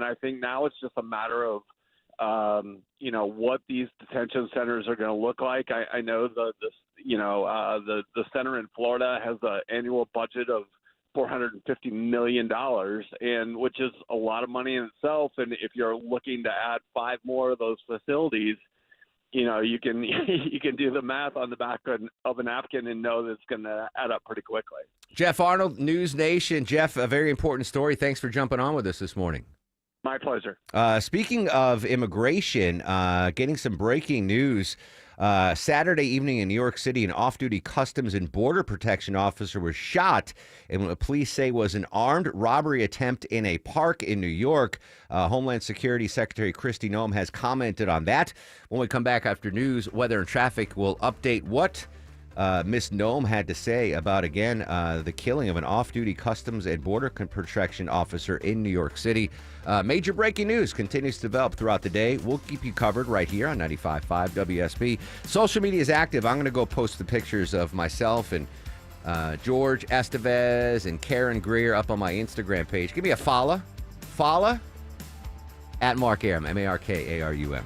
I think now it's just a matter of what these detention centers are going to look like. I know the center in Florida has an annual budget of $450 million, and which is a lot of money in itself. And if you're looking to add 5 more of those facilities, you can do the math on the back of a napkin and know that it's going to add up pretty quickly. Jeff Arnold, News Nation. Jeff, a very important story. Thanks for jumping on with us this morning. My pleasure. Speaking of immigration, getting some breaking news. Saturday evening in New York City, an off-duty Customs and Border Protection officer was shot in what police say was an armed robbery attempt in a park in New York. Homeland Security Secretary Kristi Noem has commented on that. When we come back after news, weather and traffic will update what Miss Noem had to say about, again, the killing of an off-duty Customs and Border Protection officer in New York City. Major breaking news continues to develop throughout the day. We'll keep you covered right here on 95.5 WSB. Social media is active. I'm going to go post the pictures of myself and George Estevez and Karen Greer up on my Instagram page. Give me a follow. Follow at Mark Arum, MarkArum.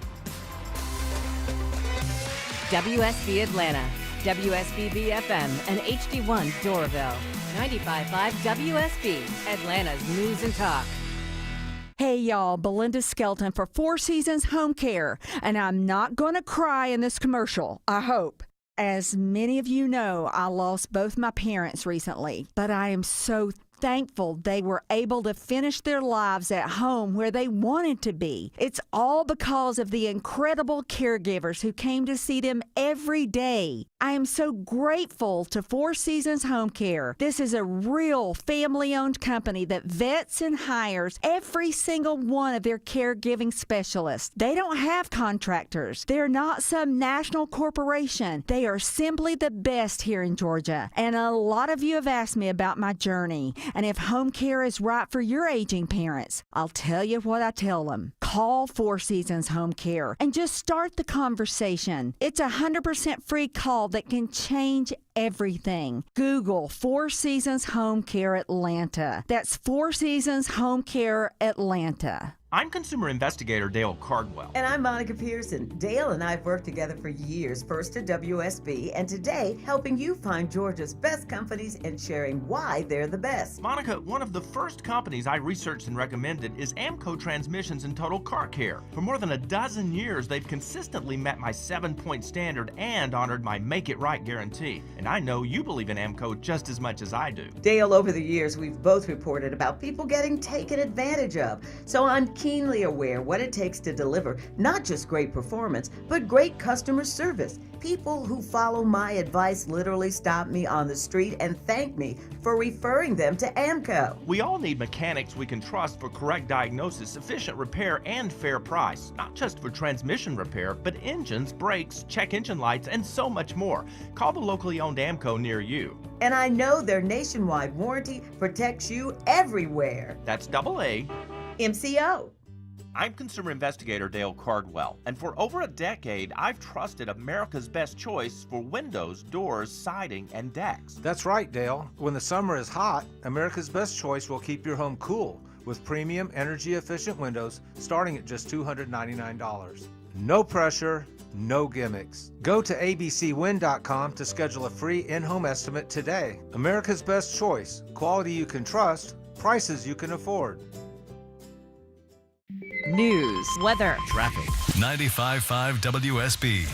WSB Atlanta, WSB BFM, and HD1 Doraville. 95.5 WSB, Atlanta's News and Talk. Hey y'all, Belinda Skelton for Four Seasons Home Care, and I'm not going to cry in this commercial, I hope. As many of you know, I lost both my parents recently, but I am so thankful they were able to finish their lives at home where they wanted to be. It's all because of the incredible caregivers who came to see them every day. I am so grateful to Four Seasons Home Care. This is a real family-owned company that vets and hires every single one of their caregiving specialists. They don't have contractors. They're not some national corporation. They are simply the best here in Georgia. And a lot of you have asked me about my journey and if home care is right for your aging parents. I'll tell you what I tell them. Call Four Seasons Home Care and just start the conversation. It's a 100% free call that can change everything. Google Four Seasons Home Care Atlanta. That's Four Seasons Home Care Atlanta. I'm consumer investigator Dale Cardwell. And I'm Monica Pearson. Dale and I have worked together for years, first at WSB, and today helping you find Georgia's best companies and sharing why they're the best. Monica, one of the first companies I researched and recommended is Amco Transmissions and Total Car Care. For more than a dozen years, they've consistently met my 7-point standard and honored my Make It Right guarantee. And I know you believe in AMCO just as much as I do. Dale, over the years, we've both reported about people getting taken advantage of. So I'm keenly aware what it takes to deliver not just great performance, but great customer service. People who follow my advice literally stop me on the street and thank me for referring them to AMCO. We all need mechanics we can trust for correct diagnosis, efficient repair, and fair price. Not just for transmission repair, but engines, brakes, check engine lights, and so much more. Call the locally owned AMCO near you. And I know their nationwide warranty protects you everywhere. That's AA MCO. I'm consumer investigator Dale Cardwell, and for over a decade, I've trusted America's best choice for windows, doors, siding, and decks. That's right, Dale. When the summer is hot, America's best choice will keep your home cool with premium energy-efficient windows starting at just $299. No pressure, no gimmicks. Go to abcwind.com to schedule a free in-home estimate today. America's best choice. Quality you can trust, prices you can afford. News, weather, traffic. 95.5 WSB,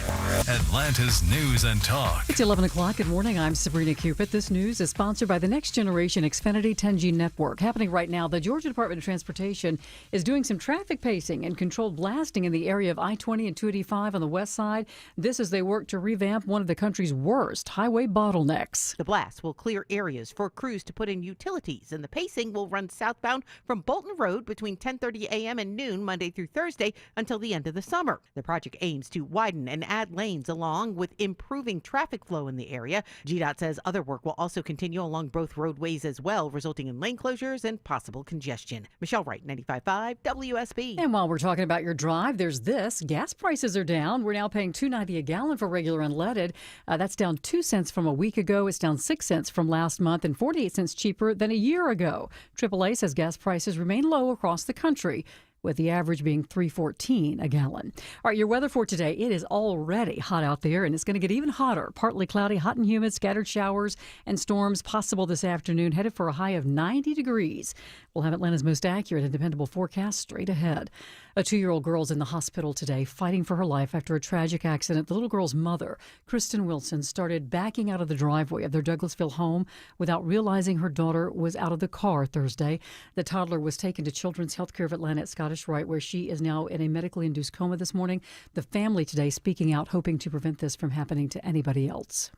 Atlanta's News and Talk. It's 11 o'clock. Good morning. I'm Sabrina Cupid. This news is sponsored by the Next Generation Xfinity 10G network. Happening right now, the Georgia Department of Transportation is doing some traffic pacing and controlled blasting in the area of I-20 and 285 on the west side. This as they work to revamp one of the country's worst highway bottlenecks. The blast will clear areas for crews to put in utilities, and the pacing will run southbound from Bolton Road between 10:30 a.m. and noon Monday through Thursday until the end of the summer. The project aims to widen and add lanes along with improving traffic flow in the area. GDOT says other work will also continue along both roadways as well, resulting in lane closures and possible congestion. Michelle Wright, 95.5 WSB. And while we're talking about your drive, there's this. Gas prices are down. We're now paying $2.90 a gallon for regular unleaded. That's down 2 cents from a week ago. It's down 6 cents from last month and 48 cents cheaper than a year ago. AAA says gas prices remain low across the country, with the average being $3.14 a gallon. All right, your weather for today. It is already hot out there, and it's going to get even hotter. Partly cloudy, hot and humid, scattered showers and storms possible this afternoon, headed for a high of 90 degrees. We'll have Atlanta's most accurate and dependable forecast straight ahead. A 2-year-old girl's in the hospital today fighting for her life after a tragic accident. The little girl's mother, Kristen Wilson, started backing out of the driveway of their Douglasville home without realizing her daughter was out of the car Thursday. The toddler was taken to Children's Healthcare of Atlanta at Scottish Rite, where she is now in a medically induced coma this morning. The family today speaking out, hoping to prevent this from happening to anybody else.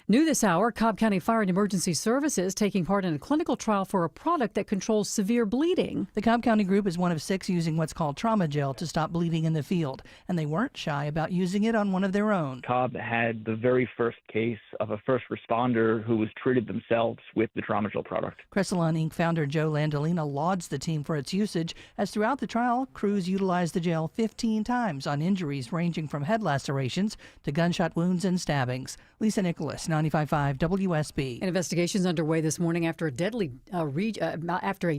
New this hour, Cobb County Fire and Emergency Services taking part in a clinical trial for a product that controls severe bleeding. The Cobb County group is one of 6 using what's called trauma gel to stop bleeding in the field, and they weren't shy about using it on one of their own. Cobb had the very first case of a first responder who was treated themselves with the trauma gel product. Cressalon Inc. founder Joe Landolina lauds the team for its usage, as throughout the trial, crews utilized the gel 15 times on injuries ranging from head lacerations to gunshot wounds and stabbings. Lisa Nicholas, 95.5 WSB. An investigation is underway this morning after a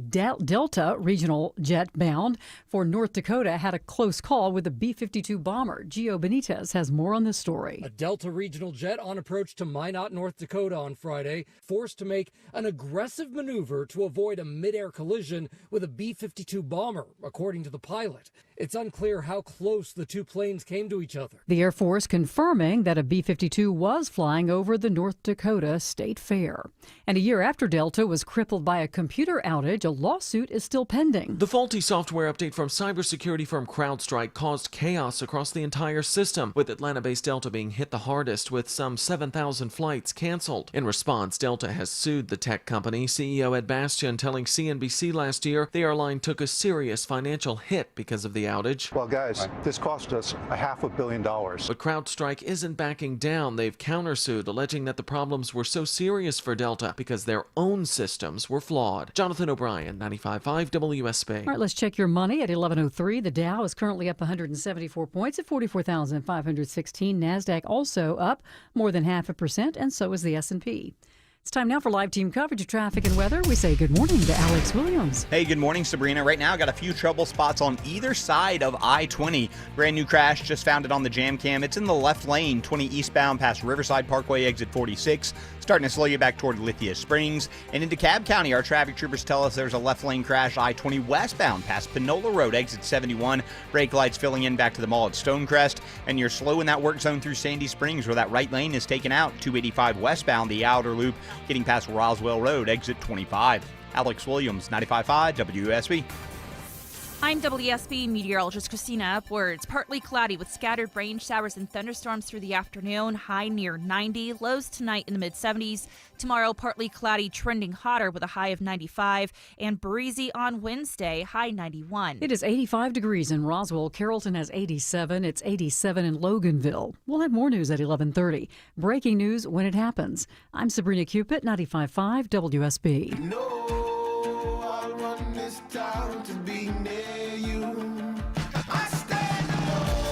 Delta regional jet bound for North Dakota had a close call with a B-52 bomber. Gio Benitez has more on this story. A Delta regional jet on approach to Minot, North Dakota on Friday, forced to make an aggressive maneuver to avoid a mid-air collision with a B-52 bomber, according to the pilot. It's unclear how close the two planes came to each other. The Air Force confirming that a B-52 was flying over the North Dakota State Fair. And a year after Delta was crippled by a computer outage, a lawsuit is still pending. The faulty software update from cybersecurity firm CrowdStrike caused chaos across the entire system, with Atlanta-based Delta being hit the hardest, with some 7,000 flights canceled. In response, Delta has sued the tech company. CEO Ed Bastian telling CNBC last year the airline took a serious financial hit because of the outage. Well, guys, this cost us $500 million. But CrowdStrike isn't backing down. They've countersued, alleging that the problems were so serious for Delta because their own systems were flawed. Jonathan O'Brien, 95.5 WSB. All right, let's check your money at 11:03. The Dow is currently up 174 points at 44,516. NASDAQ also up more than 0.5%, and so is the S&P. It's time now for live team coverage of traffic and weather. We say good morning to Alex Williams. Hey, good morning, Sabrina. Right now, got a few trouble spots on either side of I-20. Brand new crash, just found it on the jam cam. It's in the left lane, 20 eastbound past Riverside Parkway, exit 46. Starting to slow you back toward Lithia Springs. And into Cobb County, our traffic troopers tell us there's a left lane crash, I-20 westbound past Panola Road, exit 71. Brake lights filling in back to the mall at Stonecrest. And you're slow in that work zone through Sandy Springs, where that right lane is taken out. 285 westbound, the outer loop, getting past Roswell Road, exit 25. Alex Williams, 95.5 WSB. I'm WSB meteorologist Christina Upwards. Partly cloudy with scattered rain showers and thunderstorms through the afternoon. High near 90. Lows tonight in the mid-70s. Tomorrow, partly cloudy, trending hotter with a high of 95. And breezy on Wednesday, high 91. It is 85 degrees in Roswell. Carrollton has 87. It's 87 in Loganville. We'll have more news at 11:30. Breaking news when it happens. I'm Sabrina Cupid, 95.5 WSB.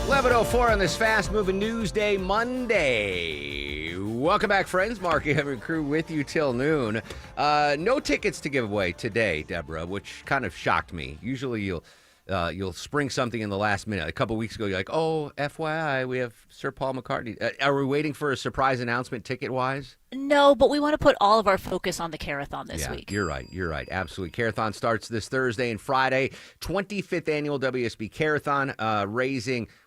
11:04 on this fast-moving news day, Monday. Welcome back, friends. Mark Aram crew with you till noon. No tickets to give away today, Deborah, which kind of shocked me. Usually you'll spring something in the last minute. A couple weeks ago, you're like, oh, FYI, we have Sir Paul McCartney. Are we waiting for a surprise announcement ticket-wise? No, but we want to put all of our focus on the Carathon this week. You're right. Absolutely. Carathon starts this Thursday and Friday. 25th annual WSB Carathon,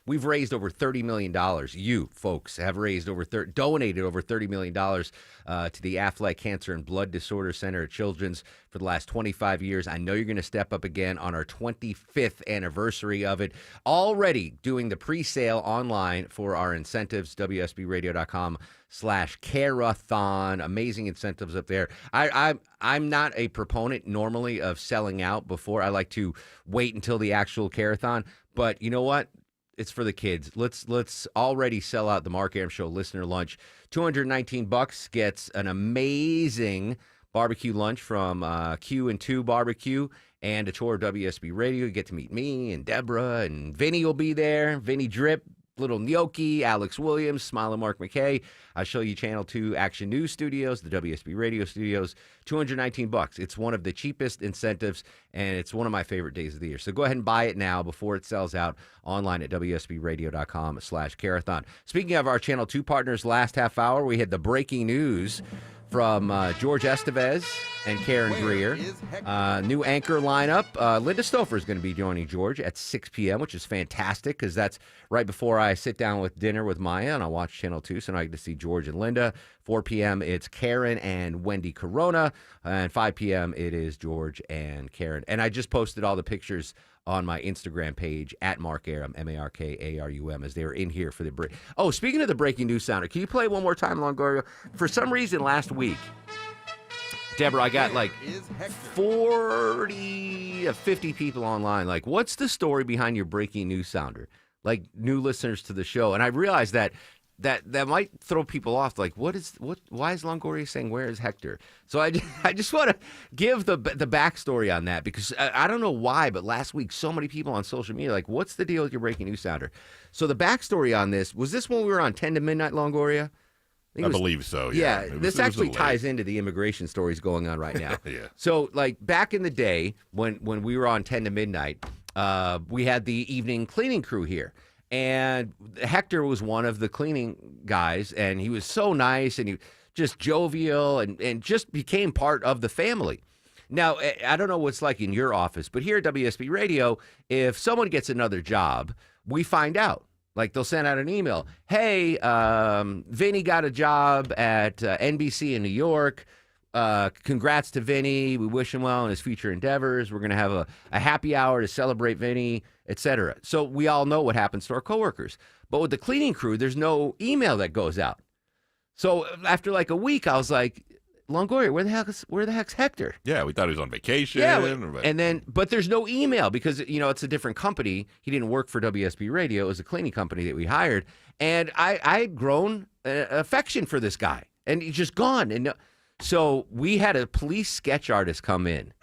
we've raised over $30 million. You folks have raised donated over $30 million to the Aflac Cancer and Blood Disorder Center at Children's for the last 25 years. I know you're going to step up again on our 25th anniversary of it. Already doing the pre-sale online for our incentives, WSBRadio.com/Carathon. Amazing incentives up there. I'm not a proponent normally of selling out before. I like to wait until the actual Carathon. But you know what? It's for the kids. Let's already sell out the Mark Aram Show listener lunch. $219 gets an amazing barbecue lunch from Q&2 Barbecue and a tour of WSB Radio. You get to meet me and Deborah, and Vinny will be there. Vinny Drip, Little Gnocchi, Alex Williams, Smiling Mark McKay. I'll show you Channel 2 Action News Studios, the WSB Radio Studios. $219. It's one of the cheapest incentives, and it's one of my favorite days of the year. So go ahead and buy it now before it sells out online at WSBRadio.com/Carathon. Speaking of our Channel 2 partners, last half hour, we had the breaking news from George Estevez and Karen Greer. New anchor lineup. Linda Stouffer is going to be joining George at 6 p.m., which is fantastic because that's right before I sit down with dinner with Maya and I watch Channel 2, so now I get to see George and Linda. 4 p.m. it's Karen and Wendy Corona, and 5 p.m. it is George and Karen. And I just posted all the pictures on my Instagram page at Mark Aram, MarkArum, as they were in here for the break. Oh, speaking of the breaking news sounder, can you play it one more time, Longoria? For some reason, last week, Deborah, I got like 40 to 50 people online. Like, what's the story behind your breaking news sounder? Like, new listeners to the show. And I realized that might throw people off. Like, why is Longoria saying, where is Hector? So I just want to give the backstory on that, because I don't know why, but last week so many people on social media like, what's the deal with your breaking news sounder? So the backstory on this, was this when we were on 10 to midnight, Longoria? I believe so, yeah. This actually ties into the immigration stories going on right now. Yeah. So, like, back in the day when we were on 10 to midnight, we had the evening cleaning crew here. And Hector was one of the cleaning guys, and he was so nice, and he just jovial, and just became part of the family. Now, I don't know what's like in your office, but here at WSB Radio, if someone gets another job, we find out. Like, they'll send out an email. Hey, Vinny got a job at NBC in New York. Congrats to Vinny. We wish him well in his future endeavors. We're going to have a happy hour to celebrate Vinny, etc. So we all know what happens to our coworkers. But with the cleaning crew, there's no email that goes out. So after like a week, I was like, Longoria, where the heck's Hector? Yeah, we thought he was on vacation. Yeah, but there's no email because, it's a different company. He didn't work for WSB Radio. It was a cleaning company that we hired. And I had grown affection for this guy. And he's just gone. And so we had a police sketch artist come in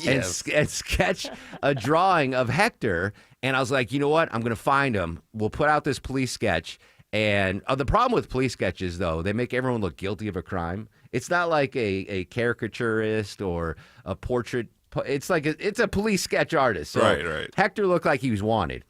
and sketch a drawing of Hector. And I was like, you know what? I'm going to find him. We'll put out this police sketch. And the problem with police sketches, though, they make everyone look guilty of a crime. It's not like a caricaturist or a portrait. It's like it's a police sketch artist. So Right. Hector looked like he was wanted.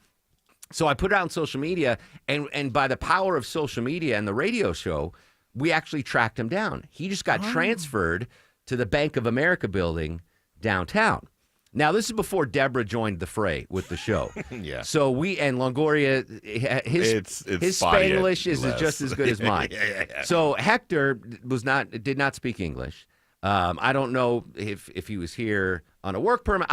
So I put it out on social media, and by the power of social media and the radio show, we actually tracked him down. He just got transferred to the Bank of America building downtown. Now, this is before Deborah joined the fray with the show. Yeah. So we and Longoria, his spotty at Spanglish is best. just as good as mine. Yeah. So Hector did not speak English. I don't know if he was here on a work permit.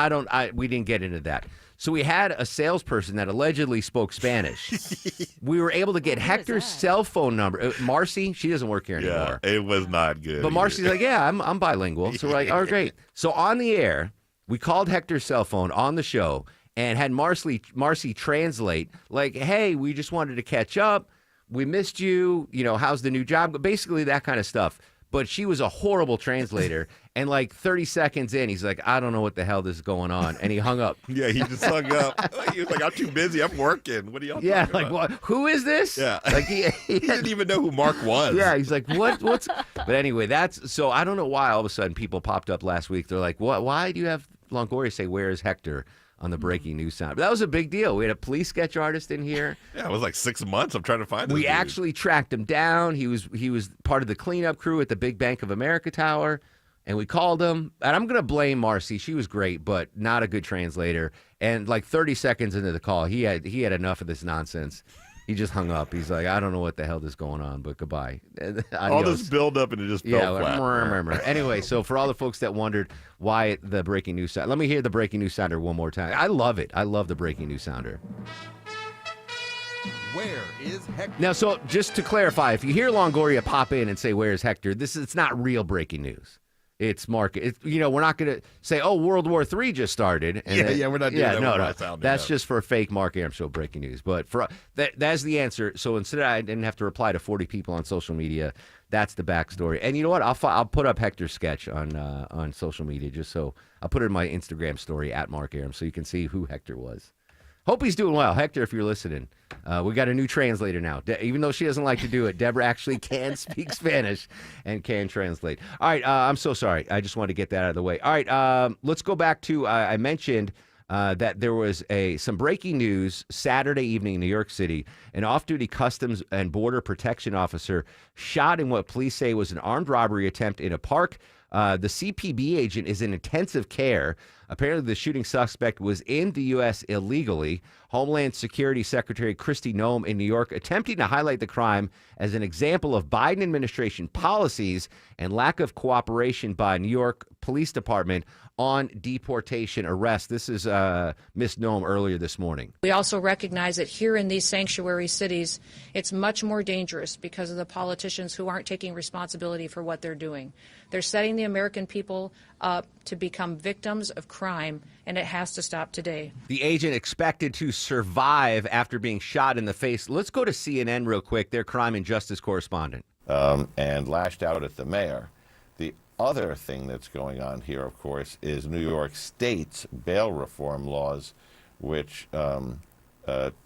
We didn't get into that. So we had a salesperson that allegedly spoke Spanish. We were able to get Hector's cell phone number. Marcy, she doesn't work here anymore. Yeah, it was not good. But Marcy's like, yeah, I'm bilingual. So we're like, oh, great. So on the air, we called Hector's cell phone on the show and had Marcy translate, like, hey, we just wanted to catch up. We missed you. You know, how's the new job? Basically that kind of stuff. But she was a horrible translator. And like 30 seconds in, he's like, I don't know what the hell this is going on. And he hung up. Yeah, he just hung up. He was like, I'm too busy. I'm working. What are y'all Yeah, talking like, about? what? Who is this? Yeah. Like he didn't even know who Mark was. Yeah, he's like, what's... But anyway, so I don't know why all of a sudden people popped up last week. They're like, what? Why do you have Longoria say, where is Hector on the breaking news sound? But that was a big deal. We had a police sketch artist in here. Yeah, it was like 6 months. I'm trying to find this We dude. actually tracked him down. He was part of the cleanup crew at the big Bank of America tower, and we called him. And I'm going to blame Marcy. She was great, but not a good translator. And like 30 seconds into the call, he had enough of this nonsense. He just hung up. He's like, I don't know what the hell is going on, but goodbye. All this build up and it just fell flat. Anyway, so for all the folks that wondered why the breaking news sound, let me hear the breaking news sounder one more time. I love it. I love the breaking news sounder. Where is Hector? Now, so just to clarify, if you hear Longoria pop in and say, where's Hector? It's not real breaking news. It's market. We're not going to say, oh, World War III just started. And we're not doing that. No. That's just for fake Mark Arum Show breaking news. But for that's the answer. So instead, I didn't have to reply to 40 people on social media. That's the backstory. And you know what? I'll put up Hector's sketch on social media just so I'll put it in my Instagram story at Mark Arum so you can see who Hector was. Hope he's doing well. Hector, if you're listening, we got a new translator now. Even though she doesn't like to do it, Deborah actually can speak Spanish and can translate. All right, I'm so sorry. I just wanted to get that out of the way. All right, let's go back to, I mentioned that there was some breaking news Saturday evening in New York City. An off-duty Customs and Border Protection officer shot in what police say was an armed robbery attempt in a park. The CPB agent is in intensive care. Apparently, the shooting suspect was in the U.S. illegally. Homeland Security Secretary Kristi Noem in New York attempting to highlight the crime as an example of Biden administration policies and lack of cooperation by New York Police Department on deportation arrests. This is Ms. Noem earlier this morning. We also recognize that here in these sanctuary cities, it's much more dangerous because of the politicians who aren't taking responsibility for what they're doing. They're setting the American people up to become victims of crime, and it has to stop today. The agent expected to survive after being shot in the face. Let's go to CNN real quick, their crime and justice correspondent. And lashed out at the mayor. The other thing that's going on here, of course, is New York State's bail reform laws, which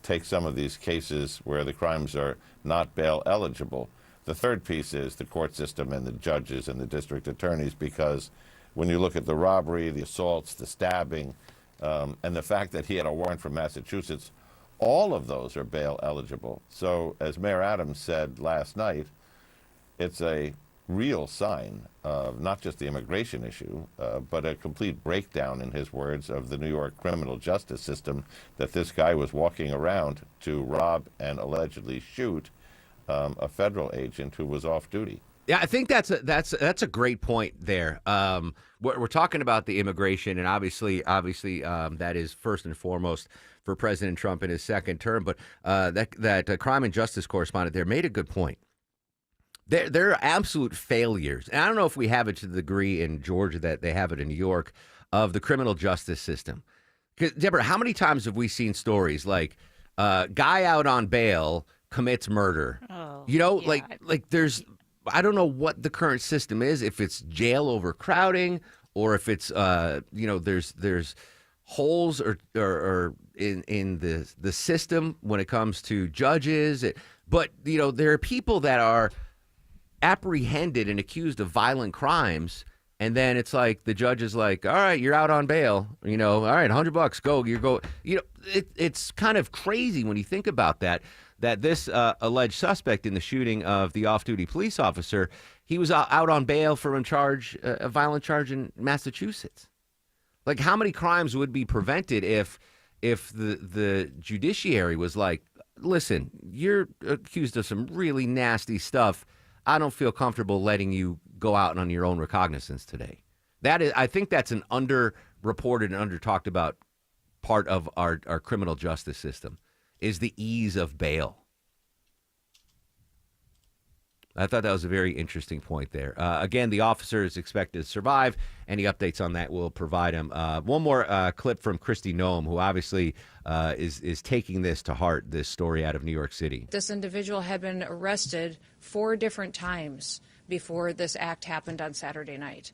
take some of these cases where the crimes are not bail eligible. The third piece is the court system and the judges and the district attorneys, because when you look at the robbery, the assaults, the stabbing, and the fact that he had a warrant from Massachusetts, all of those are bail eligible. So as Mayor Adams said last night, it's a real sign of not just the immigration issue, but a complete breakdown, in his words, of the New York criminal justice system, that this guy was walking around to rob and allegedly shoot a federal agent who was off duty. Yeah, I think that's a great point there. We're talking about the immigration, and obviously, that is first and foremost for President Trump in his second term. But that crime and justice correspondent there made a good point. There are absolute failures, and I don't know if we have it to the degree in Georgia that they have it in New York, of the criminal justice system. 'Cause, Deborah, how many times have we seen stories like guy out on bail commits murder? Like there's, I don't know what the current system is, if it's jail overcrowding or if it's there's holes or in the system when it comes to judges. But there are people that are apprehended and accused of violent crimes, and then it's like the judge is like, all right, you're out on bail. All right, $100, go. It's kind of crazy when you think about that this alleged suspect in the shooting of the off-duty police officer, he was out on bail for a violent charge in Massachusetts. Like, how many crimes would be prevented if the judiciary was like, listen, you're accused of some really nasty stuff. I don't feel comfortable letting you go out on your own recognizance today. I think that's an underreported and under-talked about part of our criminal justice system, is the ease of bail. I thought that was a very interesting point there. Again, the officer is expected to survive. Any updates on that, we'll provide him. One more clip from Kristi Noem, who obviously is taking this to heart, this story out of New York City. This individual had been arrested 4 different times before this act happened on Saturday night.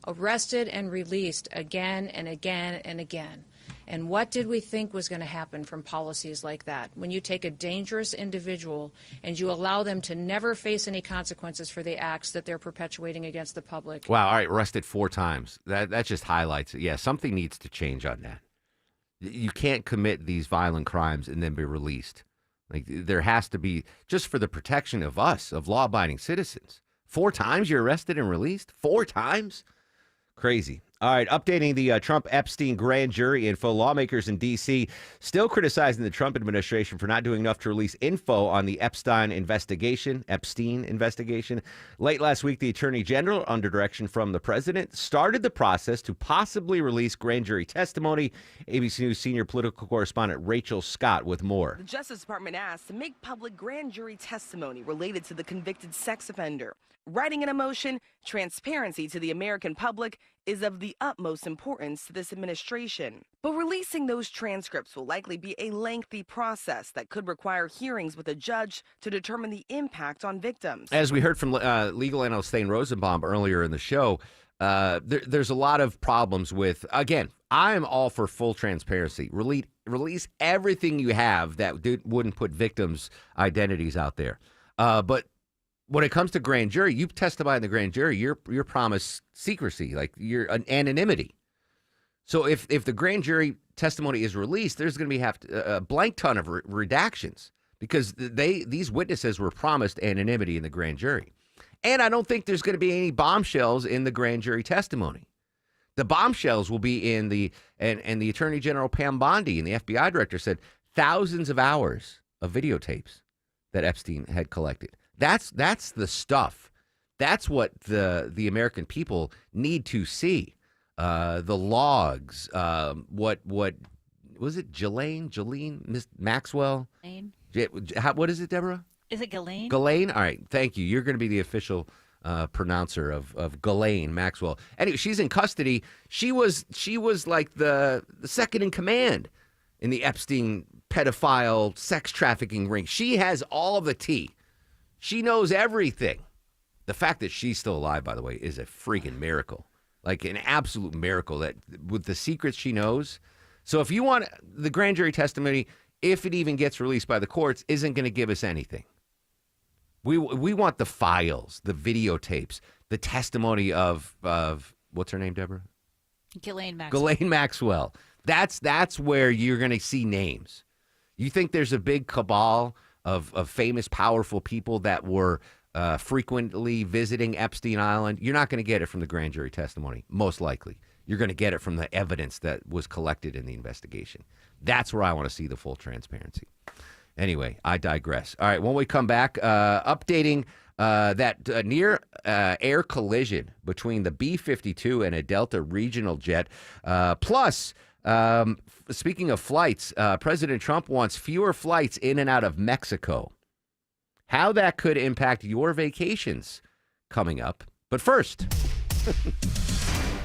Arrested and released again and again and again. And what did we think was going to happen from policies like that? When you take a dangerous individual and you allow them to never face any consequences for the acts that they're perpetuating against the public. Wow, all right, arrested 4 times. That just highlights it. Yeah, something needs to change on that. You can't commit these violent crimes and then be released. Like, there has to be, just for the protection of us, of law-abiding citizens. 4 times you're arrested and released? 4 times? Crazy. All right, updating the Trump-Epstein grand jury info. Lawmakers in D.C. still criticizing the Trump administration for not doing enough to release info on the Epstein investigation. Late last week, the Attorney General, under direction from the president, started the process to possibly release grand jury testimony. ABC News senior political correspondent Rachel Scott with more. The Justice Department asked to make public grand jury testimony related to the convicted sex offender. Writing in a motion, transparency to the American public is of the utmost importance to this administration. But releasing those transcripts will likely be a lengthy process that could require hearings with a judge to determine the impact on victims. As we heard from legal analyst Thane Rosenbaum earlier in the show, there's a lot of problems with, again, I'm all for full transparency. Release everything you have that wouldn't put victims' identities out there. But when it comes to grand jury, you testify in the grand jury, you're promised secrecy, like you're an anonymity. So if the grand jury testimony is released, there's going to be a blank ton of redactions because these witnesses were promised anonymity in the grand jury. And I don't think there's going to be any bombshells in the grand jury testimony. The bombshells will be in and the Attorney General Pam Bondi and the FBI director said thousands of hours of videotapes that Epstein had collected. That's the stuff. That's what the American people need to see. The logs. What was it? Ghislaine, Miss Maxwell. What is it, Deborah? Is it Ghislaine? Ghislaine. All right. Thank you. You're going to be the official pronouncer of Ghislaine Maxwell. Anyway, she's in custody. She was like the second in command in the Epstein pedophile sex trafficking ring. She has all of the tea. She knows everything. The fact that she's still alive, by the way, is a freaking miracle. Like an absolute miracle that with the secrets she knows. So if you want the grand jury testimony, if it even gets released by the courts, isn't going to give us anything. We want the files, the videotapes, the testimony of what's her name, Deborah? Ghislaine Maxwell. Ghislaine Maxwell. That's where you're going to see names. You think there's a big cabal of famous, powerful people that were frequently visiting Epstein Island? You're not going to get it from the grand jury testimony, most likely. You're going to get it from the evidence that was collected in the investigation. That's where I want to see the full transparency. Anyway, I digress. All right, when we come back, updating that near air collision between the B-52 and a Delta regional jet. Plus, speaking of flights, President Trump wants fewer flights in and out of Mexico. How that could impact your vacations coming up. But first,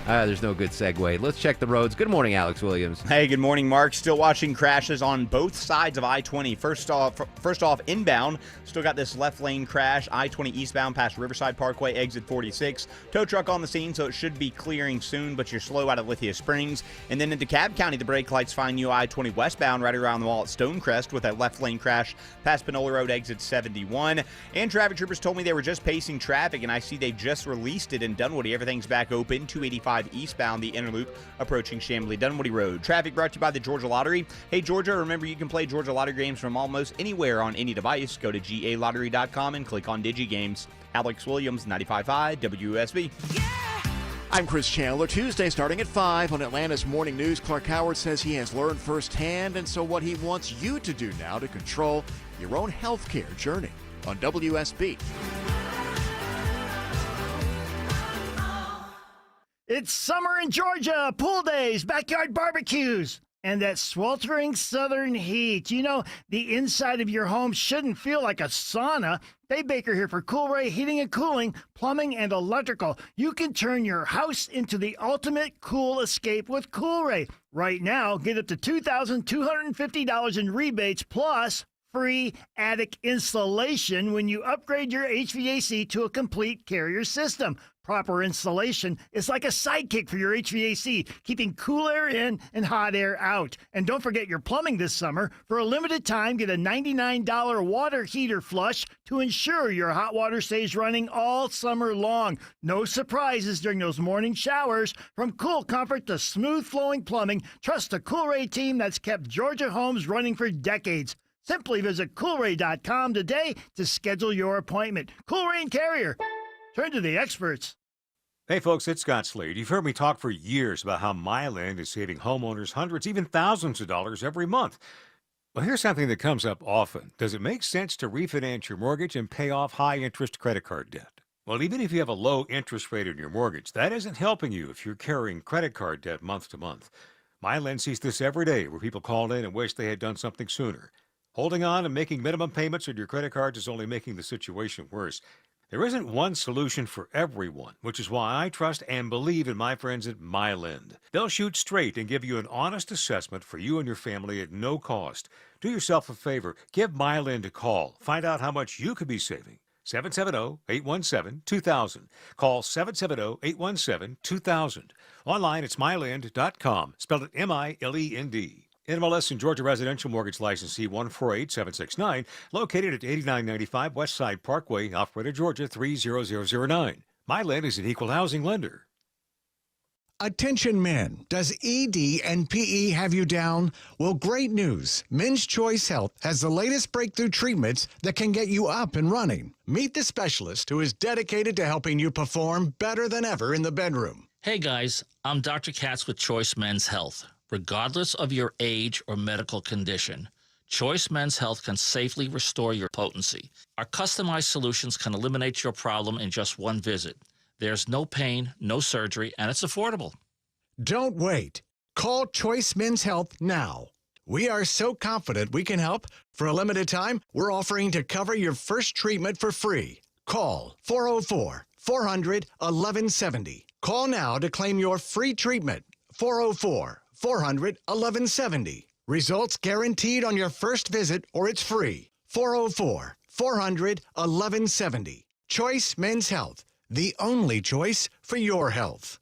There's no good segue. Let's check the roads. Good morning, Alex Williams. Hey, good morning, Mark. Still watching crashes on both sides of I-20. First off, inbound, still got this left lane crash, I-20 eastbound past Riverside Parkway, exit 46. Tow truck on the scene, so it should be clearing soon, but you're slow out of Lithia Springs. And then into DeKalb County, the brake lights find you I-20 westbound right around the wall at Stonecrest with that left lane crash past Panola Road, exit 71. And traffic troopers told me they were just pacing traffic, and I see they've just released it in Dunwoody. Everything's back open, 285 eastbound, the inner loop approaching Chamblee-Dunwoody Road. Traffic brought to you by the Georgia Lottery. Hey, Georgia, remember you can play Georgia Lottery games from almost anywhere on any device. Go to GALottery.com and click on DigiGames. Alex Williams, 95.5 WSB. I'm Chris Chandler. Tuesday starting at 5 on Atlanta's Morning News. Clark Howard says he has learned firsthand, and so what he wants you to do now to control your own healthcare journey on WSB. It's summer in Georgia, pool days, backyard barbecues, and that sweltering southern heat. You know, the inside of your home shouldn't feel like a sauna. Dave Baker here for Coolray Heating and Cooling, Plumbing and Electrical. You can turn your house into the ultimate cool escape with Coolray. Right now, get up to $2,250 in rebates plus free attic installation when you upgrade your HVAC to a complete Carrier system. Proper installation is like a sidekick for your HVAC, keeping cool air in and hot air out. And don't forget your plumbing this summer. For a limited time, get a $99 water heater flush to ensure your hot water stays running all summer long. No surprises during those morning showers. From cool comfort to smooth flowing plumbing, trust the Coolray team that's kept Georgia homes running for decades. Simply visit Coolray.com today to schedule your appointment. Coolray and Carrier. Turn to the experts. Hey folks, it's Scott Slade. You've heard me talk for years about how Myland is saving homeowners hundreds, even thousands of dollars every month. Well, here's something that comes up often. Does it make sense to refinance your mortgage and pay off high-interest credit card debt? Well, even if you have a low interest rate on your mortgage, that isn't helping you if you're carrying credit card debt month to month. Myland sees this every day where people call in and wish they had done something sooner. Holding on and making minimum payments on your credit cards is only making the situation worse. There isn't one solution for everyone, which is why I trust and believe in my friends at Myland. They'll shoot straight and give you an honest assessment for you and your family at no cost. Do yourself a favor. Give Myland a call. Find out how much you could be saving. 770-817-2000. Call 770-817-2000. Online, it's myland.com. Spelled it M-I-L-E-N-D. NMLS and Georgia Residential Mortgage Licensee 148769, located at 8995 Westside Parkway, Alpharetta, Georgia 30009. Myland is an equal housing lender. Attention men, does ED and PE have you down? Well, great news. Men's Choice Health has the latest breakthrough treatments that can get you up and running. Meet the specialist who is dedicated to helping you perform better than ever in the bedroom. Hey guys, I'm Dr. Katz with Choice Men's Health. Regardless of your age or medical condition, Choice Men's Health can safely restore your potency. Our customized solutions can eliminate your problem in just one visit. There's no pain, no surgery, and it's affordable. Don't wait. Call Choice Men's Health now. We are so confident we can help. For a limited time, we're offering to cover your first treatment for free. Call 404-400-1170. Call now to claim your free treatment. 404-400-1170. Results guaranteed on your first visit or it's free. 404-400-1170. Choice Men's Health, the only choice for your health.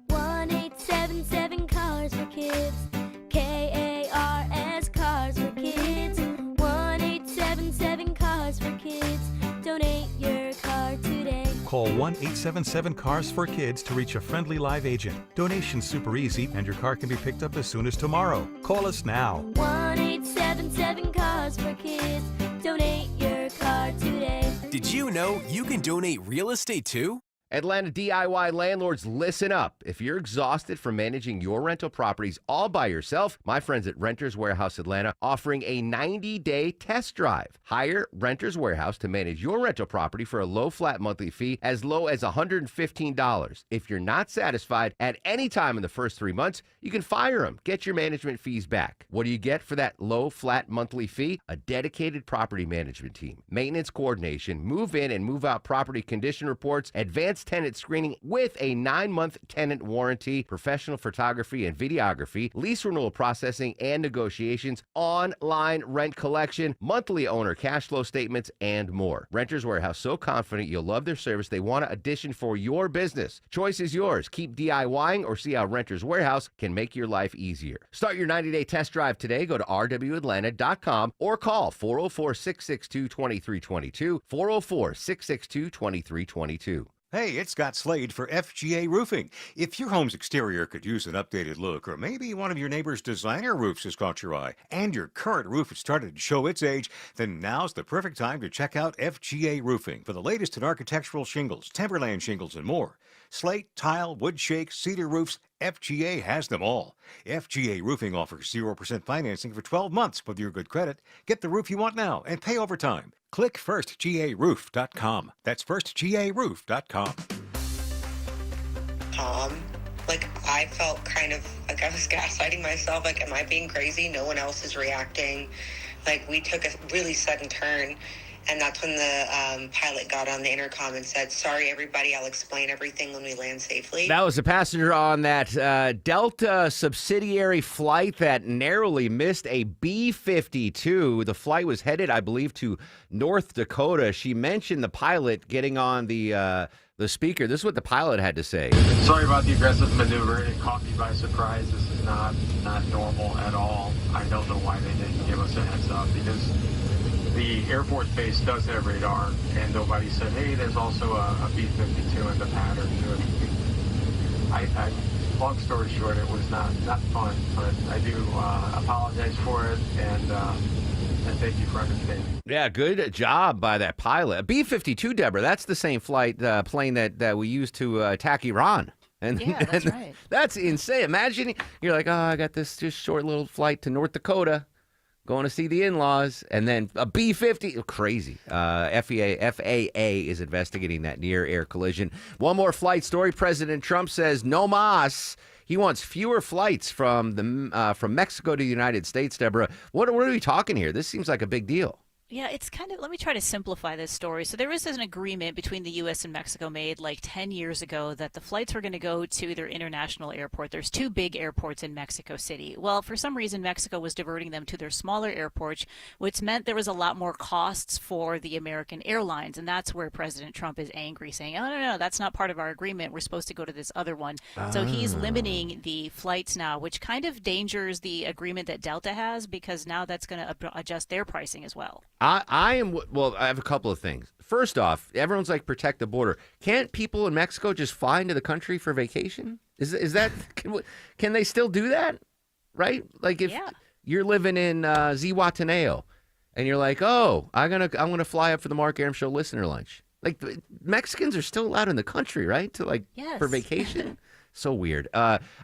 1-877 Cars for Kids. K-A-R-S Cars for Kids. 1-877 Cars for Kids. Donate your car today. Call 1-877-CARS-FOR-KIDS to reach a friendly live agent. Donation's super easy, and your car can be picked up as soon as tomorrow. Call us now. 1-877 Cars for Kids. Donate your car today. Did you know you can donate real estate too? Atlanta DIY landlords, listen up. If you're exhausted from managing your rental properties all by yourself, my friends at Renters Warehouse Atlanta offering a 90-day test drive. Hire Renters Warehouse to manage your rental property for a low flat monthly fee as low as $115. If you're not satisfied at any time in the first 3 months, you can fire them. Get your management fees back. What do you get for that low flat monthly fee? A dedicated property management team, maintenance coordination, move in and move out property condition reports, advanced tenant screening with a 9-month tenant warranty, professional photography and videography, lease renewal processing and negotiations, online rent collection, monthly owner cash flow statements, and more. Renters Warehouse, so confident you'll love their service, they want an addition for your business. Choice is yours. Keep DIYing or see how Renters Warehouse can make your life easier. Start your 90-day test drive today. Go to rwatlanta.com or call 404-662-2322, 404-662-2322. Hey, it's Scott Slade for FGA Roofing. If your home's exterior could use an updated look, or maybe one of your neighbor's designer roofs has caught your eye, and your current roof has started to show its age, then now's the perfect time to check out FGA Roofing for the latest in architectural shingles, timberland shingles, and more. Slate, tile, wood shake, cedar roofs, FGA has them all. FGA Roofing offers 0% financing for 12 months with your good credit. Get the roof you want now and pay over time. Click firstgaroof.com. That's firstgaroof.com. I felt kind of like I was gaslighting myself. Like, am I being crazy? No one else is reacting. Like, we took a really sudden turn. And that's when the pilot got on the intercom and said, "Sorry, everybody, I'll explain everything when we land safely." That was a passenger on that Delta subsidiary flight that narrowly missed a B-52. The flight was headed, I believe, to North Dakota. She mentioned the pilot getting on the speaker. This is what the pilot had to say. Sorry about the aggressive maneuver. It caught me by surprise. This is not normal at all. I don't know why they didn't give us a heads up, because the Air Force Base does have radar, and nobody said, hey, there's also a B-52 in the pattern to it. Long story short, it was not fun, but I do apologize for it, and thank you for understanding. Yeah, good job by that pilot. A B-52, Deborah, that's the same flight plane that we used to attack Iran. And, yeah, that's right. That's insane. Imagine you're like, oh, I got this just short little flight to North Dakota, going to see the in-laws, and then a B-50. Crazy. FAA is investigating that near-air collision. One more flight story. President Trump says no mas. He wants fewer flights from Mexico to the United States, Deborah. What are we talking here? This seems like a big deal. Yeah, it's kind of, let me try to simplify this story. So there was an agreement between the U.S. and Mexico made like 10 years ago that the flights were going to go to their international airport. There's 2 big airports in Mexico City. Well, for some reason, Mexico was diverting them to their smaller airports, which meant there was a lot more costs for the American airlines. And that's where President Trump is angry, saying, oh, no, that's not part of our agreement. We're supposed to go to this other one. So he's limiting the flights now, which kind of endangers the agreement that Delta has, because now that's going to adjust their pricing as well. I have a couple of things. First off, everyone's like, protect the border. Can't people in Mexico just fly into the country for vacation? Is that can they still do that? Right? Like if you're living in Zihuatanejo and you're like, oh, I'm gonna fly up for the Mark Arum Show listener lunch. Like, Mexicans are still allowed in the country, right? To for vacation. So weird.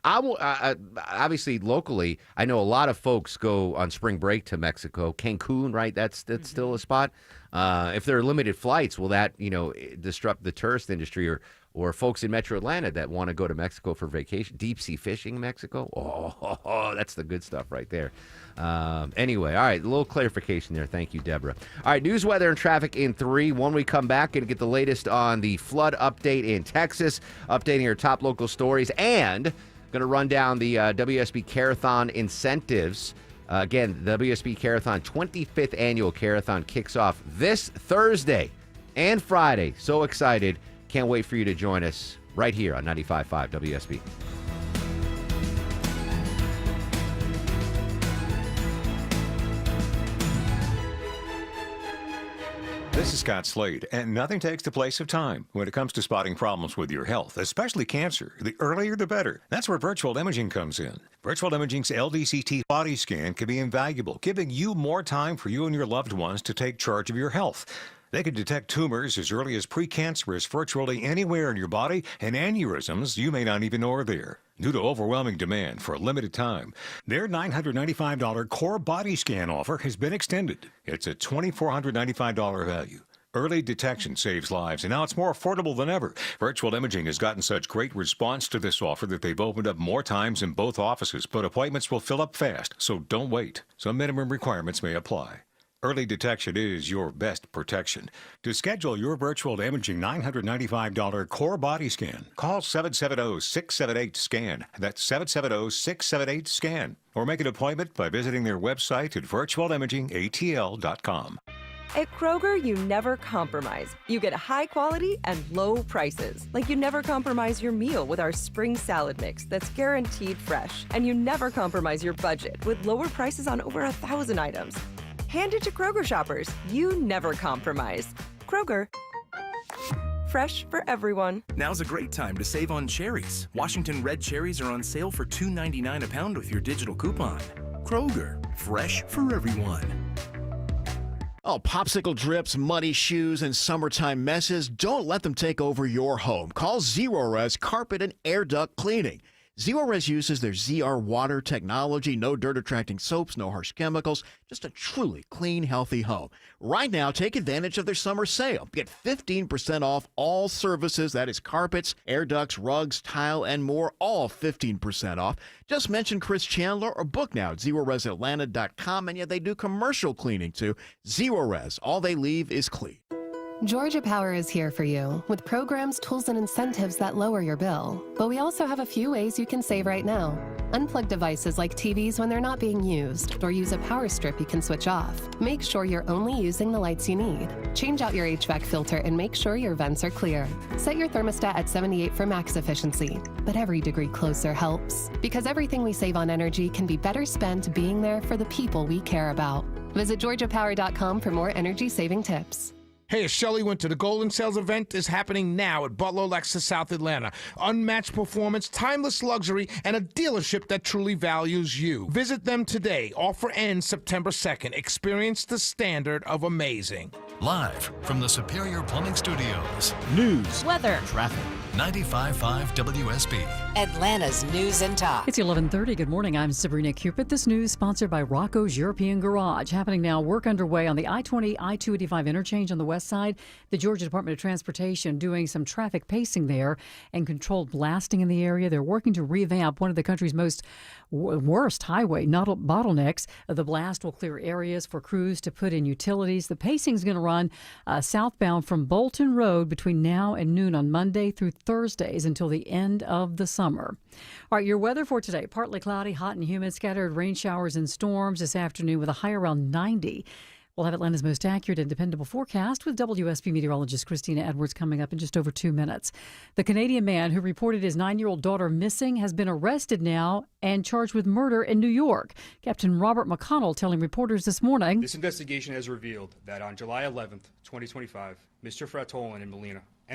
Obviously, locally, I know a lot of folks go on spring break to Mexico. Cancun, right? That's still a spot. If there are limited flights, will that disrupt the tourist industry or folks in Metro Atlanta that want to go to Mexico for vacation? Deep sea fishing in Mexico? Oh, that's the good stuff right there. Anyway, all right, a little clarification there. Thank you, Deborah. All right, news, weather, and traffic in 3. When we come back, and get the latest on the flood update in Texas, updating our top local stories, and going to run down the WSB Carathon incentives. Again, the WSB Carathon 25th annual Carathon kicks off this Thursday and Friday. So excited. Can't wait for you to join us right here on 95.5 WSB. This is Scott Slade, and nothing takes the place of time when it comes to spotting problems with your health, especially cancer. The earlier, the better. That's where virtual imaging comes in. Virtual imaging's LDCT body scan can be invaluable, giving you more time for you and your loved ones to take charge of your health. They can detect tumors as early as precancerous virtually anywhere in your body and aneurysms you may not even know are there. Due to overwhelming demand for a limited time, their $995 core body scan offer has been extended. It's a $2,495 value. Early detection saves lives, and now it's more affordable than ever. Virtual Imaging has gotten such great response to this offer that they've opened up more times in both offices, but appointments will fill up fast, so don't wait. Some minimum requirements may apply. Early detection is your best protection. To schedule your Virtual Imaging $995 core body scan, call 770-678-SCAN. That's 770-678-SCAN. Or make an appointment by visiting their website at virtualimagingatl.com. At Kroger, you never compromise. You get high quality and low prices. Like you never compromise your meal with our spring salad mix that's guaranteed fresh. And you never compromise your budget with lower prices on over 1,000 items. Hand it to Kroger shoppers. You never compromise. Kroger. Fresh for everyone. Now's a great time to save on cherries. Washington red cherries are on sale for $2.99 a pound with your digital coupon. Kroger. Fresh for everyone. Oh, popsicle drips, muddy shoes, and summertime messes, don't let them take over your home. Call Zerorez Carpet and Air Duct Cleaning. Zerorez uses their ZR water technology, no dirt-attracting soaps, no harsh chemicals, just a truly clean, healthy home. Right now, take advantage of their summer sale. Get 15% off all services, that is carpets, air ducts, rugs, tile, and more, all 15% off. Just mention Chris Chandler or book now at ZeroResAtlanta.com, and yeah, they do commercial cleaning too. Zerorez, all they leave is clean. Georgia Power is here for you with programs, tools, and incentives that lower your bill. But we also have a few ways you can save right now. Unplug devices like TVs when they're not being used, or use a power strip you can switch off. Make sure you're only using the lights you need. Change out your HVAC filter and make sure your vents are clear. Set your thermostat at 78 for max efficiency. But every degree closer helps, because everything we save on energy can be better spent being there for the people we care about. Visit GeorgiaPower.com for more energy-saving tips. Hey, it's Shelley Winter. The Golden Sales event is happening now at Butler Lexus South Atlanta. Unmatched performance, timeless luxury, and a dealership that truly values you. Visit them today. Offer ends September 2nd. Experience the standard of amazing. Live from the Superior Plumbing Studios. News, weather, traffic. 95.5 WSB. Atlanta's News and Talk. It's 11:30. Good morning. I'm Sabrina Cupid. This news sponsored by Rocco's European Garage. Happening now. Work underway on the I-20, I-285 interchange on the west side. The Georgia Department of Transportation doing some traffic pacing there and controlled blasting in the area. They're working to revamp one of the country's most worst highway bottlenecks. The blast will clear areas for crews to put in utilities. The pacing is going to run southbound from Bolton Road between now and noon on Monday through Thursdays until the end of the summer. All right, your weather for today. Partly cloudy, hot and humid, scattered rain showers and storms this afternoon with a high around 90. We'll have Atlanta's most accurate and dependable forecast with WSB meteorologist Christina Edwards coming up in just over 2 minutes. The Canadian man who reported his 9-year-old daughter missing has been arrested now and charged with murder in New York. Captain Robert McConnell telling reporters this morning. This investigation has revealed that on July 11th, 2025, Mr. Fratolin and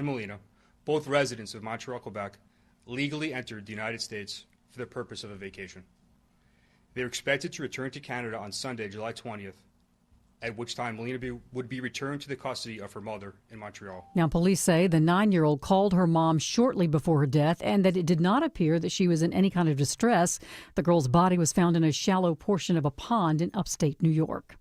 Melina, both residents of Montreal, Quebec, legally entered the United States for the purpose of a vacation. They are expected to return to Canada on Sunday, July 20th, at which time Melina would be returned to the custody of her mother in Montreal. Now, police say the 9-year-old called her mom shortly before her death and that it did not appear that she was in any kind of distress. The girl's body was found in a shallow portion of a pond in upstate New York.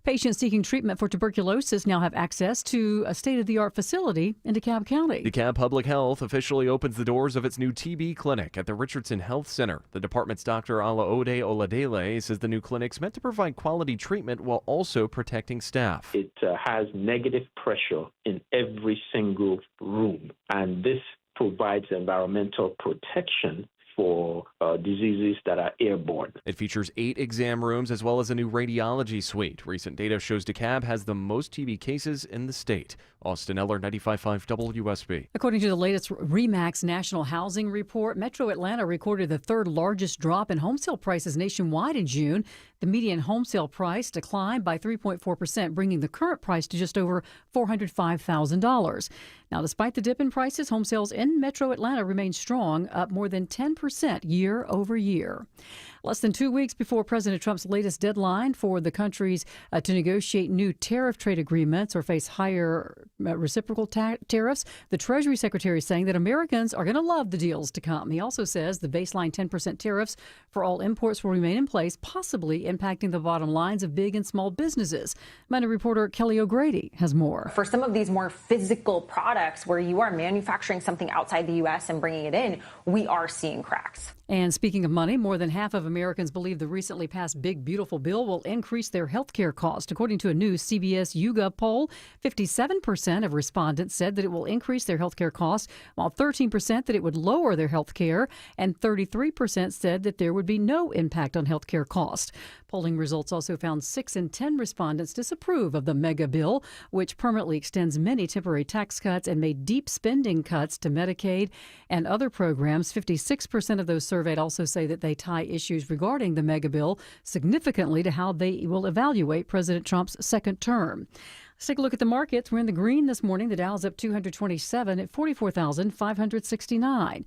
Patients seeking treatment for tuberculosis now have access to a state-of-the-art facility in DeKalb County. DeKalb Public Health officially opens the doors of its new TB clinic at the Richardson Health Center. The department's Dr. Alaode Oladele says the new clinic's meant to provide quality treatment while also protecting staff. It has negative pressure in every single room, and this provides environmental protection for diseases that are airborne. It features 8 exam rooms as well as a new radiology suite. Recent data shows DeKalb has the most TB cases in the state. Austin Eller, 95.5 WSB. According to the latest RE/MAX National Housing Report, Metro Atlanta recorded the third largest drop in home sale prices nationwide in June. The median home sale price declined by 3.4%, bringing the current price to just over $405,000. Now, despite the dip in prices, home sales in Metro Atlanta remain strong, up more than 10% year over year. Less than 2 weeks before President Trump's latest deadline for the countries to negotiate new tariff trade agreements or face higher reciprocal tariffs, the Treasury Secretary is saying that Americans are going to love the deals to come. He also says the baseline 10% tariffs for all imports will remain in place, possibly impacting the bottom lines of big and small businesses. Money reporter Kelly O'Grady has more. For some of these more physical products where you are manufacturing something outside the U.S. and bringing it in, we are seeing cracks. And speaking of money, more than half of Americans believe the recently passed Big Beautiful Bill will increase their health care cost. According to a new CBS YouGov poll, 57% of respondents said that it will increase their health care costs, while 13% that it would lower their health care, and 33% said that there would be no impact on health care costs. Polling results also found 6 in 10 respondents disapprove of the mega bill, which permanently extends many temporary tax cuts and made deep spending cuts to Medicaid and other programs. 56% of those surveyed also say that they tie issues regarding the mega bill significantly to how they will evaluate President Trump's second term. Let's take a look at the markets. We're in the green this morning. The Dow's up 227 at 44,569.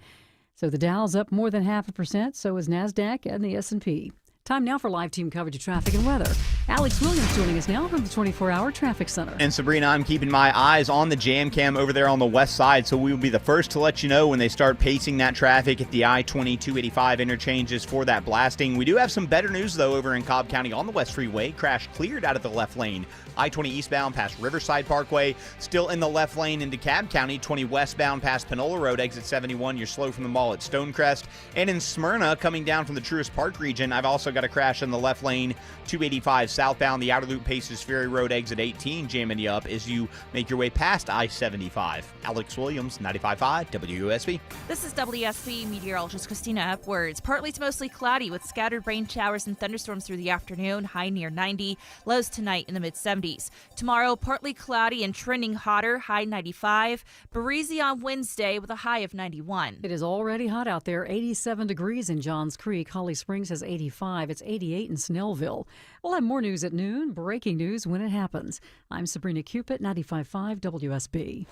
So the Dow's up more than 0.5%. So is NASDAQ and the S&P. Time now for live team coverage of traffic and weather. Alex Williams joining us now from the 24-hour traffic center. And Sabrina, I'm keeping my eyes on the jam cam over there on the west side, so we will be the first to let you know when they start pacing that traffic at the I-20-285 interchanges for that blasting. We do have some better news, though, over in Cobb County on the West Freeway. Crash cleared out of the left lane. I-20 eastbound past Riverside Parkway, still in the left lane into DeKalb County. 20 westbound past Panola Road, exit 71. You're slow from the mall at Stonecrest. And in Smyrna, coming down from the Truist Park region, I've also got a crash in the left lane, 285 southbound. The outer loop Paces Ferry Road, exit 18, jamming you up as you make your way past I-75. Alex Williams, 95.5 WUSB. This is WSB meteorologist Christina Upwards. Partly to mostly cloudy with scattered rain showers and thunderstorms through the afternoon, high near 90, lows tonight in the mid-70s. Tomorrow, partly cloudy and trending hotter, high 95. Breezy on Wednesday with a high of 91. It is already hot out there. 87 degrees in Johns Creek. Holly Springs has 85. It's 88 in Snellville. We'll have more news at noon. Breaking news when it happens. I'm Sabrina Cupid, 95.5 WSB.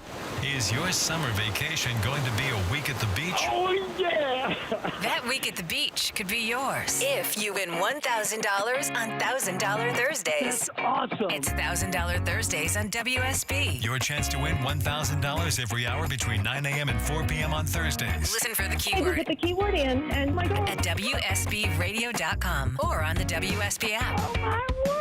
Is your summer vacation going to be a week at the beach? Oh, yeah! That week at the beach could be yours if you win $1,000 on $1,000 Thursdays. That's awesome! It's $1,000 Thursdays on WSB. Your chance to win $1,000 every hour between 9 a.m. and 4 p.m. on Thursdays. Listen for the I just keyword put the keyword in, and my God. at WSBradio.com or on the WSB app. Oh, my word!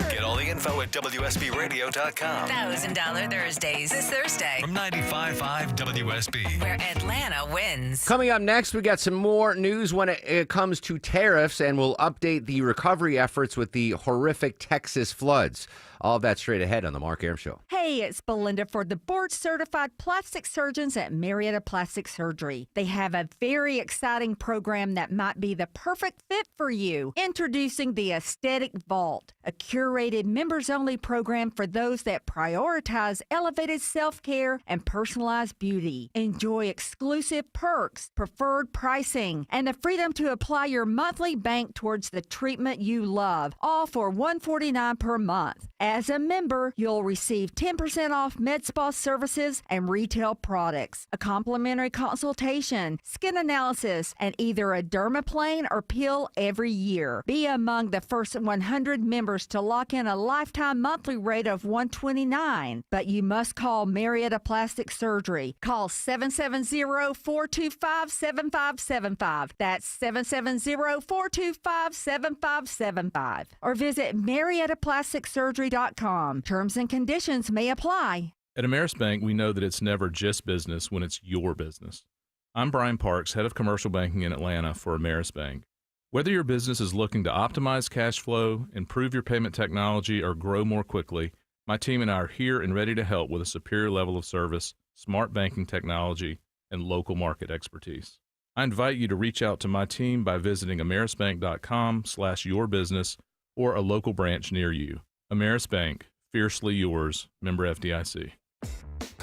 Get all the info at WSBradio.com. $1,000 Thursdays this Thursday, From 95.5 WSB. where Atlanta wins. Coming up next, we got some more news when it comes to tariffs, and we'll update the recovery efforts with the horrific Texas floods. All of that straight ahead on the Mark Arum Show. Hey, it's Belinda for the board-certified plastic surgeons at Marietta Plastic Surgery. They have a very exciting program that might be the perfect fit for you. Introducing the Aesthetic Vault, a curated members-only program for those that prioritize elevated self-care and personalized beauty. Enjoy exclusive perks, preferred pricing, and the freedom to apply your monthly bank towards the treatment you love, all for $149 per month. As a member, you'll receive 10% off med spa services and retail products, a complimentary consultation, skin analysis, and either a dermaplane or peel every year. Be among the first 100 members to lock in a lifetime monthly rate of $129. But you must call Marietta Plastic Surgery. Call 770-425-7575. That's 770-425-7575. Or visit MariettaPlasticSurgery.com. Terms and conditions may apply. At Ameris Bank, we know that it's never just business when it's your business. I'm Brian Parks, head of commercial banking in Atlanta for Ameris Bank. Whether your business is looking to optimize cash flow, improve your payment technology, or grow more quickly, my team and I are here and ready to help with a superior level of service, smart banking technology, and local market expertise. I invite you to reach out to my team by visiting amerisbank.com/yourbusiness or a local branch near you. Ameris Bank, fiercely yours, member FDIC.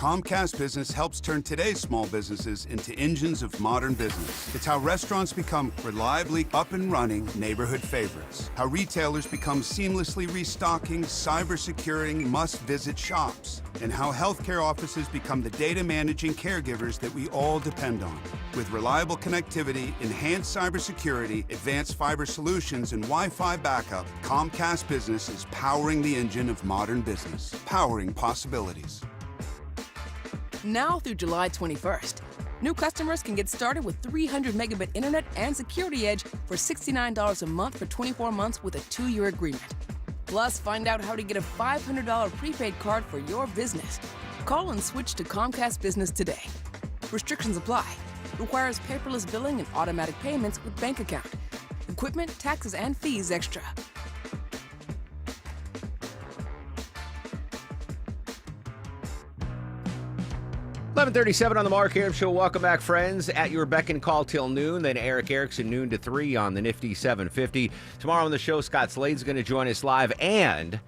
Comcast Business helps turn today's small businesses into engines of modern business. It's how restaurants become reliably up and running neighborhood favorites. How retailers become seamlessly restocking, cyber-securing, must-visit shops. And how healthcare offices become the data-managing caregivers that we all depend on. With reliable connectivity, enhanced cybersecurity, advanced fiber solutions, and Wi-Fi backup, Comcast Business is powering the engine of modern business, powering possibilities. Now through July 21st, new customers can get started with 300 megabit internet and Security Edge for $69 a month for 24 months with a 2-year agreement. Plus, find out how to get a $500 prepaid card for your business. Call and switch to Comcast Business today. Restrictions apply. Requires paperless billing and automatic payments with bank account. Equipment, taxes, and fees extra. $11:37 on the Mark Arum Show. Welcome back, friends. At your beck and call till noon. Then Eric Erickson, noon to 3 on the Nifty 750. Tomorrow on the show, Scott Slade's going to join us live. And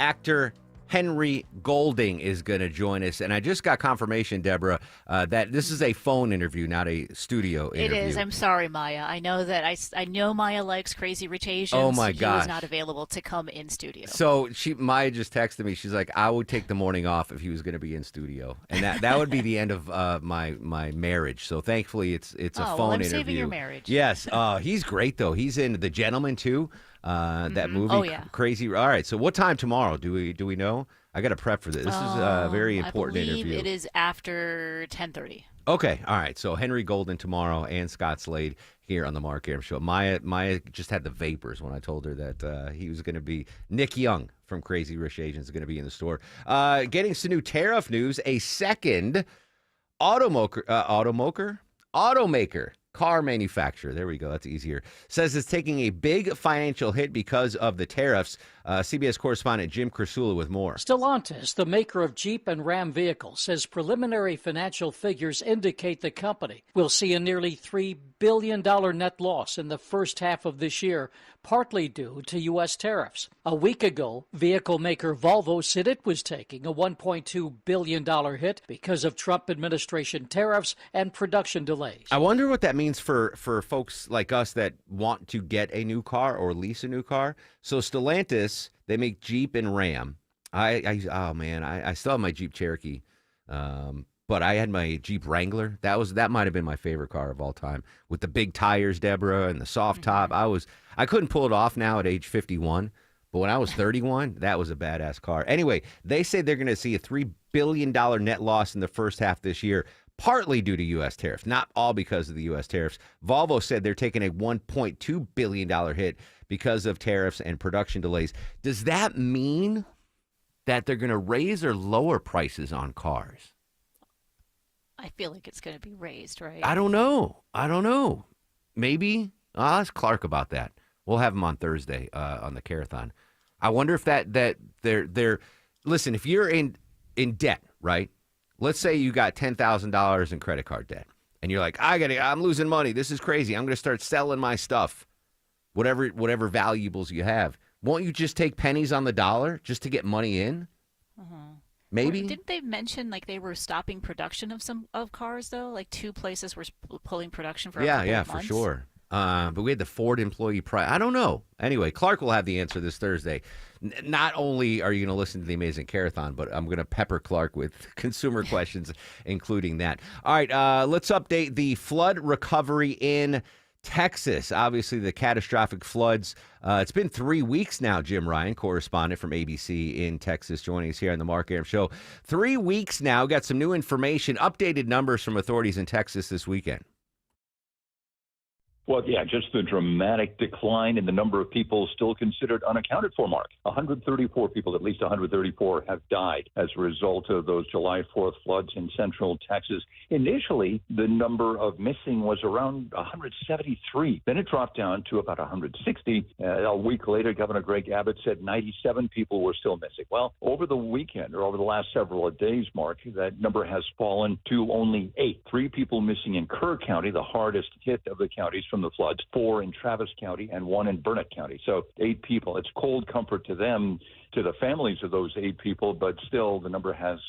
actor Henry Golding is going to join us. And I just got confirmation, Deborah, that this is a phone interview, not a studio interview. It is. I'm sorry, Maya. I know that I know Maya likes Crazy Rich Asians. Oh, my He gosh. was not available to come in studio. So Maya just texted me. She's like, I would take the morning off if he was going to be in studio. And that would be the end of my marriage. So thankfully, it's a phone well, I'm interview. saving your marriage. Yes. He's great, though. He's in The Gentleman, too. That movie. Oh, yeah. Crazy. All right. So what time tomorrow? Do we know? I got to prep for this. This is a very important I believe interview. it is after 10:30. Okay. All right. So Henry Golden tomorrow and Scott Slade here on the Mark Arum Show. Maya just had the vapors when I told her that he was going to be Nick Young from Crazy Rich Asians is going to be in the store. Getting some new tariff news. A second automaker, car manufacturer, there we go, that's easier, says it's taking a big financial hit because of the tariffs. CBS correspondent Jim Krasula with more. Stellantis, the maker of Jeep and Ram vehicles, says preliminary financial figures indicate the company will see a nearly $3 billion net loss in the first half of this year, partly due to U.S. tariffs. A week ago, vehicle maker Volvo said it was taking a $1.2 billion hit because of Trump administration tariffs and production delays. I wonder what that means for folks like us that want to get a new car or lease a new car. So Stellantis, they make Jeep and Ram. I still have my Jeep Cherokee, but I had my Jeep Wrangler. That might have been my favorite car of all time, with the big tires, Deborah, and the soft top. I couldn't pull it off now at age 51, but when I was 31, that was a badass car. Anyway, they say they're going to see a $3 billion net loss in the first half this year, partly due to U.S. tariffs, not all because of the U.S. tariffs. Volvo said they're taking a $1.2 billion hit because of tariffs and production delays. Does that mean that they're going to raise or lower prices on cars? I feel like it's going to be raised, right? I don't know. Maybe. I'll ask Clark about that. We'll have him on Thursday on the Carathon. I wonder if that they're listen, if you're in debt, right? Let's say you got $10,000 in credit card debt, and you're like, I'm losing money. This is crazy. I'm going to start selling my stuff, whatever valuables you have. Won't you just take pennies on the dollar just to get money in? Maybe. Didn't they mention like they were stopping production of cars though? Like 2 places were pulling production for a couple of months? For sure. But we had the Ford employee price. I don't know. Anyway, Clark will have the answer this Thursday. Not only are you going to listen to the Amazing Carathon, but I'm going to pepper Clark with consumer questions, including that. All right, let's update the flood recovery in Texas. Obviously, the catastrophic floods. It's been 3 weeks now. Jim Ryan, correspondent from ABC in Texas, joining us here on the Mark Arum Show. 3 weeks now. Got some new information, updated numbers from authorities in Texas this weekend. Well, yeah, just the dramatic decline in the number of people still considered unaccounted for, Mark. 134 people, at least 134, have died as a result of those July 4th floods in central Texas. Initially, the number of missing was around 173. Then it dropped down to about 160. A week later, Governor Greg Abbott said 97 people were still missing. Well, over the weekend, or over the last several days, Mark, that number has fallen to only 8. 3 people missing in Kerr County, the hardest hit of the counties from the floods, 4 in Travis County and 1 in Burnett County. So 8 people. It's cold comfort to them, to the families of those 8 people, but still the number has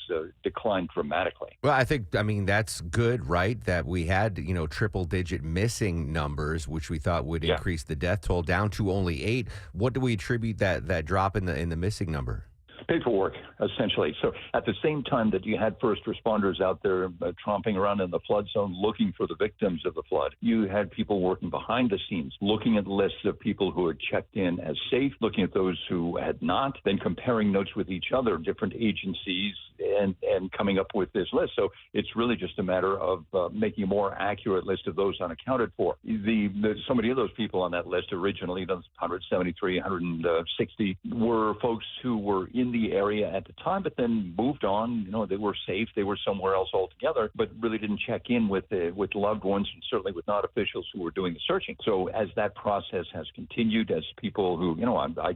declined dramatically. Well, I mean, that's good, right? That we had, triple-digit missing numbers, which we thought would increase the death toll down to only 8. What do we attribute that drop in the missing number? Paperwork, essentially. So at the same time that you had first responders out there tromping around in the flood zone looking for the victims of the flood, you had people working behind the scenes, looking at lists of people who had checked in as safe, looking at those who had not, then comparing notes with each other, different agencies, and coming up with this list. So it's really just a matter of making a more accurate list of those unaccounted for. So many of those people on that list originally, those 173, 160, were folks who were in the area at the time, but then moved on. They were safe. They were somewhere else altogether, but really didn't check in with loved ones and certainly with not officials who were doing the searching. So as that process has continued, as people who, I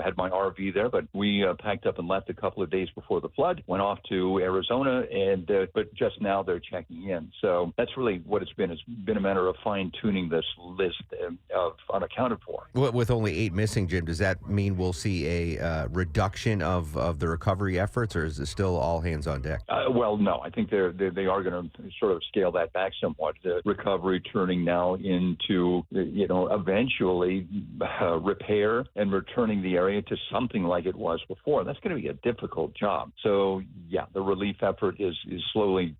had my RV there, but we packed up and left a couple of days before the flood, went off to Arizona, but just now they're checking in. So that's really what it's been. It's been a matter of fine-tuning this list of unaccounted for. With only 8 missing, Jim, does that mean we'll see a reduction of the recovery efforts, or is it still all hands on deck? Well, no. I think they are going to sort of scale that back somewhat. The recovery turning now into, eventually repair and returning the area to something like it was before. That's going to be a difficult job. So, yeah, the relief effort is slowly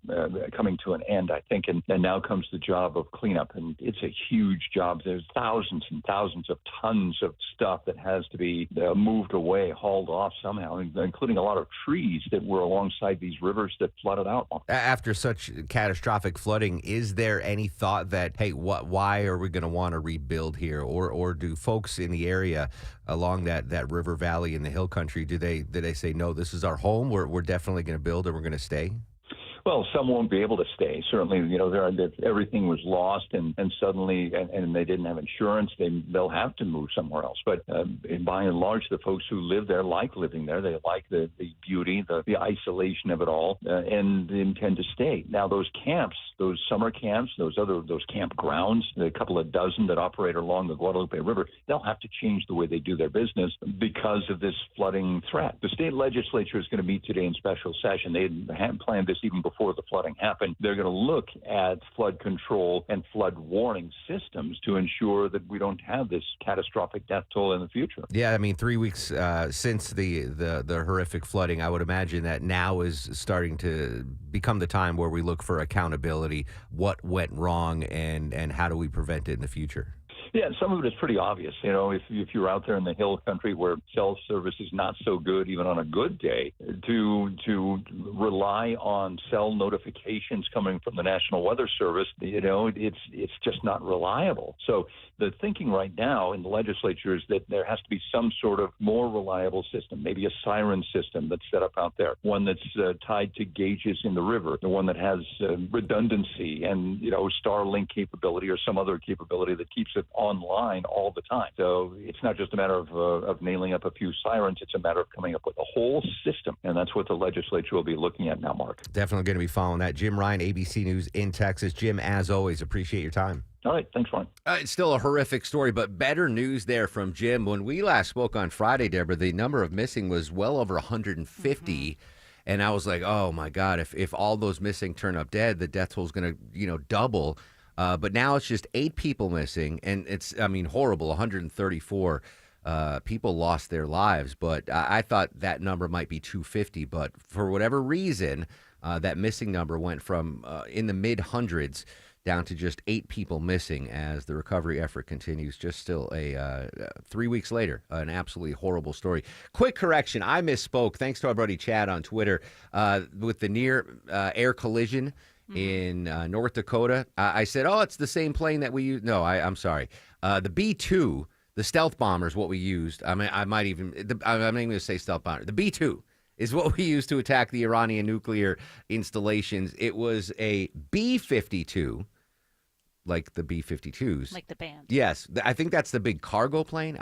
coming to an end, I think, and now comes the job of cleanup. And it's a huge job. There's thousands and thousands of tons of stuff that has to be moved away, hauled off somehow, including a lot of trees that were alongside these rivers that flooded out. After such catastrophic flooding, is there any thought that, hey, why are we going to want to rebuild here? Or do folks in the area along that river valley in the hill country, do they say, no, this is our home, we're definitely going to build and we're going to stay? Well, some won't be able to stay. Certainly, everything was lost, and suddenly, and they didn't have insurance. They'll have to move somewhere else. But by and large, the folks who live there like living there. They like the beauty, the isolation of it all, and they intend to stay. Now, those camps, those summer camps, those campgrounds, a couple of dozen that operate along the Guadalupe River, they'll have to change the way they do their business because of this flooding threat. The state legislature is going to meet today in special session. They had planned this even before the flooding happened. They're going to look at flood control and flood warning systems to ensure that we don't have this catastrophic death toll in the future. Yeah, I mean, 3 weeks since the horrific flooding, I would imagine that now is starting to become the time where we look for accountability, what went wrong, and how do we prevent it in the future. Yeah, some of it is pretty obvious. If you're out there in the hill country where cell service is not so good, even on a good day, to rely on cell notifications coming from the National Weather Service, it's just not reliable. So the thinking right now in the legislature is that there has to be some sort of more reliable system, maybe a siren system that's set up out there, one that's tied to gauges in the river, the one that has redundancy and Starlink capability or some other capability that keeps it online all the time. So it's not just a matter of nailing up a few sirens. It's a matter of coming up with a whole system. And that's what the legislature will be looking at now, Mark. Definitely going to be following that. Jim Ryan, ABC News in Texas. Jim, as always, appreciate your time. All right. Thanks, Ron. It's still a horrific story, but better news there from Jim. When we last spoke on Friday, Deborah, the number of missing was well over 150. Mm-hmm. And I was like, oh, my God, if all those missing turn up dead, the death toll is going to, double. But now it's just 8 people missing, and it's, horrible. 134 people lost their lives, but I thought that number might be 250. But for whatever reason, that missing number went from in the mid-hundreds down to just 8 people missing as the recovery effort continues. Just still 3 weeks later, an absolutely horrible story. Quick correction, I misspoke. Thanks to our buddy Chad on Twitter. With the near air collision in North Dakota, I said, it's the same plane that we use. No, I'm sorry. The B-2, the stealth bomber is what we used. I'm not even going to say stealth bomber. The B-2 is what we used to attack the Iranian nuclear installations. It was a B-52, like the B-52s. Like the band. Yes. I think that's the big cargo plane.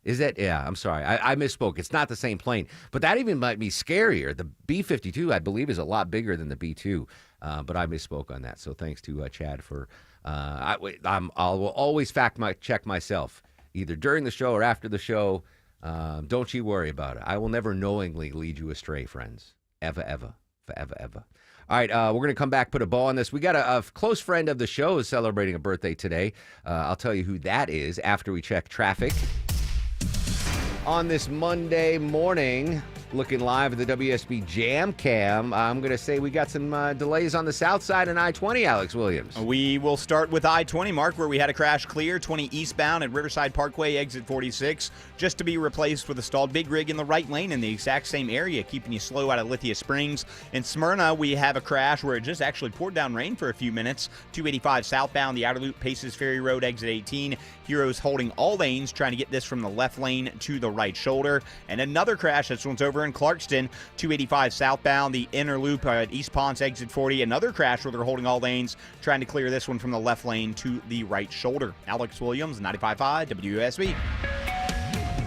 Is that? Yeah, I'm sorry. I misspoke. It's not the same plane. But that even might be scarier. The B-52, I believe, is a lot bigger than the B-2. But I misspoke on that. So thanks to Chad for I will always check myself, either during the show or after the show. Don't you worry about it. I will never knowingly lead you astray, friends. Ever, ever. Forever, ever. All right, we're going to come back, put a bow on this. We got a close friend of the show is celebrating a birthday today. I'll tell you who that is after we check traffic. On this Monday morning, looking live at the WSB Jam Cam, I'm going to say we got some delays on the south side of I-20, Alex Williams. We will start with I-20, Mark, where we had a crash clear, 20 eastbound at Riverside Parkway, exit 46, just to be replaced with a stalled big rig in the right lane in the exact same area, keeping you slow out of Lithia Springs. In Smyrna, we have a crash where it just actually poured down rain for a few minutes. 285 southbound, the outer loop, Paces Ferry Road, exit 18. Heroes holding all lanes, trying to get this from the left lane to the right shoulder. And another crash, this one's over in Clarkston, 285 southbound, the inner loop at East Ponce, exit 40. Another crash where they're holding all lanes, trying to clear this one from the left lane to the right shoulder. Alex Williams, 95.5 WSB.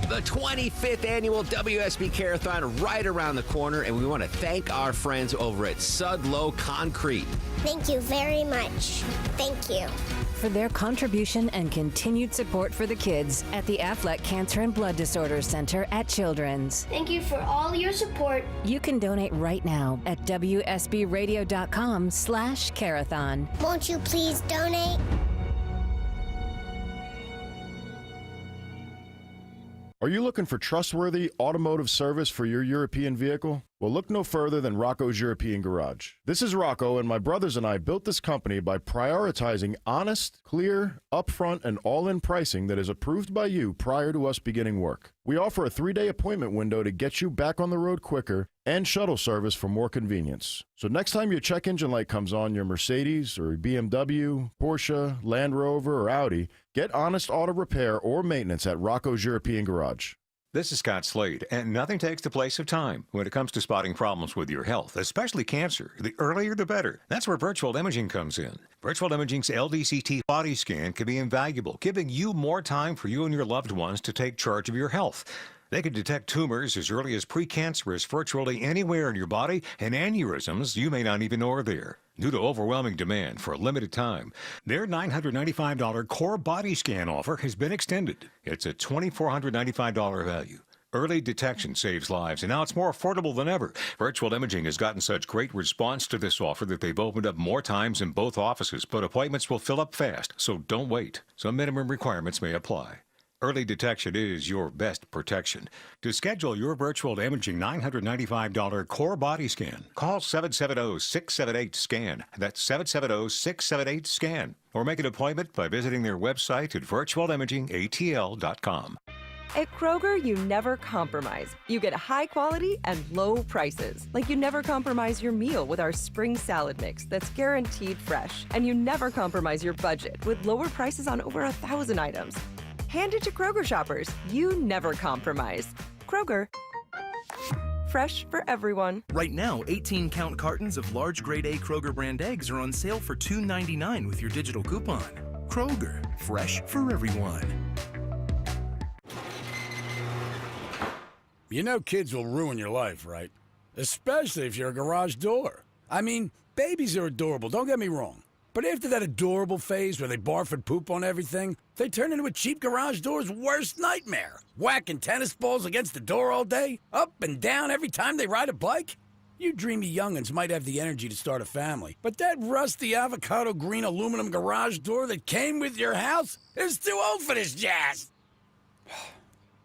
The 25th annual WSB Carathon right around the corner, and we want to thank our friends over at Sudlow Concrete. Thank you very much. Thank you. For their contribution and continued support for the kids at the Aflac Cancer and Blood Disorders Center at Children's. Thank you for all your support. You can donate right now at WSBradio.com/Carathon. Won't you please donate? Are you looking for trustworthy automotive service for your European vehicle? Well, look no further than Rocco's European Garage. This is Rocco, and my brothers and I built this company by prioritizing honest, clear, upfront, and all-in pricing that is approved by you prior to us beginning work. We offer a 3-day appointment window to get you back on the road quicker and shuttle service for more convenience. So next time your check engine light comes on your Mercedes or BMW, Porsche, Land Rover, or Audi, get honest auto repair or maintenance at Rocco's European Garage. This is Scott Slade, and nothing takes the place of time when it comes to spotting problems with your health, especially cancer. The earlier the better. That's where virtual imaging comes in. Virtual imaging's LDCT body scan can be invaluable, giving you more time for you and your loved ones to take charge of your health. They can detect tumors as early as precancerous virtually anywhere in your body, and aneurysms you may not even know are there. Due to overwhelming demand for a limited time, their $995 core body scan offer has been extended. It's a $2,495 value. Early detection saves lives, and now it's more affordable than ever. Virtual Imaging has gotten such great response to this offer that they've opened up more times in both offices, but appointments will fill up fast, so don't wait. Some minimum requirements may apply. Early detection is your best protection. To schedule your virtual imaging $995 core body scan, call 770-678-SCAN. That's 770-678-SCAN. Or make an appointment by visiting their website at virtualimagingatl.com. At Kroger, you never compromise. You get high quality and low prices. Like you never compromise your meal with our spring salad mix that's guaranteed fresh. And you never compromise your budget with lower prices on over 1,000 items. Hand it to Kroger shoppers. You never compromise. Kroger. Fresh for everyone. Right now, 18-count cartons of large grade A Kroger brand eggs are on sale for $2.99 with your digital coupon. Kroger. Fresh for everyone. You know kids will ruin your life, right? Especially if you're a garage door. I mean, babies are adorable, don't get me wrong. But after that adorable phase where they barf and poop on everything, they turn into a cheap garage door's worst nightmare. Whacking tennis balls against the door all day, up and down every time they ride a bike. You dreamy young'uns might have the energy to start a family, but that rusty avocado green aluminum garage door that came with your house is too old for this jazz.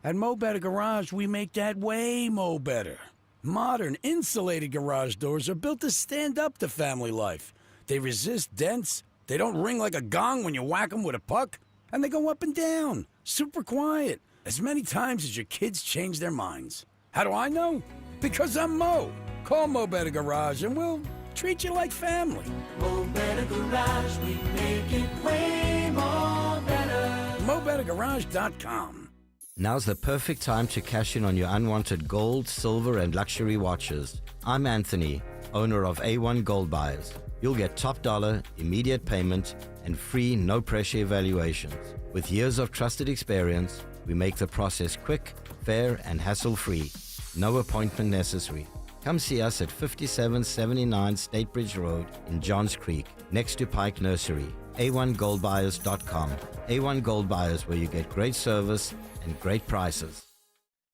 At Mo Better Garage, we make that way mo better. Modern, insulated garage doors are built to stand up to family life. They resist dents, they don't ring like a gong when you whack them with a puck, and they go up and down, super quiet, as many times as your kids change their minds. How do I know? Because I'm Mo. Call Mo Better Garage and we'll treat you like family. Mo Better Garage, we make it way more better. MoBetterGarage.com. Now's the perfect time to cash in on your unwanted gold, silver, and luxury watches. I'm Anthony, owner of A1 Gold Buyers. You'll get top dollar, immediate payment, and free, no-pressure evaluations. With years of trusted experience, we make the process quick, fair, and hassle-free. No appointment necessary. Come see us at 5779 State Bridge Road in Johns Creek, next to Pike Nursery. a1goldbuyers.com. A1 Gold Buyers, where you get great service and great prices.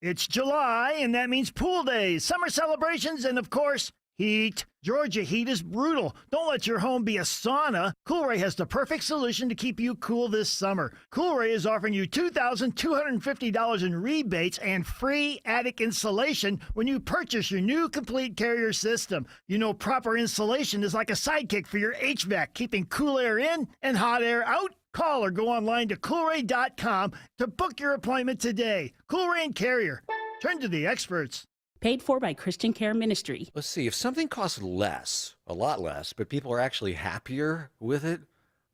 It's July, and that means pool days, summer celebrations, and of course, heat. Georgia heat is brutal. Don't let your home be a sauna. Coolray has the perfect solution to keep you cool this summer. Coolray is offering you $2,250 in rebates and free attic insulation when you purchase your new complete carrier system. You know, proper insulation is like a sidekick for your HVAC, keeping cool air in and hot air out. Call or go online to Coolray.com to book your appointment today. Coolray and Carrier. Turn to the experts. Paid for by Christian Care Ministry. Let's see, if something costs less, a lot less, but people are actually happier with it,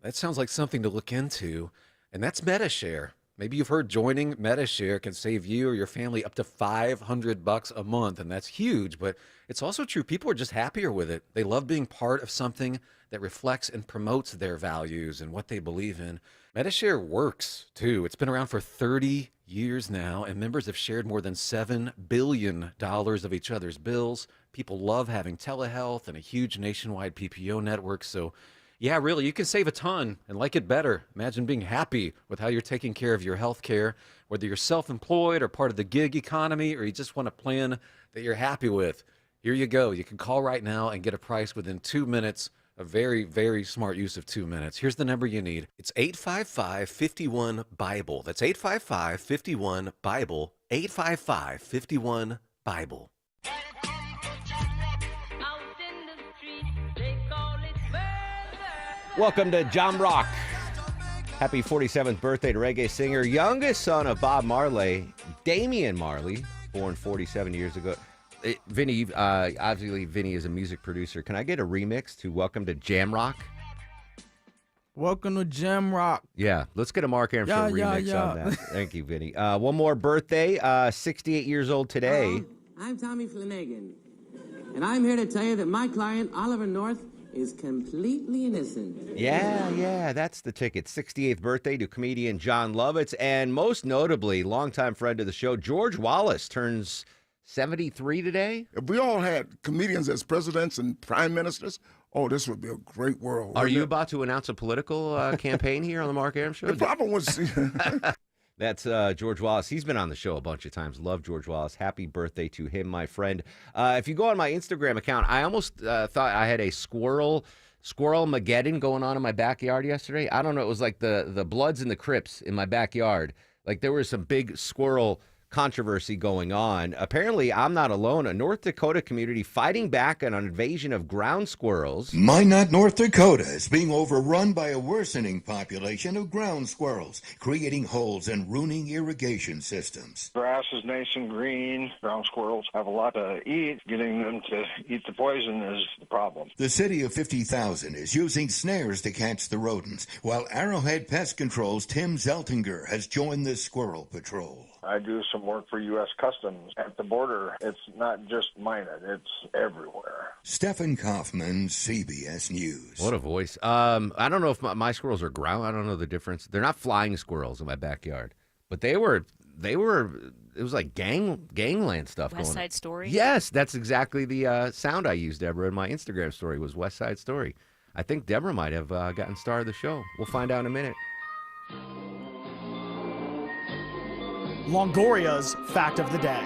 that sounds like something to look into. And that's MetaShare. Maybe you've heard joining MetaShare can save you or your family up to $500 a month, and that's huge. But it's also true, people are just happier with it. They love being part of something that reflects and promotes their values and what they believe in. MetaShare works, too. It's been around for 30 years now, and members have shared more than $7 billion of each other's bills. People love having telehealth and a huge nationwide PPO network. So, yeah, really, you can save a ton and like it better. Imagine being happy with how you're taking care of your health care, whether you're self-employed or part of the gig economy, or you just want a plan that you're happy with. Here you go. You can call right now and get a price within 2 minutes. A very, very smart use of 2 minutes. Here's the number you need. It's 855-51-BIBLE. That's 855-51-BIBLE. 855-51-BIBLE. Welcome to John Rock. Happy 47th birthday to reggae singer, youngest son of Bob Marley, Damian Marley, born 47 years ago. Vinny, obviously Vinny is a music producer. Can I get a remix to Welcome to Jam Rock? Welcome to Jam Rock. Yeah, let's get a Mark Armstrong remix on that. Thank you, Vinny. One more birthday, 68 years old today. I'm Tommy Flanagan, and I'm here to tell you that my client, Oliver North, is completely innocent. Yeah, that's the ticket. 68th birthday to comedian John Lovitz, and most notably, longtime friend of the show, George Wallace turns 73 today. If we all had comedians as presidents and prime ministers, oh, this would be a great world. Are you about to announce a political campaign here on the Mark Arum Show? The problem was... That's George Wallace. He's been on the show a bunch of times. Love George Wallace. Happy birthday to him, my friend. If you go on my Instagram account, I almost thought I had a squirrel-mageddon going on in my backyard yesterday. I don't know. It was like the Bloods and the Crips in my backyard. Like there was some big squirrel controversy going on. Apparently, I'm not alone. A North Dakota community fighting back on an invasion of ground squirrels. Minot, North Dakota is being overrun by a worsening population of ground squirrels, creating holes and ruining irrigation systems. Grass is nice and green. Ground squirrels have a lot to eat. Getting them to eat the poison is the problem. The city of 50,000 is using snares to catch the rodents, while Arrowhead Pest Control's Tim Zeltinger has joined the squirrel patrol. I do some work for U.S. Customs at the border. It's not just Minot, it's everywhere. Stephen Kaufman, CBS News. What a voice. I don't know if my squirrels are ground. I don't know the difference. They're not flying squirrels in my backyard, but they were, it was like gangland stuff going on. West Side Story? Yes, that's exactly the sound I used, Deborah, in my Instagram story was West Side Story. I think Deborah might have gotten star of the show. We'll find out in a minute. Longoria's Fact of the Day.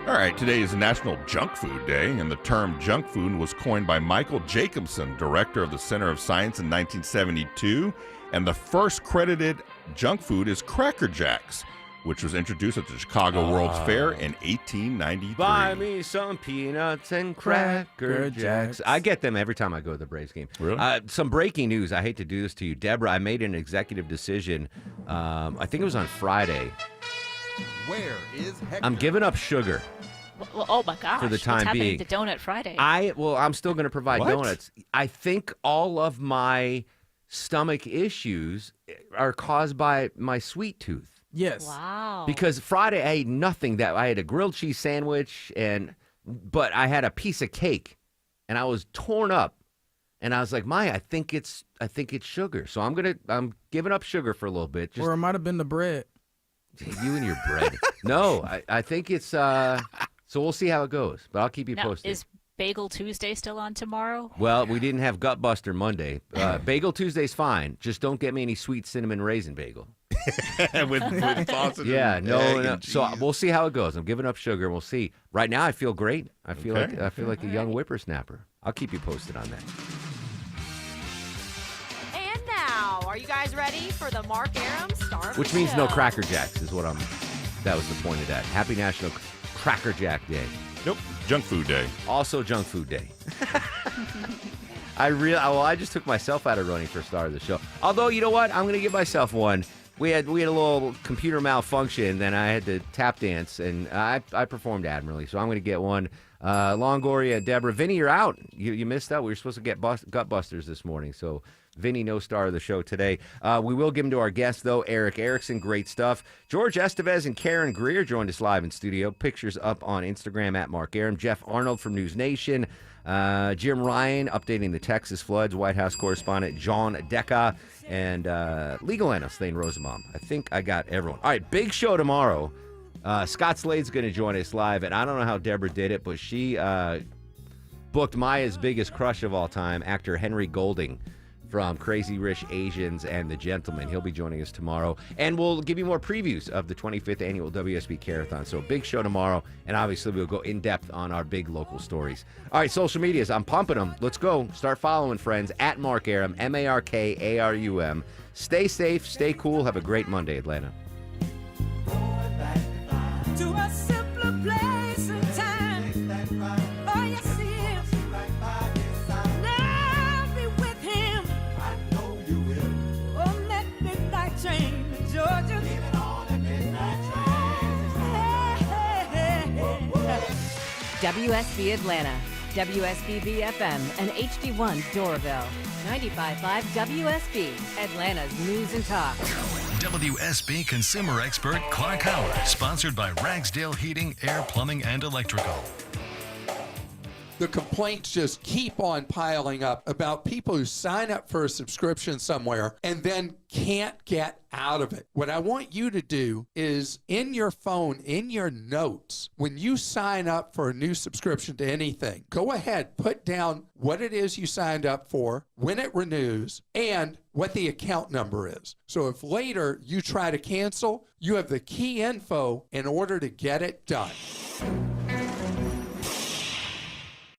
All right, today is National Junk Food Day, and the term junk food was coined by Michael Jacobson, director of the Center of Science in 1972, and the first credited junk food is Cracker Jacks, which was introduced at the Chicago World's Fair in 1893. Buy me some peanuts and Cracker Jacks. I get them every time I go to the Braves game. Really? Some breaking news. I hate to do this to you. Deborah, I made an executive decision. I think it was on Friday. Where is Hector? I'm giving up sugar. Well, oh my gosh. For the time what's happening being. to Donut Friday? I'm still going to provide What? donuts. I think all of my stomach issues are caused by my sweet tooth. Yes. Wow. Because Friday I ate nothing. I had a grilled cheese sandwich, but I had a piece of cake, and I was torn up, and I was like, Maya, I think it's sugar. So I'm giving up sugar for a little bit. Or it might have been the bread. You and your bread. No, I think it's. So we'll see how it goes, but I'll keep you now, posted. Is Bagel Tuesday still on tomorrow? Well, we didn't have Gutbuster Monday. Bagel Tuesday's fine. Just don't get me any sweet cinnamon raisin bagel. with sausage. Yeah, and no. egg and So cheese. we'll see how it goes. I'm giving up sugar. We'll see. Right now, I feel great. I feel like a young whippersnapper. I'll keep you posted on that. And now, are you guys ready for the Mark Aram Star of Which the means no Show? Cracker Jacks is what I'm. That was the point of that. Happy National Cracker Jack Day. Nope, Junk Food Day. Also Junk Food Day. I just took myself out of running for Star of the Show. Although, you know what? I'm going to give myself one. We had a little computer malfunction, then I had to tap dance, and I performed admirably, so I'm going to get one. Longoria, Deborah, Vinny, you're out. You missed out. We were supposed to get Gutbusters this morning, so Vinny, no star of the show today. We will give him to our guest, though, Eric Erickson. Great stuff. George Estevez and Karen Greer joined us live in studio. Pictures up on Instagram at Mark Aram. Jeff Arnold from News Nation. Jim Ryan updating the Texas floods. White House correspondent John Decca. And legal analyst Thane Rosenbaum. I think I got everyone. All right, big show tomorrow. Scott Slade's going to join us live, and I don't know how Deborah did it, but she booked Maya's biggest crush of all time, actor Henry Golding from Crazy Rich Asians and The Gentleman. He'll be joining us tomorrow, and we'll give you more previews of the 25th annual WSB Carathon. So big show tomorrow, and obviously we'll go in depth on our big local stories. All right, social medias, I'm pumping them. Let's go. Start following, friends, at Mark Aram, MarkArum. Stay safe, stay cool. Have a great Monday, Atlanta. To a simpler place and time. Oh, yes, he is. Now be with him. I know you will. Oh, that midnight train to Georgia. Leave on the midnight train. WSB Atlanta, WSB FM, and HD1 Doraville. 95.5 WSB, Atlanta's news and talk. WSB consumer expert Clark Howard, sponsored by Ragsdale Heating, Air, Plumbing, and Electrical. The complaints just keep on piling up about people who sign up for a subscription somewhere and then can't get out of it. What I want you to do is in your phone, in your notes, when you sign up for a new subscription to anything, go ahead, put down what it is you signed up for, when it renews, and what the account number is. So if later you try to cancel, you have the key info in order to get it done.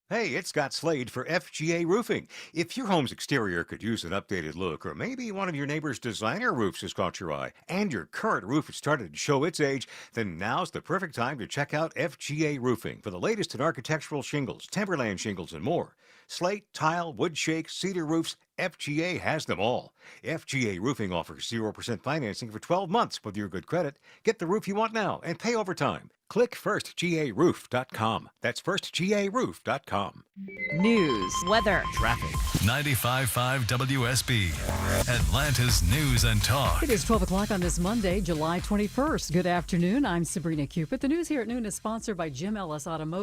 Hey, it's Scott Slade for FGA Roofing. If your home's exterior could use an updated look, or maybe one of your neighbor's designer roofs has caught your eye, and your current roof has started to show its age, then now's the perfect time to check out FGA Roofing for the latest in architectural shingles, timberland shingles, and more. Slate, tile, wood shake, cedar roofs, FGA has them all. FGA Roofing offers 0% financing for 12 months with your good credit. Get the roof you want now and pay over time. Click firstgaroof.com. That's firstgaroof.com. News, weather, Traffic. 95.5 WSB, Atlanta's news and talk. It is 12 o'clock on this Monday, July 21st. Good afternoon. I'm Sabrina Cupid. The news here at noon is sponsored by Jim Ellis Automotive.